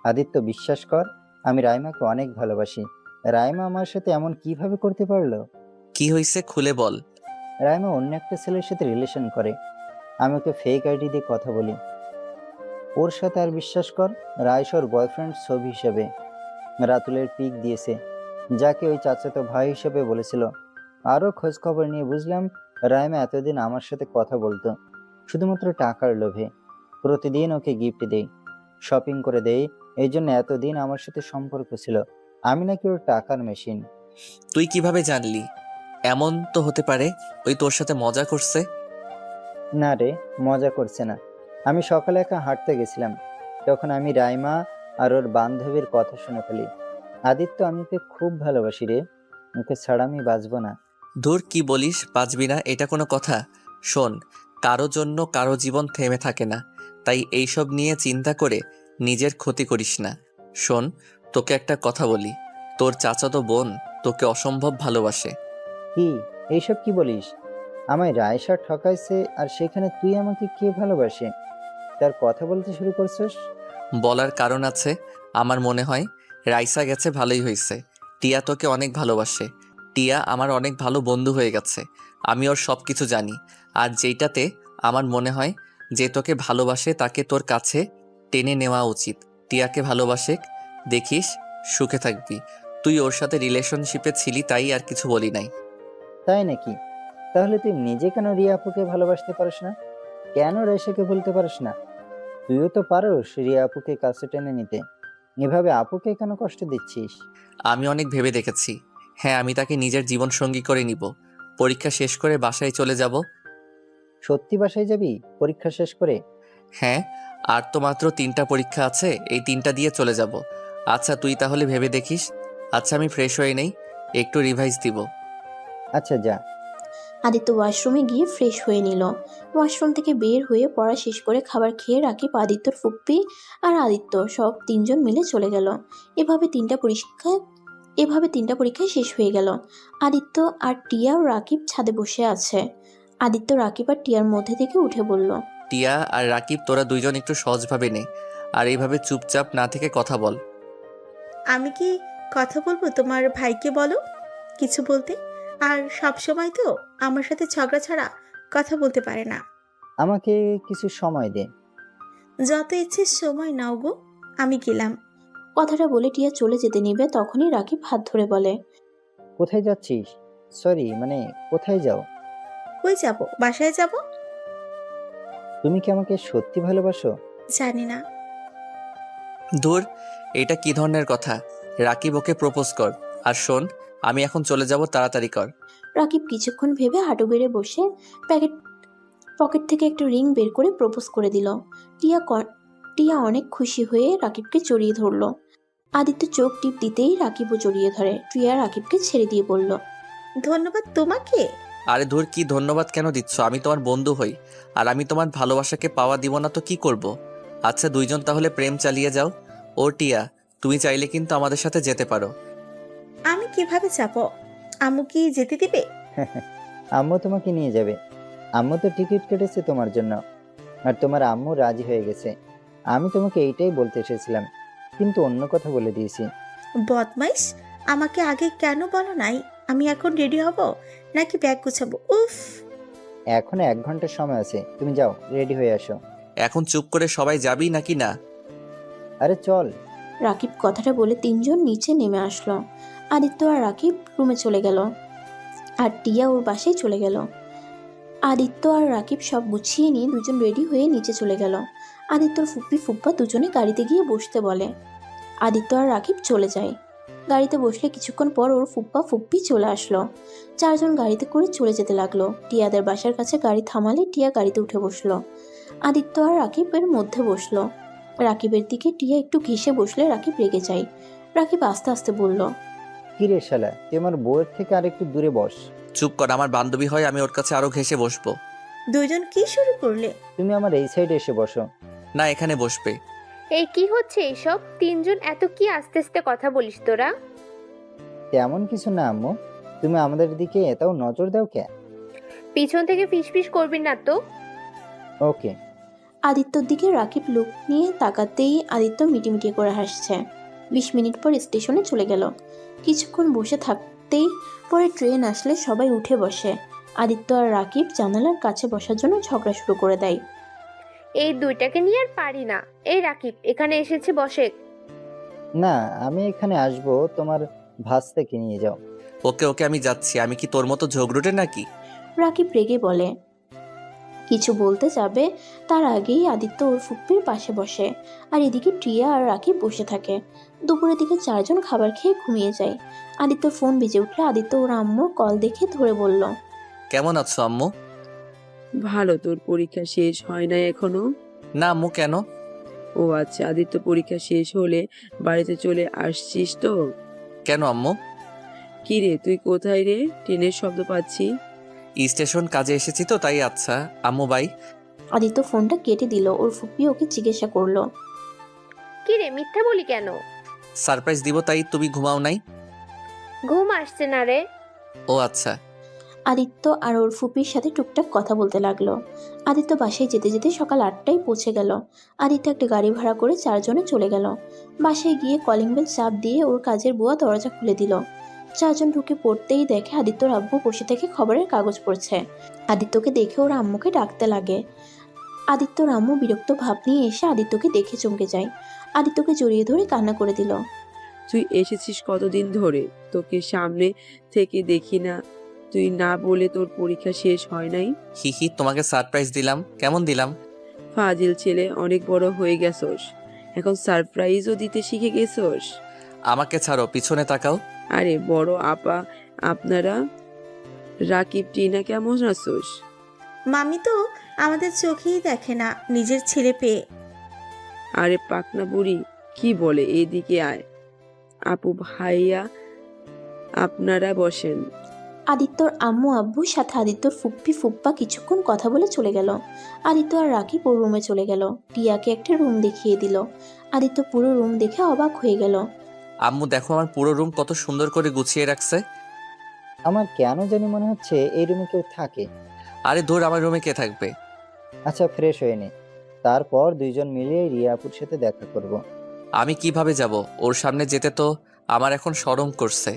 আদিত্য, বিশ্বাস কর, আমি রাইমাকে অনেক ভালোবাসি। রাইমা আমার সাথে এমন কিভাবে করতে পারলো? কি হইছে খুলে বল। রাইমা অন্য একটা ছেলের সাথে রিলেশন করে। আমি ওকে ফেক আইডি দিয়ে কথা বলি ওর সাথে। আর বিশ্বাস কর, রাইস ওর বয়ফ্রেন্ড ছবি হিসেবে রাতুলের পিক দিয়েছে, যাকে ওই চাচাতো ভাই হিসেবে বলেছিল। আরও খোঁজ খবর নিয়ে বুঝলাম রাইমা এতদিন আমার সাথে কথা বলতো শুধুমাত্র টাকার লোভে। প্রতিদিন ওকে গিফট দেই, শপিং করে দেই, এই জন্য এতদিন আমার সাথে সম্পর্ক ছিল। আমি নাকি ওর টাকার মেশিন। তুই কিভাবে জানলি? এমন তো হতে পারে ওই তোর সাথে মজা করছে। না রে, মজা করছে না। আমি সকালে একা হাঁটতে গেছিলাম, তখন আমি রাইমা আর ওর বান্ধবীর কথা শুনে ফেলি। আদিত্য, আমি ওকে খুব ভালোবাসি রে, ওকে ছাড়া আমি বাঁচবো না। ধুর, কি বলিস? বাঁচবি না? এটা কোনো কথা? শোন, কারো জন্য কারো জীবন থেমে থাকে না, তাই এইসব নিয়ে চিন্তা করে নিজের ক্ষতি করিস না। শোন, তোকে একটা কথা বলি, তোর চাচাতো বোন তোকে অসম্ভব ভালোবাসে। কি এইসব কি বলিস? আমায় রায়সা ঠকাইছে, আর সেখানে তুই আমাকে কে ভালোবাসে তার কথা বলতে শুরু করছিস? বলার কারণ আছে। আমার মনে হয় রাইসা গেছে ভালোই হয়েছে। টিয়া তোকে অনেক ভালোবাসে। টিয়া আমার অনেক ভালো বন্ধু হয়ে গেছে। আমি ওর সব কিছু জানি। আর যেইটাতে আমার মনে হয় যে তোকে ভালোবাসে তাকে তোর কাছে টেনে নেওয়া উচিত। টিয়াকে ভালোবাসে, দেখিস সুখে থাকবি। তুই ওর সাথে রিলেশনশিপে ছিলি, তাই আর কিছু বলি নাই। তাই নাকি? তাহলে তুই নিজে কেন রিয়া আপুকে ভালোবাসতে পারিস না? কেন রায়সাকে ভুলতে পারিস না? তুইও তো পারোস রিয়া আপুকে কাছে টেনে নিতে। এভাবে আপুকে কেন কষ্ট দিচ্ছিস? আমি অনেক ভেবে দেখেছি। হ্যাঁ, আমি তাকে নিজের জীবন সঙ্গী করে নিব। পরীক্ষা শেষ করে বাসায় চলে যাব। সত্যি বাসায় যাবি পরীক্ষা শেষ করে? হ্যাঁ, আর তো মাত্র 3টা পরীক্ষা আছে, এই 3টা দিয়ে চলে যাব। আচ্ছা তুই তাহলে ভেবে দেখিস। আচ্ছা আমি ফ্রেশ হয়ে নেই, একটু রিভাইজ দিব। আচ্ছা যা। আদিত্য ওয়াশরুমে গিয়ে ফ্রেশ হয়ে নিল। ওয়াশরুম থেকে বের হয়ে পড়া শেষ করে খাবার খেয়ে রাকিব, আদিত্যর ফুপ্পি আর আদিত্য সব 3জন মিলে চলে গেল। এভাবে তিনটা পরীক্ষায় শেষ হয়ে গেল। আদিত্য আর টিয়া ও রাকিব ছাদে বসে আছে। আদিত্য রাকিব আর টিয়ার মধ্যে থেকে উঠে বলল, টিয়া আর রাকিব, তোরা দুইজন একটু সহজভাবে নে, আর এইভাবে চুপচাপ না থেকে কথা বল। আমি কি কথা বলবো? তোমার ভাইকে বলো কিছু বলতে। আর সব সময় তো আমার সাথে ঝগড়া ছাড়া কথা বলতে পারে না। আমাকে কিছু সময় দে। যত ইচ্ছে সময় নাও গো, আমি গেলাম। কথাটা বলে টিয়া চলে যেতে নিবে, তখনই রাকিব হাত ধরে বলে, কোথায় যাচ্ছিস? সরি, মানে কোথায় যাও? কই যাব? বাসায় যাব। তুমি কি আমাকে সত্যি ভালোবাসো? জানি না। দূর, এটা কি ধরনের কথা? রাকিব, ওকে প্রপোজ কর। আর শোন, আমি এখন চলে যাব, তাড়াতাড়ি কর। রাকিব কিছুক্ষণ ভেবে হাঁটু গেড়ে বসে পকেট থেকে একটা রিং বের করে প্রপোজ করে দিল। টিয়া অনেক খুশি হয়ে রাকিবকে জড়িয়ে ধরলো। আদিত্য চোখ টিপ দিতেই রাকিবও জড়িয়ে ধরে। টিয়া রাকিবকে ছেড়ে দিয়ে বলল, ধন্যবাদ তোমাকে। আরে ধুর, কি ধন্যবাদ কেন দিচ্ছ? আমি তোমার বন্ধু হই, আর আমি তোমার ভালোবাসাকে পাওয়া দিব না তো কি করব? আচ্ছা দুইজন তাহলে প্রেম চালিয়ে যাও। ও টিয়া, তুমি চাইলে কিন্তু আমাদের সাথে যেতে পারো। আমি কিভাবে যাব? আম্মু কি যেতে দিবে? আম্মু তোমাকে নিয়ে যাবে। আম্মু তো টিকিট কেটেছে তোমার জন্য, আর তোমার আম্মু রাজি হয়ে গেছে। আমি তোমাকে এইটাই বলতে এসেছিলাম, কিন্তু অন্য কথা বলে দিয়েছি। বদমাইশ, আমাকে আগে কেন বলো নাই? আমি এখন রেডি হব নাকি ব্যাগ গুছাবো? উফ। এখনো 1 ঘন্টার সময় আছে, তুমি যাও রেডি হয়ে আসো। এখন চুপ করে সবাই যাবি নাকি না? আরে চল। রাকিব কথাটা বলে 3জন নিচে নেমে আসলো। আদিত্য আর রাকিব রুমে চলে গেল, আর টিয়া ওর বাসায় চলে গেল। আদিত্য আর রাকিব সব গুছিয়ে নিয়ে দুজন রেডি হয়ে নিচে চলে গেল। আদিত্যর ফুপ্পি ফুপ্পা দুজনে গাড়িতে গিয়ে বসতে বলে। আদিত্য আর রাকিব চলে যায়। গাড়িতে বসলে কিছুক্ষণ পর ওর ফুপ্পা ফুপ্পি চলে আসলো। 4জন গাড়িতে করে চলে যেতে লাগলো। টিয়াদের বাসার কাছে গাড়ি থামালে টিয়া গাড়িতে উঠে বসলো। আদিত্য আর রাকিবের মধ্যে বসলো। রাকিবের দিকে টিয়া একটু ঘেঁষে বসলে রাকিব রেগে যায়। রাকিব আস্তে আস্তে বলল, কি রে শালা, তুই আমার বউয়ের থেকে আর একটু দূরে বস। চুপ কর, আমার বান্ধবী হয়, আমি ওর কাছে আরো ঘেঁষে বসবো। দুইজন কি শুরু করলে? তুমি আমার এই সাইডে এসে বসো। না, এখানে বসবে। এই কি হচ্ছে এইসব? তিনজন এত কি আস্তে আস্তে কথা বলিস তোরা? তেমন কিছু না আম্মু, তুমি আমাদের দিকে এটাও নজর দাও কে? পিছন থেকে ফিসফিস করবি না তো। ওকে। আদিত্যর দিকে রাকিব লুক নিয়ে তাকাতেই আদিত্য মিটিমিটি করে হাসছে। 20 মিনিট পর স্টেশনে চলে গেল। কিছুক্ষণ বসে থাকতেই পরে ট্রেন আসলে সবাই উঠে বসে। আদিত্য আর রাকিব জানালার কাছে বসার জন্য ঝগড়া শুরু করে দেয়। এই দুইটাকে নিয়ে আর পারি না। এই রাকিব এখানে এসেছে, বসে। না, আমি এখানে আসবো, তোমার ভাস্তাকে নিয়ে যাও। ওকে ওকে, আমি যাচ্ছি। আমি কি তোর মতো ঝগড়ুটে নাকি? রাকিব রেগে বলে। কিছু বলতে যাবে তার আগেই আদিত্য ওর ফুপ্পির পাশে বসে। আর এদিকে টিয়া আর রাকিব বসে থাকে। দুপুরের দিকে 4 জন খাবার খেয়ে ঘুমিয়ে যায়। আদিত্যর ফোন বেজে উঠলে আদিত্য ওর আম্মুর কল দেখে ধরে বলল, কেমন আছো আম্মু? ভালো, তোর পরীক্ষা শেষ হয় নাই এখনো? না আম্মু, কেন? ও আচ্ছা, আদিত্য পরীক্ষা শেষ হলে বাড়িতে চলে আসছিস তো? কেন আম্মু? কি রে, তুই কোথায় রে? ট্রেনের শব্দ পাচ্ছি। স্টেশন কাজে এসেছি তো তাই। আচ্ছা আম্মু, বাই। আদিত্য ফোনটা কেটে দিল। ওর ফুপ্পি ওকে জিজ্ঞাসা করলো, কি রে, মিথ্যা বলি কেন? সারপ্রাইজ দিব তাই। তুমি ঘুমাও নাই? ঘুম আসছে না রে। ও আচ্ছা। আদিত্য আর ওর ফুপির সাথে টুকটাক কথা বলতে লাগলো। আদিত্য বাসায় যেতে যেতে সকাল 8টায় পৌঁছে গেল। আদিত্য একটা গাড়ি ভাড়া করে 4 জনে চলে গেল। বাসায় গিয়ে কলিং বেল চাপ দিয়ে ওর কাজের বুয়া দরজা খুলে দিল। 4 জন ঢুকে পড়তেই দেখে আদিত্যর আব্বু বসে থেকে খবরের কাগজ পড়ছে। আদিত্যকে দেখে ওর আম্মুকে ডাকতে লাগে। আদিত্যর আম্মু বিরক্ত ভাব নিয়ে এসে আদিত্যকে দেখে চমকে যায়। আদিত্যকে জড়িয়ে ধরে কান্না করে দিল। তুই এসেছিস কতদিন ধরে? তোকে সামনে থেকে দেখি না। তুই না বলে তোর পরীক্ষা শেষ হয় নাই? হিহি, তোমাকে সারপ্রাইজ দিলাম। কেমন দিলাম? ফাজিল ছেলে, অনেক বড় হয়ে গেছস, এখন সারপ্রাইজও দিতে শিখে গেছস। আমাকে ছাড়ো, পিছনে তাকাও। আরে বড় আপা, আপনারা রাকিব টিনা কেমন আছোস? মামি তো আমাদের চোখেই দেখে না নিজের ছেলে পেয়ে। আরে পাকনা বুড়ি কি বলে, এদিকে আয়। আপু ভাইয়া, আপনারা বসেন। আদিত্যর আম্মু আব্বুর সাথে আদিত্যর ফুপ্পি ফুপ্পা কিছুক্ষণ কথা বলে চলে গেল। আদিত্য আর রাকিব ওর রুমে চলে গেল। টিয়াকে একটা রুম দেখিয়ে দিল। আদিত্য পুরো রুম দেখে অবাক হয়ে গেল। আম্মু দেখো, আমার পুরো রুম কত সুন্দর করে গুছিয়ে রাখছে। আমার কেন জানি মনে হচ্ছে এই রুমে কেউ থাকে। আরে ধুর, আমার রুমে কে থাকবে? আচ্ছা, ফ্রেশ হয়ে নে, তারপর দুইজন মিলে রিয়া আপুর সাথে দেখা করব। আমি কিভাবে যাব? ওর সামনে যেতে তো আমার এখন শরম করছে।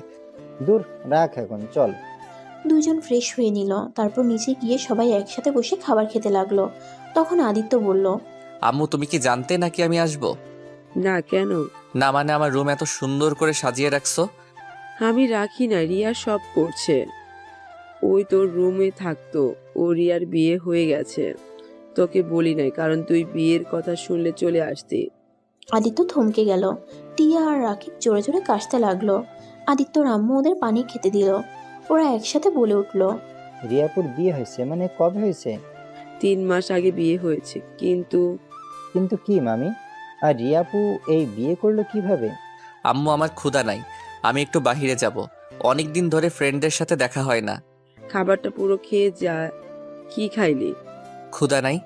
দূর রাখ, এখন চল। 2 জন ফ্রেশ হয়ে নিল। তারপর নিচে গিয়ে সবাই একসাথে বসে খাবার খেতে লাগলো। তখন আদিত্য বলল, আম্মু তুমি কি জানতে নাকি আমি আসব? না, কেন? না মানে আমার রুম এত সুন্দর করে সাজিয়ে রাখছো। আমি রাখি না, রিয়া সব করছে। ওই তোর রুমে থাকতো, ও রিয়ার বিয়ে হয়ে গেছে। তোকে বলি নাই, কারণ তুই বিয়ের কথা শুনলে চলে আসতি। আদিত্য থমকে গেল। টিয়া আর রাকিব জোরে জোরে কাশতে লাগলো। আদিত্যর আম্মু ওদের পানি খেতে দিল। ওরা একসাথে বলে উঠল, রিয়াপুর বিয়ে হয়েছে? মানে কবে হয়েছে? 3 মাস আগে বিয়ে হয়েছে। কিন্তু কিন্তু কি মামি? আর রিয়াপু এই বিয়ে করলো কিভাবে? আম্মু আমার ক্ষুধা নাই, আমি একটু বাহিরে যাব। অনেক দিন ধরে ফ্রেন্ডদের সাথে দেখা হয় না। খাবারটা পুরো খেয়ে যা। কি খাইলি? ক্ষুধা নাই।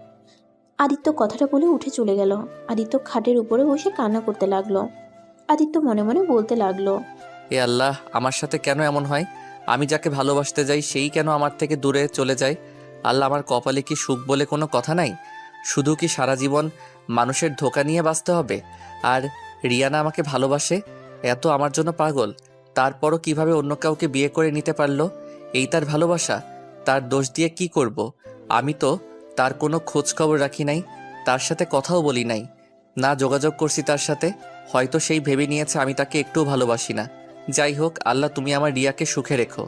আদিত্য কথাটা বলে উঠে চলে গেল। আদিত্য খাটের উপরে বসে কান্না করতে লাগলো। আদিত্য মনে মনে বলতে লাগলো, এ আল্লাহ, আমার সাথে কেন এমন হয়? আমি যাকে ভালোবাসতে যাই সেই কেন আমার থেকে দূরে চলে যায়? আল্লাহ, আমার কপালে কি সুখ বলে কোনো কথা নাই? শুধু কি সারা জীবন মানুষের ধোঁকা নিয়ে বাঁচতে হবে? আর রিয়ানা আমাকে ভালোবাসে, এত আমার জন্য পাগল, তারপরও কিভাবে অন্য কাউকে বিয়ে করে নিতে পারলো? এই তার ভালোবাসা? তার দোষ দিয়ে কি করব? আমি তো তার কোনো খোঁজ খবর রাখি নাই, তার সাথে কথাও বলি নাই, না যোগাযোগ করছি তার সাথে। হয়তো সেই ভেবে নিয়েছে আমি তাকে একটুও ভালোবাসি না। যাই হোক, আল্লাহ তুমি আমার রিয়াকে সুখে রেখো।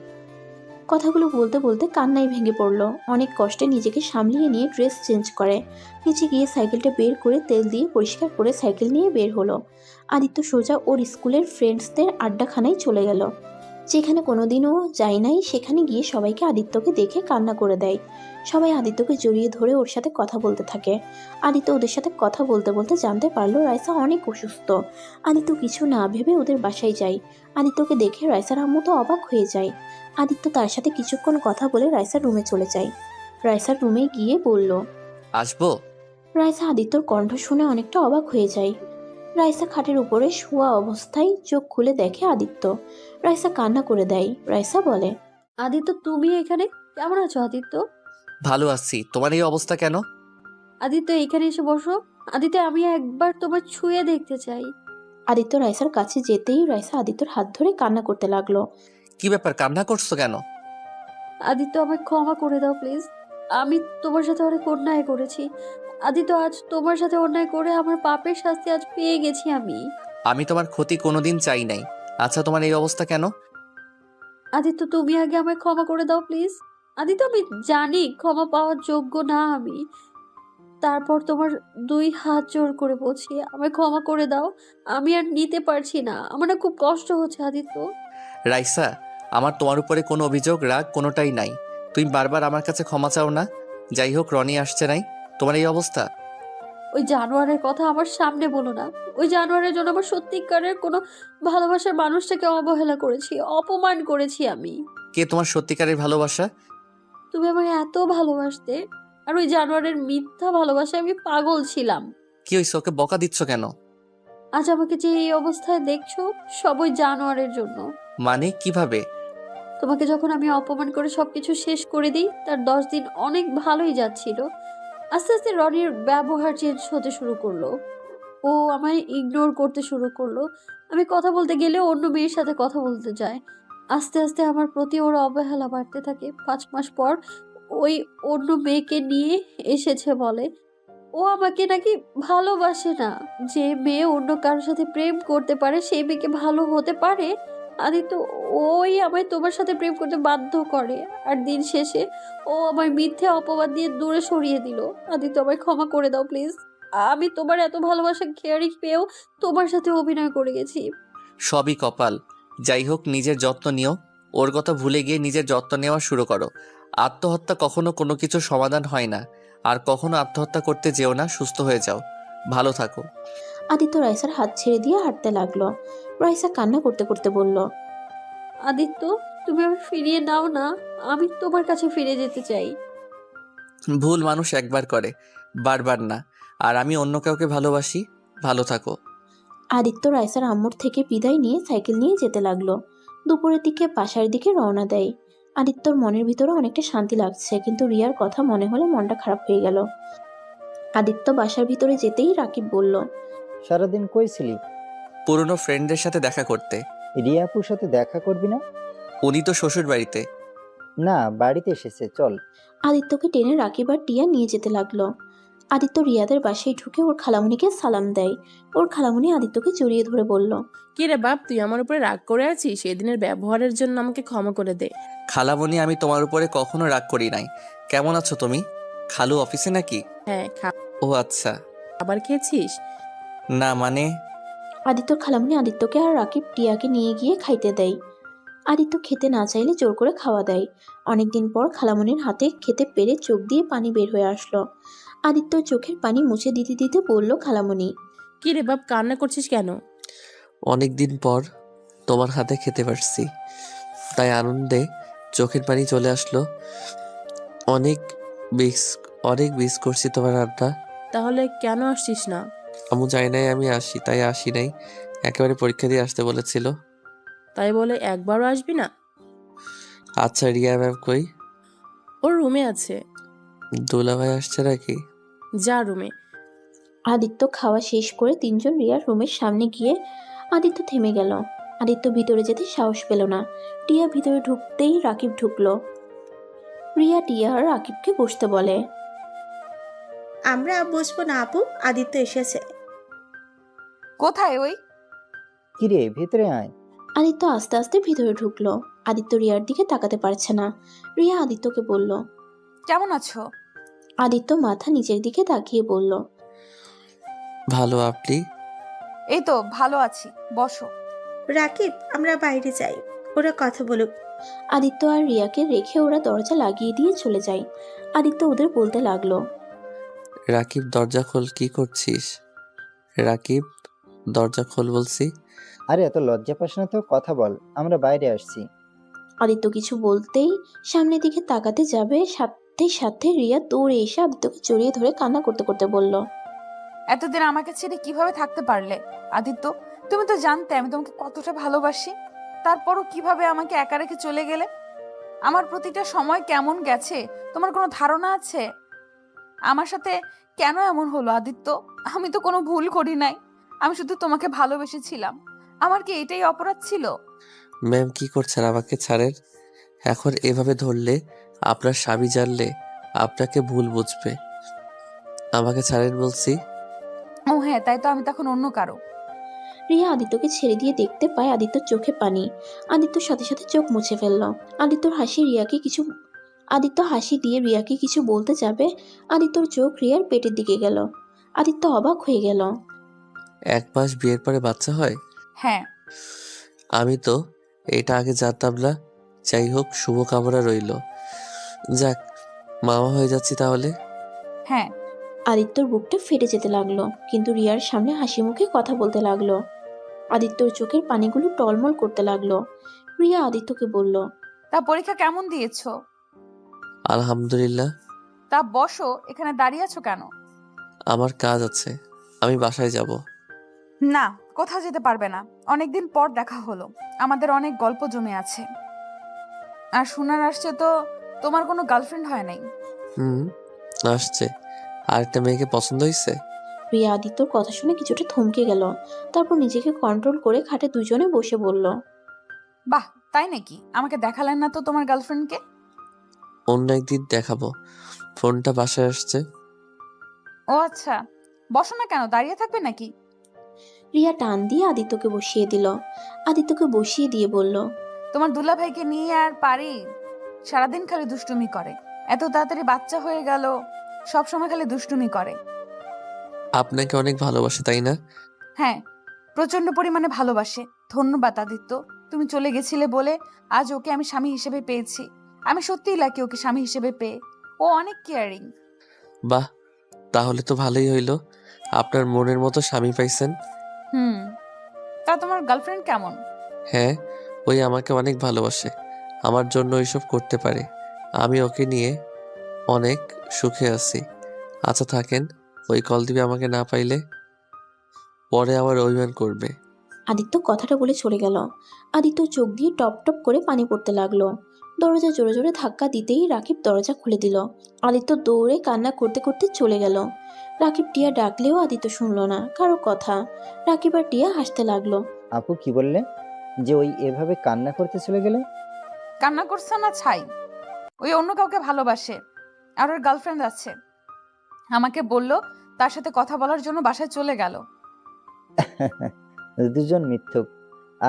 কথাগুলো বলতে বলতে কান্নায় ভেঙে পড়ল। অনেক কষ্টে নিজেকে সামলিয়ে নিয়ে ড্রেস চেঞ্জ করে নিচে গিয়ে সাইকেলটা বের করে তেল দিয়ে পরিষ্কার করে সাইকেল নিয়ে বের হলো। আদিত্য সোজা ওর স্কুলের ফ্রেন্ডসদের আড্ডাখানায় চলে গেল। যেখানে কোনোদিনও যায় নাই সেখানে গিয়ে সবাইকে আদিত্যকে দেখে কান্না করে দেয়। সবাই আদিত্যকে জড়িয়ে ধরে ওর সাথে কথা বলতে থাকে। আদিত্য ওদের সাথে কথা বলতে বলতে জানতে পারলো রাইসা অনেক অসুস্থ। আদিত্য কিছু না ভেবে ওদের বাসায় যায়। আদিত্যকে দেখে রাইসার আম্মু তো অবাক হয়ে যায়। আদিত্য তার সাথে কিছুক্ষণ কথা বলে রাইসার রুমে চলে যায়। রাইসার রুমে গিয়ে বলল। আসবো? রাইসা আদিত্যর কণ্ঠ শুনে অনেকটা অবাক হয়ে যায়। রাইসা খাটের উপরে শোয়া অবস্থায় চোখ খুলে দেখে আদিত্য। রাইসা কান্না করে দেয়। রাইসা বলে, আদিত্য তুমি এখানে? কেমন আছো আদিত্য? ভালো আছি। তোমার এই অবস্থা কেন? আদিত্য এখানে এসে বসো। আদিত্য আমি একবার তোমার ছুঁয়ে দেখতে চাই। আদিত্য রাইসার কাছে যেতেই রাইসা আদিত্যর হাত ধরে কান্না করতে লাগলো। কি ব্যাপার, কান্না করছো কেন? আদিত্য আমায় ক্ষমা করে দাও প্লিজ। আমি তোমার সাথে অনেক অন্যায় করেছি। আদিত্য আজ তোমার সাথে অন্যায় করে আমার পাপের শাস্তি আজ পেয়ে গেছি আমি। আমি তোমার ক্ষতি কোনোদিন চাই নাই। আচ্ছা, তোমার এই অবস্থা কেন? আদিত্য তুমি আগে আমায় ক্ষমা করে দাও প্লিজ। আদিত্য আমি জানি ক্ষমা পাওয়ার যোগ্য না আমি, তারপর তোমার 2 হাত জোর করে বলছি আমায় ক্ষমা করে দাও। আমি আর নিতে পারছি না, আমার না খুব কষ্ট হচ্ছে আদিত্য। রাইসা, আমার তোমার উপরে কোনো অভিযোগ রাগ কোনোটাই নাই। তুমি বারবার আমার কাছে ক্ষমা চাও না। যাই হোক, রনি আসছে নাই। তোমার এই অবস্থা। ওই জানোয়ারের কথা আমার সামনে বলো না। ওই জানোয়ারের জন্য আমার সত্যিকারের কোনো ভালোবাসার মানুষটাকে অবহেলা করেছি, অপমান করেছি আমি। কে তোমার সত্যিকারের ভালোবাসা? তুমি আমায় এত ভালোবাসতে, আর ওই জানোয়ারের মিথ্যা ভালোবাসায় আমি পাগল ছিলাম। কি হয়েছে? ওকে বকা দিচ্ছ কেন? আজ আমাকে যে এই অবস্থায় দেখছো, সব ওই জানোয়ারের জন্য। মানে কিভাবে? তোমাকে যখন আমি অপমান করে সবকিছু শেষ করে দিই, তার 10 দিন অনেক ভালোই যাচ্ছিল। আস্তে আস্তে রনির ব্যবহার চেঞ্জ হতে শুরু করলো। ও আমায় ইগনোর করতে শুরু করলো। আমি কথা বলতে গেলে অন্য মেয়ের সাথে কথা বলতে যায়। আস্তে আস্তে আমার প্রতি ওর অবহেলা বাড়তে থাকে। 5 মাস পর ওই অন্য মেয়েকে নিয়ে এসেছে বলে। ও আমাকে নাকি ভালোবাসে না। যে মেয়ে অন্য কারোর সাথে প্রেম করতে পারে সেই মেয়েকে ভালো হতে পারে? আদিত্য, ওই আমায় তোমার সাথে প্রেম করতে বাধ্য করে। আর দিন শেষে ও আমায় মিথ্যে অপবাদ দিয়ে দূরে সরিয়ে দিল। আদিত্য আমায় ক্ষমা করে দাও প্লিজ। আমি তোমার এত ভালোবাসা কেয়ারিং পেয়েও তোমার সাথে অভিনয় করে গেছি। সবই কপাল। যাই হোক, নিজের যত্ন নিও। ওর কথা ভুলে গিয়ে নিজের যত্ন নেওয়া শুরু করো। আত্মহত্যা কখনো কোনো কিছুর সমাধান হয় না। আর কখনো আত্মহত্যা করতে যেও না। সুস্থ হয়ে যাও। ভালো থাকো। আদিত্য রাইসার হাত ছেড়ে দিয়ে হাঁটতে লাগলো। রাইসা কান্না করতে করতে বলল, আদিত্য তুমি আমায় ফিরিয়ে নাও না, আমি তোমার কাছে ফিরে যেতে চাই। ভুল মানুষ একবার করে, বারবার না। আর আমি অন্য কাউকে ভালোবাসি। ভালো থাকো। আদিত্য রাইসার আম্মুর থেকে বিদায় নিয়ে সাইকেল নিয়ে যেতে লাগলো। দুপুরের দিকে বাসার দিকে রওনা দেয়। আদিত্যর মনের ভিতরে অনেকটা শান্তি লাগছে, কিন্তু রিয়ার কথা মনে হলে মনটা খারাপ হয়ে গেল। আদিত্য বাসার ভিতরে যেতেই রাকিব বলল, সারাদিন কই ছিলি? পুরনো ফ্রেন্ডদের সাথে দেখা করতে। রিয়া আপুর সাথে দেখা করবি না? উনি তো শ্বশুর বাড়িতে। না, বাড়িতে এসেছে, চল। আদিত্যকে টেনে রাকিব আর টিয়া নিয়ে যেতে লাগলো। আদিত্য রিয়াদের বাসায় ঢুকে ওর খালামুনিকে সালাম দেয়। ওর খালামুনি আদিত্যকে জড়িয়ে ধরে বলল, কি রে বাপ, তুই আমার উপরে রাগ করে আছিস? সেদিনের ব্যবহারের জন্য আমাকে ক্ষমা করে দে। খালামণি, আমি তোমার উপরে কখনো রাগ করি নাই। কেমন আছো তুমি? খালু অফিসে নাকি? হ্যাঁ, ও আচ্ছা। খাবার খেয়েছিস? না মানে। আদিত্যর খালামুনি আদিত্যকে আর রাকিব টিয়াকে নিয়ে গিয়ে খাইতে দেয়। আদিত্য খেতে না চাইলে জোর করে খাওয়া দেয়। অনেকদিন পর খালামুনির হাতে খেতে পেরে চোখ দিয়ে পানি বের হয়ে আসলো। আদিত্য চোখের পানি মুছে দিতে দিতে বলল, খালামুনি। কি রে বাপ, কান্না করছিস কেন? অনেকদিন পর তোমার হাতে খেতে পারছি, তাই আনন্দে চোখের পানি চলে আসলো। অনেক মিস অনেক মিস করছি তোমার রান্না। তাহলে কেন আসছিস না? আমু চাই নাই আমি আসি, তাই আসি নাই। একেবারে পরীক্ষা দিয়ে আসতে বলেছিল। তাই বলে একবারও আসবি না? আচ্ছা, রিয়া ম্যাম কই? ওর রুমে আছে। দুলাভাই আসছে নাকি? যা রুমে। আদিত্য খাওয়া শেষ করে তিনজন রিয়ার রুমের সামনে গিয়ে আদিত্য থেমে গেল। আদিত্য ভিতরে যেতে সাহস পেল না। টিয়া ভিতরে ঢুকতেই রাকিব ঢুকলো। রিয়া টিয়া আর রাকিবকে বসতে বলে। আমরা বসবো না আপু, আদিত্য এসেছে। কোথায় ওই? কিরে, ভেতরে আয়। আদিত্য আস্তে আস্তে ভিতরে ঢুকলো। আদিত্য রিয়ার দিকে তাকাতে পারছে না। রিয়া আদিত্যকে বলল, কেমন আছো? আদিত্য মাথা নিচের দিকে তাকিয়ে বলল, ভালো, আপনি? এই তো ভালো আছি, বসো। রাকিব, আমরা বাইরে যাই, ওরা কথা বলুক। আদিত্য আর রিয়াকে রেখে ওরা দরজা লাগিয়ে দিয়ে চলে যায়। আদিত্য ওদের বলতে লাগলো, রাকিব দরজা খোল। কি করছিস? রাকিব দরজা খোল বলছি। আরে এত লজ্জা পাস না তো, কথা বল, আমরা বাইরে আসছি। আদিত্য কিছু বলতেই সামনের দিকে তাকাতে যাবে, সাথে সাথে রিয়া দৌড়ে এসে আদিত্যকে জড়িয়ে ধরে কান্না করতে করতে বলল, এতদিন আমাকে ছেড়ে কিভাবে থাকতে পারলে আদিত্য? তুমি তো জানতে আমি তোমাকে কতটা ভালোবাসি, তারপরও কিভাবে আমাকে একা রেখে চলে গেলে? আমার প্রতিটা সময় কেমন গেছে তোমার কোনো ধারণা আছে? আমার সাথে কেন এমন হলো আদিত্য? আমি তো কোনো ভুল করি নাই, আমি শুধু তোমাকে ভালোবেসেছিলাম। আমার কি এটাই অপরাধ ছিল? ম্যাম কি করছেন? আমাকে ছাড়েন। এখন এভাবে ধরলে আপনার স্বামী জানলে আপনাকে ভুল বুঝবে। আমাকে ছাড়েন বলছি। ও হ্যাঁ, তাই তো, আমি তখন অন্য কারো। রিয়া আদিত্যকে ছেড়ে দিয়ে দেখতে পায় আদিত্যর চোখে পানি। আদিত্যর সাথে সাথে চোখ মুছে ফেলল। আদিত্য হাসি দিয়ে রিয়াকে কিছু বলতে যাবে, আদিত্যর চোখ রিয়ার পেটের দিকে গেল। আদিত্য অবাক হয়ে গেল। 1 মাস বিয়ের পরে বাচ্চা হয়? হ্যাঁ। আমি তো এটা আগে জানতাম না। যাই হোক, শুভকামনা রইল। যাক, মামা হয়ে যাচ্ছি তাহলে। হ্যাঁ। আদিত্যর বুকটা ফেটে যেতে লাগলো, কিন্তু রিয়ার সামনে হাসি মুখে কথা বলতে লাগলো। আদিত্যর চোখের পানিগুলো টলমল করতে লাগলো। রিয়া আদিত্যকে বলল, তা পরীক্ষা কেমন দিয়েছো? আলহামদুলিল্লাহ। তা বসো, এখানে দাঁড়িয়ে আছো কেন? আমার কাজ আছে, আমি বাসায় যাব। না, কোথাও যেতে পারবে না। অনেকদিন পর দেখা হলো, আমাদের অনেক গল্প জমে আছে। আর শোনার আসছে তো তোমার কোনো গার্লফ্রেন্ড হয় নাই। আসছে। আরেকটা মেয়েকে পছন্দ হয়েছে। রিয়া আদিত্যর কথা শুনে কিছুটা থমকে গেল, তারপর নিজেকে কন্ট্রোল করে খাটে দুজনে বসে বলল, বাহ, তাই নাকি? আমাকে দেখালেন না তো তোমার গার্লফ্রেন্ডকে। অন্য একদিন দেখাবো। ফোনটা বাসায় আসছে। ও আচ্ছা, বসো না কেন, দাঁড়িয়ে থাকবে নাকি? রিয়া টান দিয়ে আদিত্যকে বসিয়ে দিল। আদিত্যকে বসিয়ে দিয়ে বলল, তোমার দুলাভাইকে নিয়ে আর পারি? সারাদিন খালি দুষ্টুমি করে। এত তাড়াতাড়ি বাচ্চা হয়ে গেল, সবসময় খালি দুষ্টুমি করে। আপনাকে অনেক ভালোবাসে, তাই না? হ্যাঁ, প্রচন্ড পরিমাণে ভালোবাসে। ধন্যবাদ আদিত্য, তুমি চলে গেছিলে বলে আজ ওকে আমি স্বামী হিসেবে পেয়েছি। আমি সত্যিই লাকি ওকে স্বামী হিসেবে পেয়ে। ও অনেক কেয়ারিং। বাহ, তাহলে তো ভালোই হইল। আপনার মনের মতো স্বামী পাইছেন। তা তোমার গার্লফ্রেন্ড কেমন? হ্যাঁ, ওই আমাকে অনেক ভালোবাসে, আমার জন্য এইসব করতে পারে। আমি ওকে নিয়ে অনেক সুখে আছি। আচ্ছা থাকেন, ওই কল দিবে আমাকে না পাইলে, পরে আবার অভিমান করবে। আদিত্য কথাটা বলে চলে গেল। আদিত্য চোখ দিয়ে টপ টপ করে পানি পড়তে লাগলো। দরজা জোরে জোরে ধাক্কা দিতেই রাকিব দরজা খুলে দিল। আদিত্য দৌড়ে কান্না করতে করতে চলে গেল। রাকিব টিয়া ডাকলেও আদিত্য শুনলো না কারো কথা। রাকিব আর টিয়া হাসতে লাগলো। আপু কি বললে যে ওই এভাবে কান্না করতে চলে গেলে? কান্না করছে না ছাই, ওই অন্য কাউকে ভালোবাসে আর ওর গার্লফ্রেন্ড আছে। আমাকে বলল তার সাথে কথা বলার জন্য বাসায় চলে গেল। দুজন মিথ্যুক।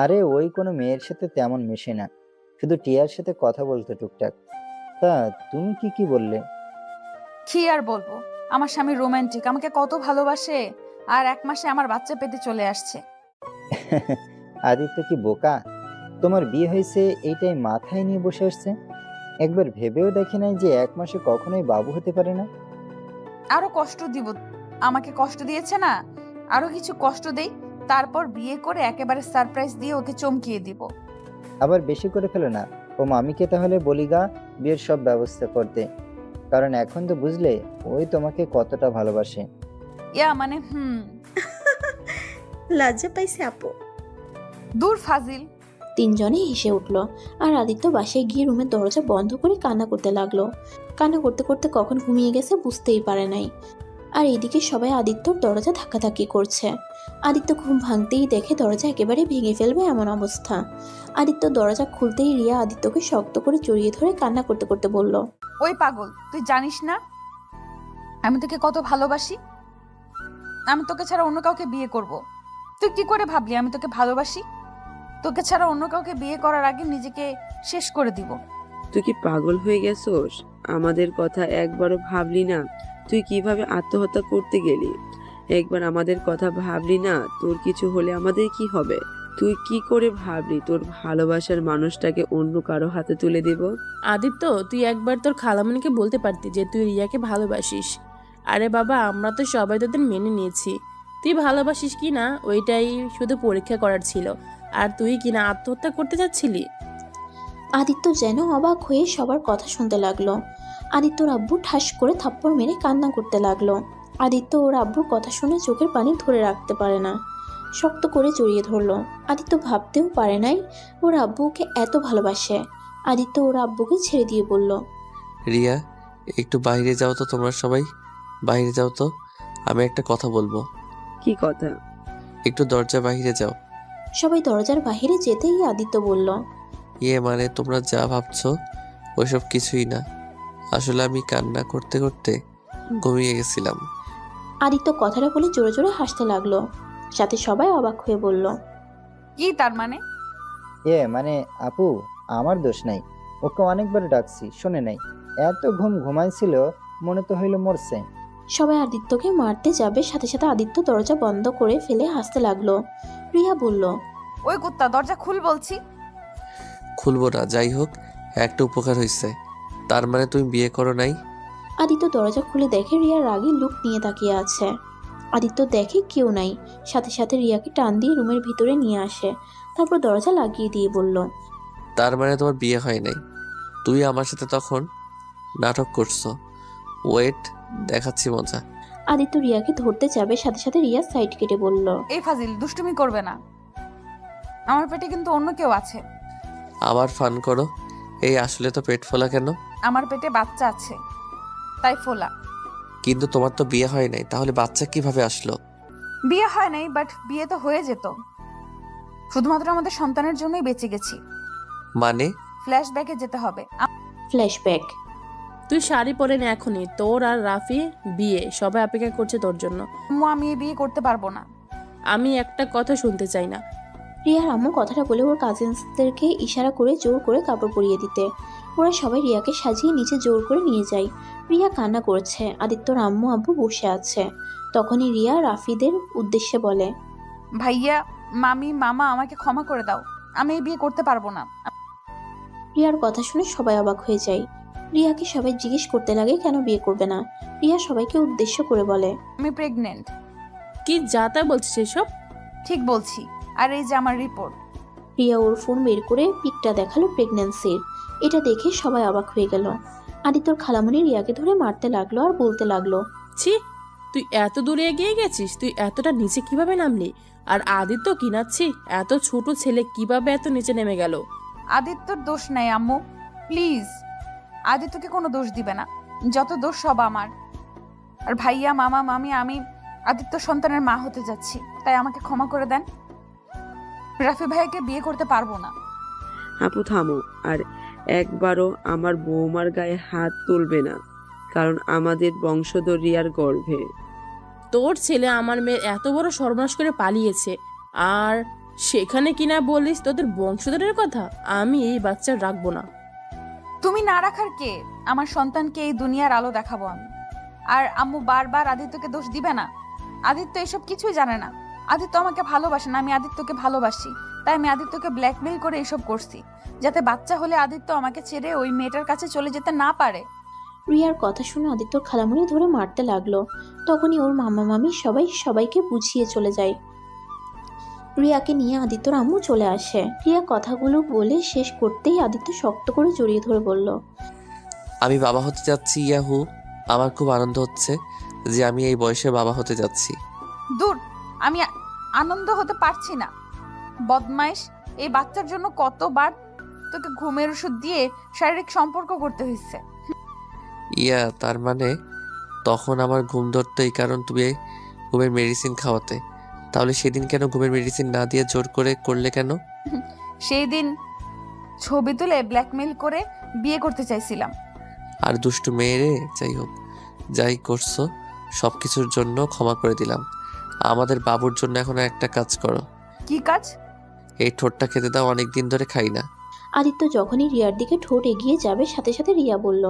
আরে ওই কোনো মেয়ের সাথে তেমন মেশে না, শুধু টিয়ার সাথে কথা বলতো টুকটাক। তা তুমি কি বললে? কি আর বলবো, আমার স্বামী রোমান্টিক, আমাকে কত ভালোবাসে, আর 1 মাসে আমার বাচ্চা পেতে চলে আসছে। আদিত্য কি বোকা? তোমার বিয়ে হয়েছে এইটাই মাথায় নিয়ে বসে আসছে। একবার ভেবেও দেখে নাই যে 1 মাসে কখনোই বাবু হতে পারে না। আরো কষ্ট দিব, আমাকে কষ্ট দিয়েছে না, আরো কিছু কষ্ট দেই, তারপর বিয়ে করে একেবারে সারপ্রাইজ দিয়ে ওকে চমকিয়ে দিব। আবার বেশি করে ফেলো না। ও মামিকে তাহলে বলিগা বিয়ের সব ব্যবস্থা করতে, কারণ এখন তো বুঝলে ওই তোমাকে কতটা ভালোবাসে। মানে লজ্জা পাইছে আপু। দূর ফাজিল। তিনজনে হেসে উঠল। আর আদিত্য বাসায় গিয়ে রুমের দরজা বন্ধ করে কান্না করতে লাগলো। কান্না করতে করতে কখন ঘুমিয়ে গেছে বুঝতেই পারে নাই। আর এদিকে সবাই আদিত্যর দরজা ধাক্কাধাক্কি করছে। আদিত্য ঘুম ভাঙতেই দেখে দরজা একেবারে ভেঙে ফেলবে এমন অবস্থা। আদিত্য দরজা খুলতেই রিয়া আদিত্যকে শক্ত করে জড়িয়ে ধরে কান্না করতে করতে বলল, ওই পাগল, তুই জানিস না আমি তোকে কত ভালোবাসি? আমি তোকে ছাড়া অন্য কাউকে বিয়ে করব। তুই কি করে ভাবলি আমি তোকে ভালোবাসি? তোকে ছাড়া অন্য কাউকে বিয়ে করার আগে নিজেকে শেষ করে দিব। তুই কি পাগল হয়ে গেছোস? আমাদের কথা একবারও ভাবলি না? তুই কিভাবে আত্মহত্যা করতে গেলি? একবার আমাদের কথা ভাবলি না? তোর কিছু হলে আমাদের কি হবে? তুই কি করে ভাবলি তোর ভালোবাসার মানুষটাকে অন্য কারো হাতে তুলে দেব? আদিত্য, তুই একবার তোর খালামণিকে বলতে পারতি যে তুই রিয়াকে ভালোবাসিস। আরে বাবা, আমরা তো সবাই তোদের মেনে নিয়েছি। তুই ভালোবাসিস কি না ওইটাই শুধু পরীক্ষা করার ছিল। আর তুই কিনা আত্মহত্যা করতে যাচ্ছিলি। আদিত্য যেন অবাক হয়ে সবার কথা শুনতে লাগলো। আদিত্যর আব্বু ঠাস করে থাপ্পড় মেরে কান্না করতে লাগলো। আদিত্য ওর আব্বুর কথা শুনে চোখের পানি ধরে রাখতে পারে না, শক্ত করে জড়িয়ে ধরলো। আদিত্য ভাবতেও পারে নাই ওর আব্বু ওকে এত ভালোবাসে। আদিত্য ওর আব্বুকে ছেড়ে দিয়ে বলল, রিয়া, একটু বাইরে যাও তো, তোমরা সবাই বাইরে যাও তো, আমি একটা কথা বলবো। কি কথা? একটু দরজা বাইরে যাও। সবাই দরজার বাইরে যেতেই আদিত্য বলল, মানে তোমরা যা ভাবছো ওইসব কিছুই না, আসলে আমি কান্না করতে করতে ঘুমিয়ে গেছিলাম। আদিত্য কথাটা বলে জোরে জোরে হাসতে লাগলো। সাথে সবাই অবাক হয়ে বলল, কি তার মানে? মানে আপু, আমার দোষ নাই। ওকে অনেকবার ডাকছি, শোনে নাই। এত ঘুমাইছিল, মনে তো হইল মরছে। সবাই আদিত্যকে মারতে যাবে, সাথে সাথে আদিত্য দরজা বন্ধ করে ফেলে হাসতে লাগলো। রিয়া বলল, ওই কুত্তা, দরজা খুল বলছি। খুলবো না, যাই হোক একটা উপকার হয়েছে। তার মানে তুমি বিয়ে করো নাই? আদিত্য দরজা খুলে দেখে রিয়া রাগী লুক নিয়ে তাকিয়ে আছে। আদিত্য দেখে কেউ নাই, সাথে সাথে রিয়াকে টান দিয়ে রুমের ভিতরে নিয়ে আসে। তারপর দরজা লাগিয়ে দিয়ে বলল, তার মানে তোমার বিয়ে হয় নাই? তুই আমার সাথে তখন নাটক করছো। ওয়েট, দেখাচ্ছি মজা। আদিত্য রিয়াকে ধরতে যাবে, সাথে সাথে রিয়া সাইড কেটে বলল, এই ফাজিল, দুষ্টুমি করবে না। আমার পেটে কিন্তু অন্য কেউ আছে। আবার ফান করো। এই আসলে তো পেট ফোলা কেন? আমার পেটে বাচ্চা আছে, তাই ফোলা। কিন্তু তোমার তো বিয়ে হয় নাই, তাহলে বাচ্চা কিভাবে আসলো? বিয়ে হয় নাই, বাট বিয়ে তো হয়ে যেত। শুধুমাত্র আমাদের সন্তানের জন্যই বেঁচে গেছি। মানে? ফ্ল্যাশব্যাকে যেতে হবে। ফ্ল্যাশব্যাক। তুই শাড়ি পরে নে এখনই, তোর আর রাফি বিয়ে, সবাই অপেক্ষা করছে তোর জন্য। আম্মু, আমি এই বিয়ে করতে পারবো না। আমি একটা কথা শুনতে চাই না। রিয়ার আম্মু কথাটা বলে ওর কাজিনসদেরকে ইশারা করে জোর করে কাপড় পরিয়ে দিতে। ওরা সবাই রিয়াকে সাজিয়ে নিচে জোর করে নিয়ে যায়। রিয়া কান্না করছে, আদিত্যর আম্মু আব্বু বসে আছে। তখনই রিয়া রাফিদের উদ্দেশ্যে বলে, ভাইয়া, মামি, মামা, আমাকে ক্ষমা করে দাও। আমি এই বিয়ে করতে পারবো না। রিয়ার কথা শুনে সবাই অবাক হয়ে যায়। রিয়াকে সবাই জিজ্ঞেস করতে লাগে কেন বিয়ে করবে না। রিয়া সবাইকে উদ্দেশ্য করে বলে, আমি প্রেগনেন্ট। কি যা তা বলছিস এসব? ঠিক বলছি, আর এই যে আমার রিপোর্ট। রিয়া ওর ফোন বের করে পিকটা দেখালো প্রেগন্যান্সির। এটা দেখে সবাই অবাক হয়ে গেল। আদিত্যর খালামণি রিয়াকে ধরে মারতে লাগলো আর বলতে লাগলো, ছি, তুই এত দূরে এগিয়ে গেছিস? তুই এতটা নিচে কিভাবে নামলি? আর আদিত্য কিনাচ্ছি, এত ছোট ছেলে কিভাবে এত নিচে নেমে গেল? আদিত্যর দোষ নাই আম্মু, প্লিজ। আদিত্যকে কোনো দোষ দিবে না, যত দোষ সব আমার। আর ভাইয়া, মামা, মামি, আমি আদিত্য সন্তানের মা হতে যাচ্ছি, তাই আমাকে ক্ষমা করে দেন। রাফি ভাইকে বিয়ে করতে পারবো না। আপু থামো, আর একবারও আমার বৌমার গায়ে হাত তুলবে না, কারণ আমাদের বংশধর রিয়ার গর্ভে। তোর ছেলে আমার মেয়ের এত বড় সর্বনাশ করে পালিয়েছে, আর সেখানে কিনা বলিস তোদের বংশধরের কথা? আমি এই বাচ্চা রাখবো না। তুমি না রাখার কে? আমার সন্তানকে এই দুনিয়ার আলো দেখাবো আমি। আর আম্মু বারবার আদিত্যকে দোষ দিবে না। আদিত্য এসব কিছুই জানে না। আদিত্য আমাকে ভালোবাসে না, আমি আদিত্যকে ভালোবাসি। তাই আমি আদিত্যকে ব্ল্যাকমেইল করে এসব করছি, যাতে বাচ্চা হলে আদিত্য আমাকে ছেড়ে ওই মেয়েটার কাছে চলে যেতে না পারে। রিয়ার কথা শুনে আদিত্যর খালামণি ধরে মারতে লাগলো। তখনই ওর মামা মামি সবাইকে বুঝিয়ে চলে যায়। রিয়াকে নিয়ে আদিত্যর আম্মু চলে আসে। রিয়া কথাগুলো বলে শেষ করতেই আদিত্য শক্ত করে জড়িয়ে ধরে বলল, আমি বাবা হতে যাচ্ছি। ইয়াহু, আমার খুব আনন্দ হচ্ছে যে আমি এই বয়সে বাবা হতে যাচ্ছি। দূর, আমি আনন্দ হতে পারছি না। বদমাইশ, এই বাচ্চার জন্য কতবার তোকে ঘুমের ওষুধ দিয়ে শারীরিক সম্পর্ক করতে হয়েছে। তার মানে তখন আমার ঘুম ধরতো এই কারণ তুমি ঘুমের মেডিসিন খাওয়াতে। তাহলে সেদিন কেন ঘুমের মেডিসিন না দিয়ে জোর করে করলে কেন? সেই দিন ছবি তুলে ব্ল্যাকমেইল করে বিয়ে করতে চাইছিলাম। আর দুষ্টু মেয়েরে, যাই হোক, যাই করছো সব কিছুর জন্য ক্ষমা করে দিলাম। আমাদের বাবুর জন্য এখন একটা কাজ করো। কি কাজ? এই ঠোঁটটা খেতে দাও, অনেক দিন ধরে খাই না। আদিত্য যখনই রিয়ার দিকে ঠোঁট এগিয়ে যাবে, সাথে সাথে রিয়া বলল,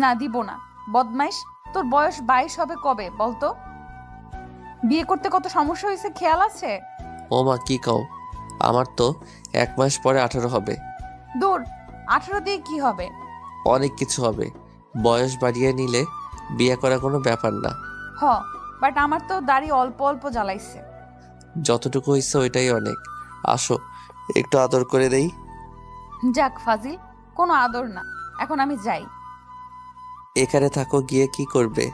না, দিব না। বদমাইশ, তোর বয়স 22 হবে কবে বলতো? বিয়ে করতে কত সমস্যা হয়েছে খেয়াল আছে? ও মা, কি কও? আমার তো 1 মাস পরে 18 হবে। দূর, 18 দিয়ে কি হবে? অনেক কিছু হবে। বয়স বাড়িয়ে নিলে বিয়ে করা কোনো ব্যাপার না। বাট আমার তো দাড়ি অল্প অল্প জ্বালাইছে। যতটুকু হয়েছে ওইটাই অনেক। আসো একটু আদর করে দেই। যাক ফাজিল, কোনো আদর না, এখন আমি যাই। এখানে থাকো, গিয়ে কি করবে?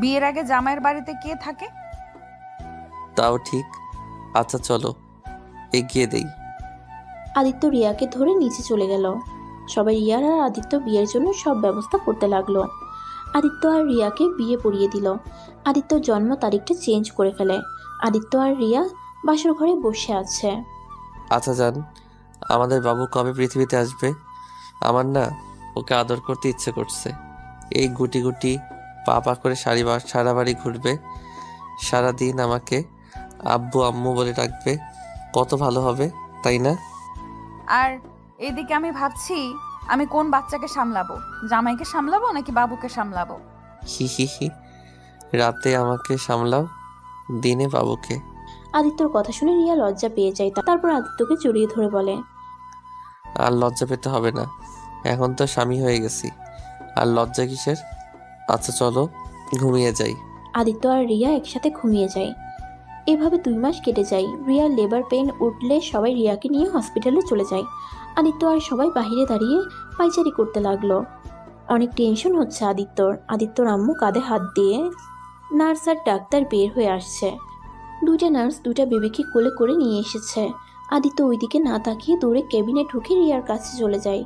বিয়ের আগে জামাইয়ের বাড়িতে কে থাকে? তাও ঠিক। আচ্ছা চলো, এগিয়ে দেই। আদিত্য রিয়াকে ধরে নিচে চলে গেল। সবাই রিয়ার আর আদিত্য বিয়ের জন্য সব ব্যবস্থা করতে লাগলো। আদিত্য আর রিয়াকে বিয়ে পড়িয়ে দিল। আদিত্যর জন্ম তারিখটা চেঞ্জ করে ফেলে। আদিত্য আর রিয়া বাসর ঘরে বসে আছে। আচ্ছা জান, আমাদের বাবু কবে পৃথিবীতে আসবে? আমার না ওকে আদর করতে ইচ্ছে করছে। এই গুটি গুটি পা পা করে সারা বাড়ি ঘুরবে, সারাদিন আমাকে আব্বু আম্মু বলে ডাকবে। কত ভালো হবে, তাই না? আর এদিকে আমি ভাবছি আমি কোন বাচ্চাকে সামলাবো, জামাইকে সামলাবো নাকি বাবুকে সামলাবো। হি হি হি। রাতে আমাকে সামলাও, দিনে বাবুকে। আদিত্যর কথা শুনে রিয়া লজ্জা পেয়ে যায়। তারপর আদিত্যকে জড়িয়ে ধরে বলে, আর লজ্জা পেতে হবে না, এখন তো স্বামী হয়ে গেছি, আর লজ্জা কিসের? আচ্ছা চলো ঘুমিয়ে যাই। আদিত্য আর রিয়া একসাথে ঘুমিয়ে যায়। এভাবে 2 মাস কেটে যায়। রিয়ার লেবার পেইন উঠলে সবাই রিয়াকে নিয়ে হসপিটালে চলে যায়। আদিত্য আর সবাই বাইরে দাঁড়িয়ে পাইচারি করতে লাগলো। অনেক টেনশন হচ্ছে আদিত্যর আম্মু কাঁধে হাত দিয়ে নার্স আর ডাক্তার বের হয়ে আসছে। 2টা নার্স 2টা বেবিকে কোলে করে নিয়ে এসেছে। আদিত্য ওইদিকে না তাকিয়ে দৌড়ে কেবিনে ঢুকে রিয়ার কাছে চলে যায়।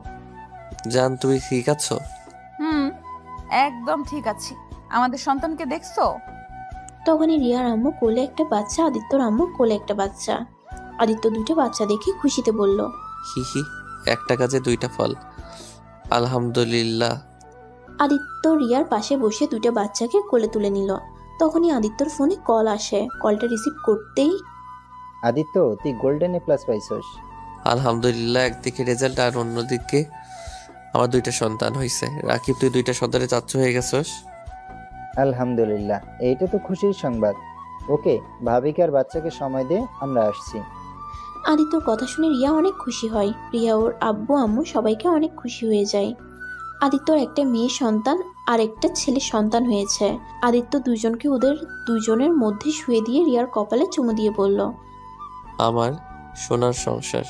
জান, তুমি ঠিক আছো? একদম ঠিক আছি। আমাদের সন্তানকে দেখছো? তখনই রিয়ার আম্মু কোলে একটা বাচ্চা, আদিত্যর আম্মু কোলে একটা বাচ্চা। আদিত্য 2টা বাচ্চা দেখে খুশিতে বলল, হি হি, একটা কাজে 2টা ফল, আলহামদুলিল্লাহ। আদিত্য রিয়ার পাশে বসে 2টা বাচ্চাকে কোলে তুলে নিল। তখনই আদিত্যর ফোনে কল আসে। কলটা রিসিভ করতেই, আদিত্য, তুই গোল্ডেন এ প্লাস পাইছস। আলহামদুলিল্লাহ, একদিকে রেজাল্ট আর অন্যদিকে আমার 2টা সন্তান হয়েছে। রাকিব, তুই 2টা সন্তানের চাচ্চু হয়ে গেছস। আলহামদুলিল্লাহ, এইটা তো খুশির সংবাদ। ওকে, ভাবিকে আর বাচ্চাকে সময় দে, আমরা আসছি। আদিত্যর কথা শুনে রিয়া অনেক খুশি হয়। রিয়া ওর আব্বু আম্মু সবাইকে অনেক খুশি হয়ে যায়। আদিত্যর একটা মেয়ে সন্তান আর একটা ছেলে সন্তান হয়েছে। আদিত্য দুজনকে ওদের দুজনের মধ্যে শুয়ে দিয়ে রিয়ার কপালে চুমু দিয়ে বলল, আমার সোনার সংসার।